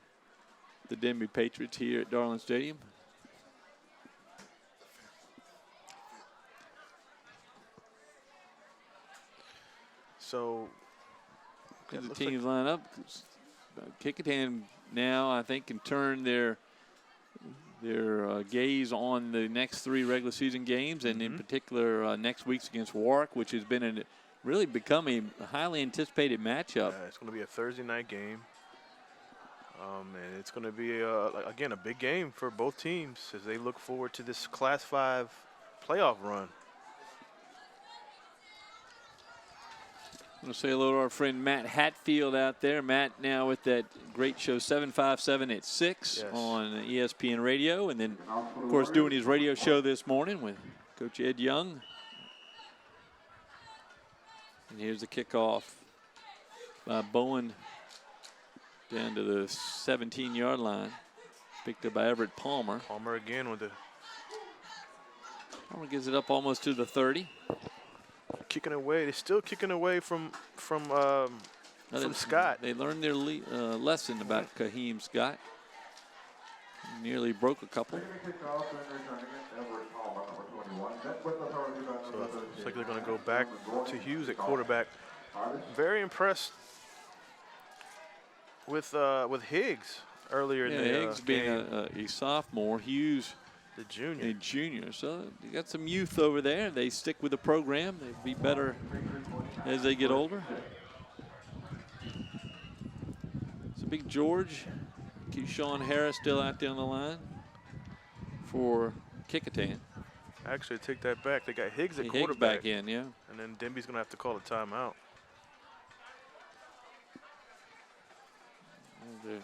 the Denbigh Patriots here at Darling Stadium. So As the teams line up, Kecoughtan now, I think, can turn their gaze on the next 3 regular season games, and in particular next week's against Warwick, which has been really become a highly anticipated matchup. It's going to be a Thursday night game, and it's going to be again a big game for both teams as they look forward to this Class 5 playoff run. I'm going to say hello to our friend Matt Hatfield out there. Matt now with that great show 757 at 6 on ESPN Radio. And then, of course, doing his radio show this morning with Coach Ed Young. And here's the kickoff by Bowen down to the 17-yard line. Picked up by Everett Palmer. Palmer again with the... Palmer gives it up almost to the 30. Kicking away. They're still kicking away from Scott. They learned their lesson about Kaheem Scott. Nearly broke a couple. So it looks like they're going to go back to Hughes at quarterback. Very impressed with Higgs earlier in the Higgs being game. a sophomore, Hughes the junior. A junior. So you got some youth over there. They stick with the program. They'll be better as they get older. So Big George, Keyshawn Harris still out there on the line for Kecoughtan. Actually, take that back. They got Higgs at Higgs quarterback. back in, yeah. And then Denby's going to have to call a timeout. They're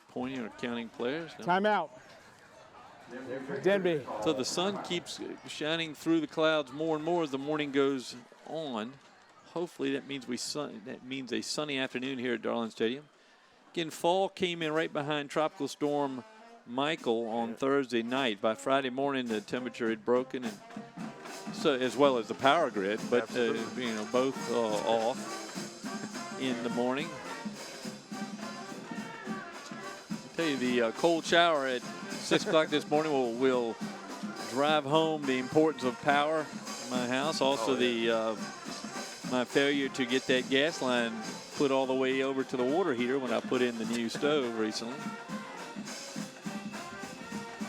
pointing or counting players. No. Timeout. Denbigh. So the sun keeps shining through the clouds more and more as the morning goes on. Hopefully that means a sunny afternoon here at Darling Stadium. Again, fall came in right behind Tropical Storm Michael on Thursday night. By Friday morning, the temperature had broken, and so as well as the power grid, but both off in the morning. I'll tell you, the cold shower at 6 o'clock this morning will drive home the importance of power in my house. Also, my failure to get that gas line put all the way over to the water heater when I put in the new stove recently.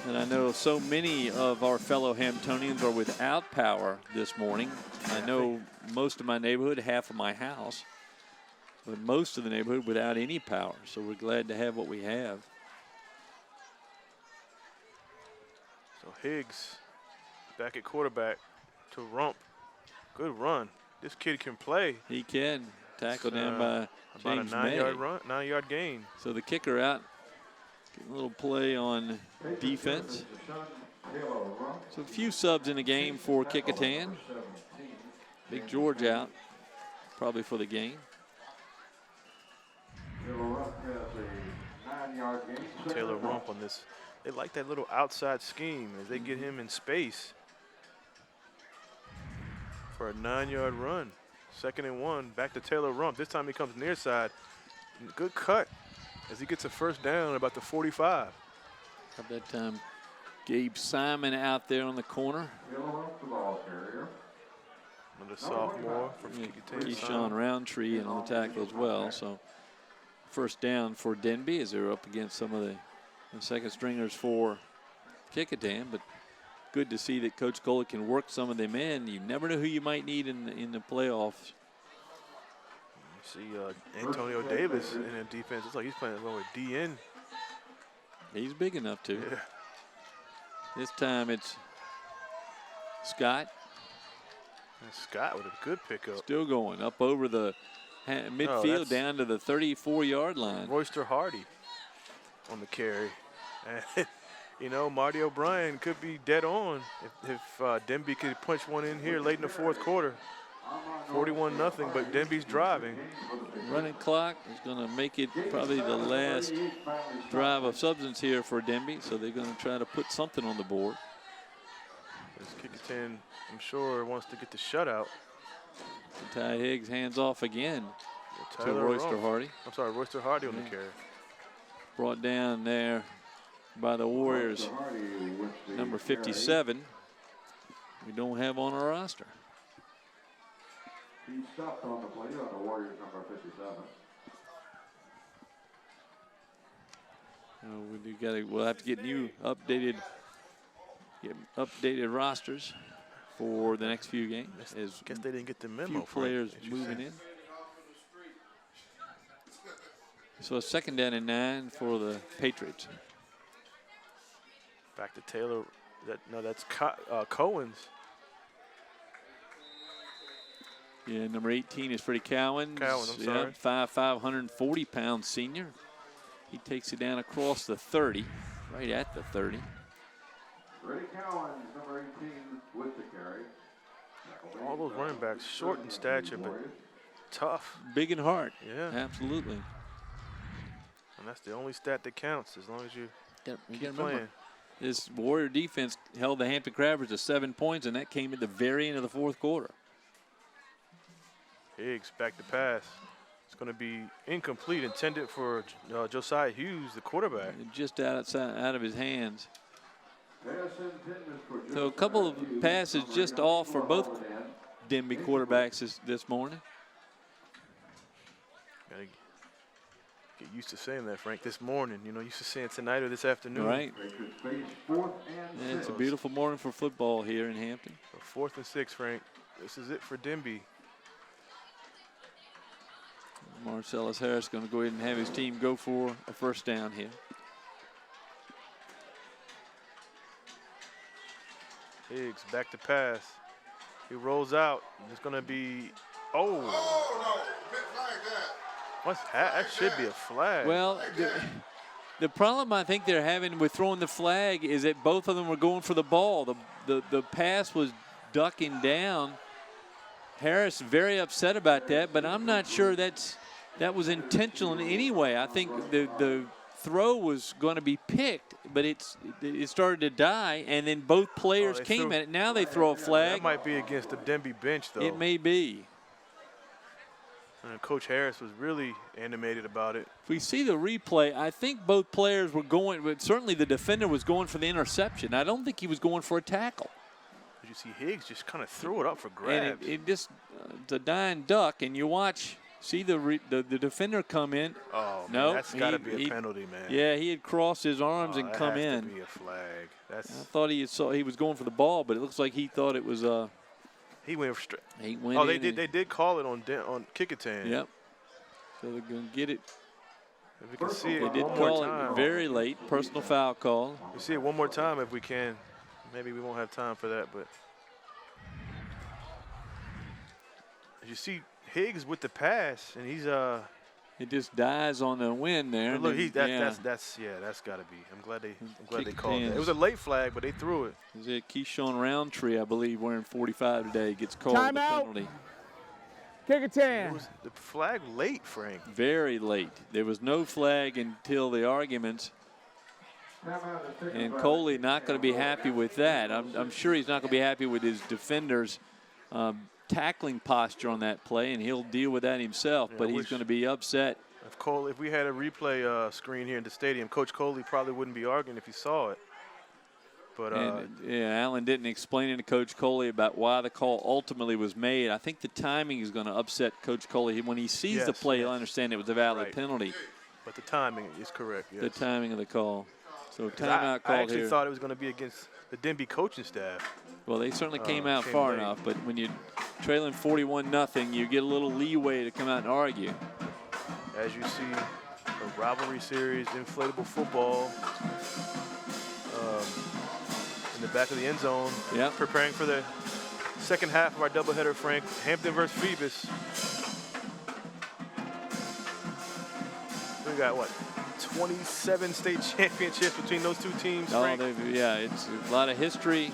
And I know so many of our fellow Hamptonians are without power this morning. I know most of my neighborhood, half of my house, but most of the neighborhood without any power. So we're glad to have what we have. So Higgs back at quarterback to Rump. Good run. This kid can play. He can. Tackle down by James about a 9-yard May. run, 9-yard gain. So the kicker out. Getting a little play on defense. So a few subs in the game for Kecoughtan. Big George out, probably for the game. Taylor Rump on this. They like that little outside scheme as they get him in space for a 9-yard run. 2nd and 1, back to Taylor Rump. This time he comes near side. Good cut as he gets a first down about the 45. At that time, Gabe Simon out there on the corner. Another sophomore from Kecoughtan Roundtree and on the tackle as well. So first down for Denbigh as they're up against some of the second stringers for Kecoughtan. But good to see that Coach Coley can work some of them in. You never know who you might need in the playoffs. You see Antonio Davis in the defense. It's like he's playing with DN. He's big enough to. Yeah. This time it's Scott. And Scott with a good pickup. Still going up over the midfield down to the 34-yard line. Royster Hardy on the carry. And, you know, Marty O'Brien could be dead on if Denbigh could punch one in here late in the fourth quarter. 41-0, but Denby's driving. Running clock is going to make it probably the last drive of substance here for Denbigh, so they're going to try to put something on the board. This Kecoughtan, I'm sure, wants to get the shutout. Ty Higgs hands off again to Tyler Royster Hardy. I'm sorry, Royster Hardy on the carry. Brought down there by the Warriors, number 57. We don't have on our roster. He stopped on the play on the Warriors number 57. We'll have to get new updated rosters for the next few games. Guess they didn't get the memo. Few players moving in. So a 2nd down and 9 for the Patriots. Back to Taylor. That's Cohen's. Yeah, number 18 is Freddie Cowan. I'm sorry. 5'5", 140-pound senior. He takes it down across the 30, right at the 30. Freddie Cowan, number 18, with the carry. All those running backs, short in stature, but tough. Big in heart. Yeah. Absolutely. And that's the only stat that counts as long as you keep remember, playing. this Warrior defense held the Hampton Crabbers to 7 points, and that came at the very end of the fourth quarter. Higgs back to pass. It's going to be incomplete, intended for Josiah Hughes, the quarterback. Just out of his hands. So a couple of passes just off for both Denbigh quarterbacks this morning. Gotta get used to saying that, Frank. This morning, you know, used to saying tonight or this afternoon. Right. Yeah, it's a beautiful morning for football here in Hampton. So 4th and 6, Frank. This is it for Denbigh. Marcellus Harris going to go ahead and have his team go for a first down here. Higgs back to pass. He rolls out. It's going to be, that should be a flag. Well, the problem I think they're having with throwing the flag is that both of them were going for the ball. The pass was ducking down. Harris very upset about that, but I'm not sure that was intentional in any way. I think the throw was going to be picked, but it started to die, and then both players came at it. Now they throw a flag. That might be against the Denbigh bench, though. It may be. And Coach Harris was really animated about it. If we see the replay, I think both players were going, but certainly the defender was going for the interception. I don't think he was going for a tackle. But you see Higgs just kind of threw it up for grabs. And it just, it's a dying duck, and you watch, see the defender come in. Oh, no, man, that's got to be a penalty, man. Yeah, he had crossed his arms and come in. That has to be a flag. I thought he was going for the ball, but it looks like he thought it was he went straight. He went they did call it on Kecoughtan. Yep. So they're going to get it. If we can see it they did one more call time. it very late, personal foul call. We see it one more time if we can. Maybe we won't have time for that, but as you see Higgs with the pass, and he's it just dies on the wind there. Look, that's got to be. I'm glad they called it. It was a late flag, but they threw it. Is it Kecoughtan Roundtree, I believe, wearing 45 today, gets called the penalty. Kecoughtan. It was the flag late, Frank. Very late. There was no flag until the arguments. And Coley not going to be happy with that. I'm sure he's not going to be happy with his defenders' tackling posture on that play, and he'll deal with that himself. Yeah, but he's going to be upset if we had a replay screen here in the stadium, Coach Coley probably wouldn't be arguing if he saw it. But Allen didn't explain it to Coach Coley about why the call ultimately was made. I think the timing is going to upset Coach Coley. When he sees the play, he'll understand it was a valid penalty. But the timing is correct, yes. The timing of the call. So timeout call here. I actually thought it was going to be against the Denbigh coaching staff. Well, they certainly came out far enough, but when you're trailing 41-0, you get a little leeway to come out and argue. As you see, a rivalry series, inflatable football. In the back of the end zone, preparing for the second half of our doubleheader, Frank. Hampton versus Phoebus. We got, what, 27 state championships between those two teams, Frank? It's a lot of history.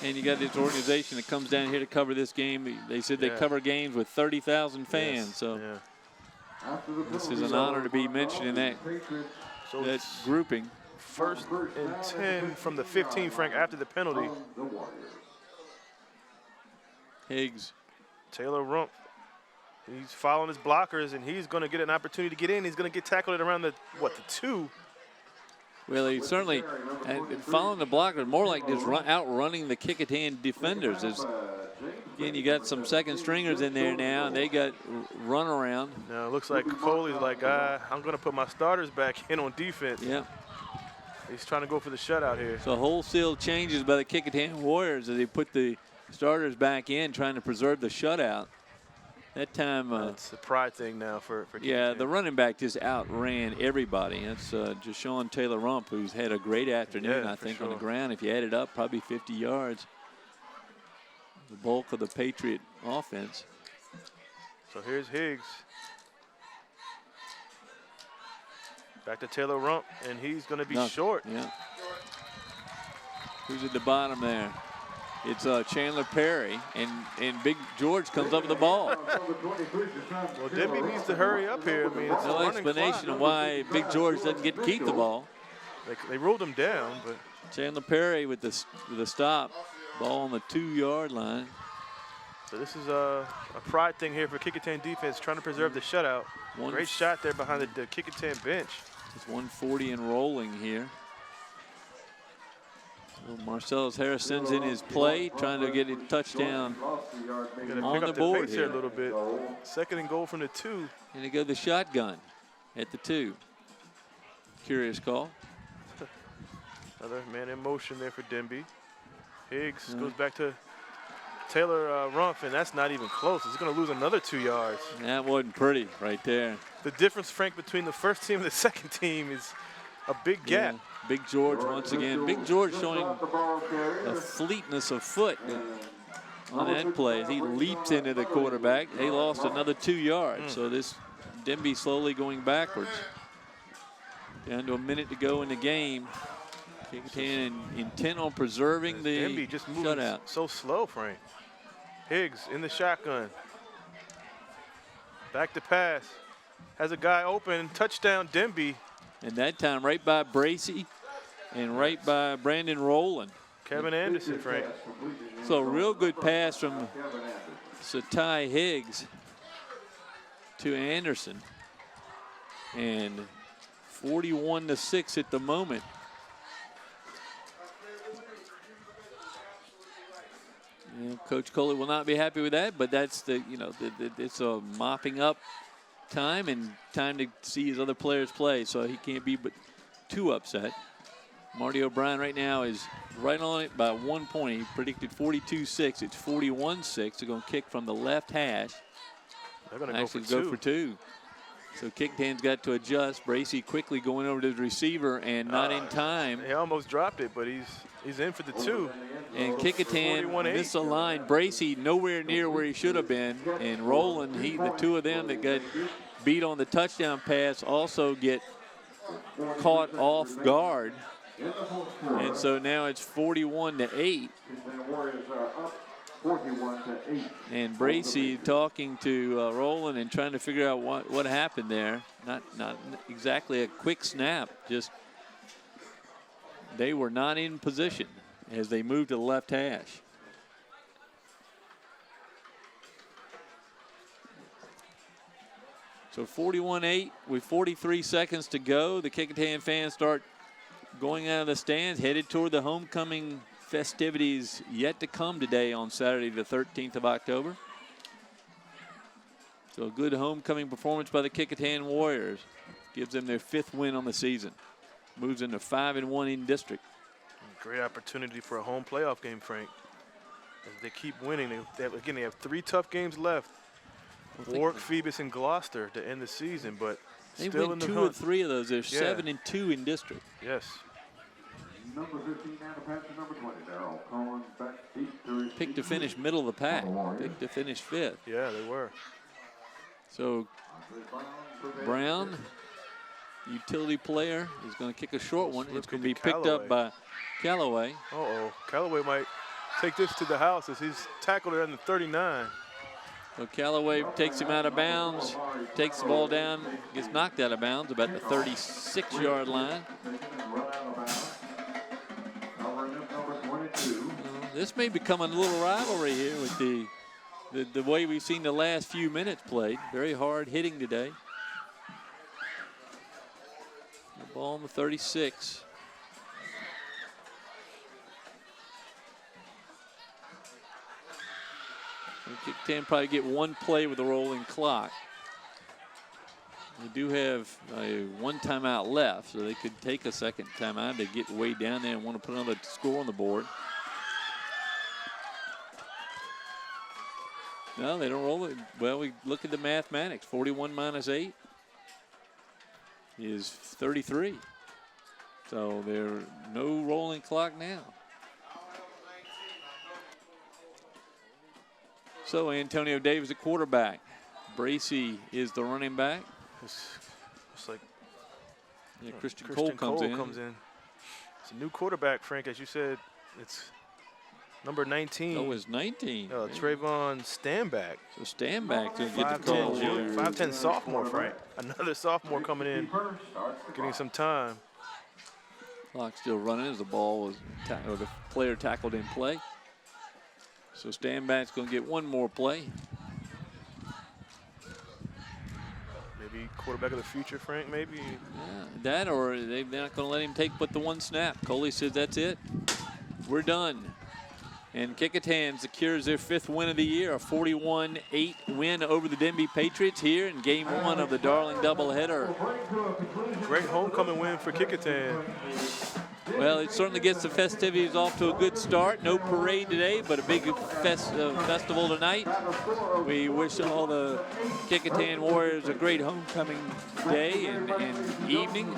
And you got this organization that comes down here to cover this game. They said they cover games with 30,000 fans. So this is an honor to be mentioned in that grouping. First and 10 from the 15, Frank, after the penalty. Higgs. Taylor Rump. He's following his blockers, and he's going to get an opportunity to get in. He's going to get tackled at around the 2. Well, he certainly, following the blocker, more like just outrunning the Kecoughtan defenders. Again, you got some second stringers in there now, and they got run around. Now, it looks like Coley's like, I'm going to put my starters back in on defense. Yeah. He's trying to go for the shutout here. So wholesale changes by the Kecoughtan Warriors as they put the starters back in, trying to preserve the shutout. That time, it's a pride thing now for yeah, the running back just outran everybody. That's just Sean Taylor Rump, who's had a great afternoon, I think, on the ground. If you add it up, probably 50 yards. The bulk of the Patriot offense. So here's Higgs. Back to Taylor Rump, and he's going to be short. Yeah. Who's at the bottom there? It's Chandler Perry, and Big George comes up with the ball. Well, Denbigh needs to hurry up here. I mean, it's no explanation of why Big George doesn't get to keep the ball. They ruled him down, but Chandler Perry with the stop. Ball on the 2-yard line. So this is a pride thing here for Kecoughtan defense, trying to preserve the shutout. Great shot there behind the Kecoughtan bench. It's 140 and rolling here. Well, Marcellus Harris sends in his play, trying to get a touchdown on the board here. A little bit. Second and goal from the 2. And they go the shotgun at the 2. Curious call. Another man in motion there for Denbigh. Higgs goes back to Taylor Rump, and that's not even close. He's going to lose another 2 yards. That wasn't pretty right there. The difference, Frank, between the first team and the second team is a big gap. Yeah. Big George once again. Big George showing a fleetness of foot on that play. He leaps into the quarterback. They lost another 2 yards. So this Denbigh slowly going backwards. Down to a minute to go in the game. Kecoughtan intent on preserving the Denbigh just moving shutout. So slow, Frank. Higgs in the shotgun. Back to pass. Has a guy open. Touchdown, Denbigh. And that time right by Bracy and right by Brandon Rowland. Kevin Anderson, Frank. So real good pass from Satai Higgs to Anderson. And 41-6 at the moment. You know, Coach Coley will not be happy with that, but that's it's a mopping up time and time to see his other players play, so he can't be but too upset. Marty O'Brien right now is right on it by 1 point. He predicted 42-6. It's 41-6. They're going to kick from the left hash. They're going to go for two. So Kecoughtan's got to adjust. Bracy quickly going over to the receiver and not in time. He almost dropped it, but he's in for the 2. And Kecoughtan misaligned. Bracy nowhere near where he should have been. And Rowland, the two of them that got beat on the touchdown pass also get caught off guard. And so now it's 41-8. And Bracy talking to Rowland and trying to figure out what happened there. Not exactly a quick snap. Just they were not in position as they moved to the left hash. So 41-8 with 43 seconds to go. The Kecoughtan fans start going out of the stands, headed toward the homecoming festivities yet to come today on Saturday, the 13th of October. So a good homecoming performance by the Kecoughtan Warriors. Gives them their 5th win on the season. Moves into 5-1 in district. Great opportunity for a home playoff game, Frank. As they keep winning, they have 3 tough games left. Warwick, Phoebus, and Gloucester to end the season, but they still win in the 2 hunt. or 3 of those. They're 7-2 in district. Yes. Number 15 and the pass to number 20, Darrell Cohen back deep to Picked to finish middle of the pack. Picked to finish 5th. Yeah, they were. So Brown, utility player, is going to kick a short one. It's going to be picked up by Callaway. Uh-oh. Callaway might take this to the house as he's tackled it on the 39. So Callaway takes him out of bounds, takes the ball down, gets knocked out of bounds about the 36-yard line. This may become a little rivalry here with the way we've seen the last few minutes played. Very hard hitting today. The ball on the 36. Kecoughtan probably get 1 play with a rolling clock. We do have 1 timeout left, so they could take a second timeout. They get way down there and want to put another score on the board. No, they don't roll it. Well, we look at the mathematics. 41 minus 8 is 33. So there's no rolling clock now. So Antonio Davis at quarterback. Bracy is the running back. It's like Christian Cole comes in. It's a new quarterback, Frank, as you said. It's number 19. Oh, it's 19. Trayvon Stanback. So Stanback's going to get the call. 5'10" sophomore, Frank. Another sophomore coming in, getting some time. Clock still running as the ball was, or the player tackled in play. So Stanback's going to get 1 more play. Maybe quarterback of the future, Frank, maybe. Yeah, that or they're not going to let him take but the 1 snap. Coley says that's it. We're done. And Kecoughtan secures their 5th win of the year, a 41-8 win over the Denbigh Patriots here in game 1 of the Darling doubleheader. Great homecoming win for Kecoughtan. Well, it certainly gets the festivities off to a good start. No parade today, but a big festival tonight. We wish all the Kecoughtan Warriors a great homecoming day and evening.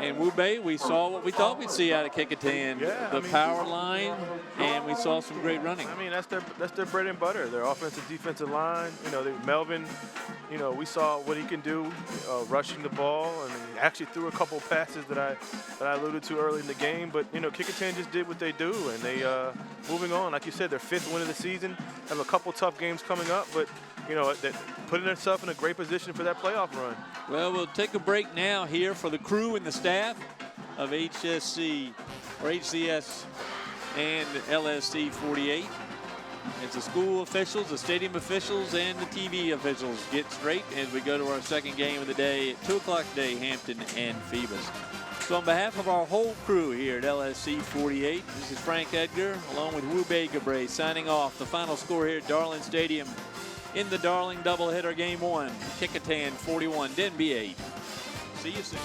And Wubei, we saw what we thought we'd see out of Kecoughtan. Yeah, the power line, and we saw some great running. I mean, that's their bread and butter. Their offensive, defensive line. You know, Melvin. You know, we saw what he can do, rushing the ball, and he actually threw a couple passes that I alluded to early in the game. But you know, Kecoughtan just did what they do, and they moving on. Like you said, their 5th win of the season. Have a couple tough games coming up, but you know, putting themselves in a great position for that playoff run. Well, we'll take a break now here for the crew and the staff of HSC or HCS and LSC 48. It's the school officials, the stadium officials, and the TV officials get straight as we go to our 2nd game of the day at 2 o'clock today, Hampton and Phoebus. So on behalf of our whole crew here at LSC 48, this is Frank Edgar along with Wubei Gabre signing off. The final score here at Darling Stadium in the Darling doubleheader game 1. Kecoughtan 41, Denbigh 8. See you soon.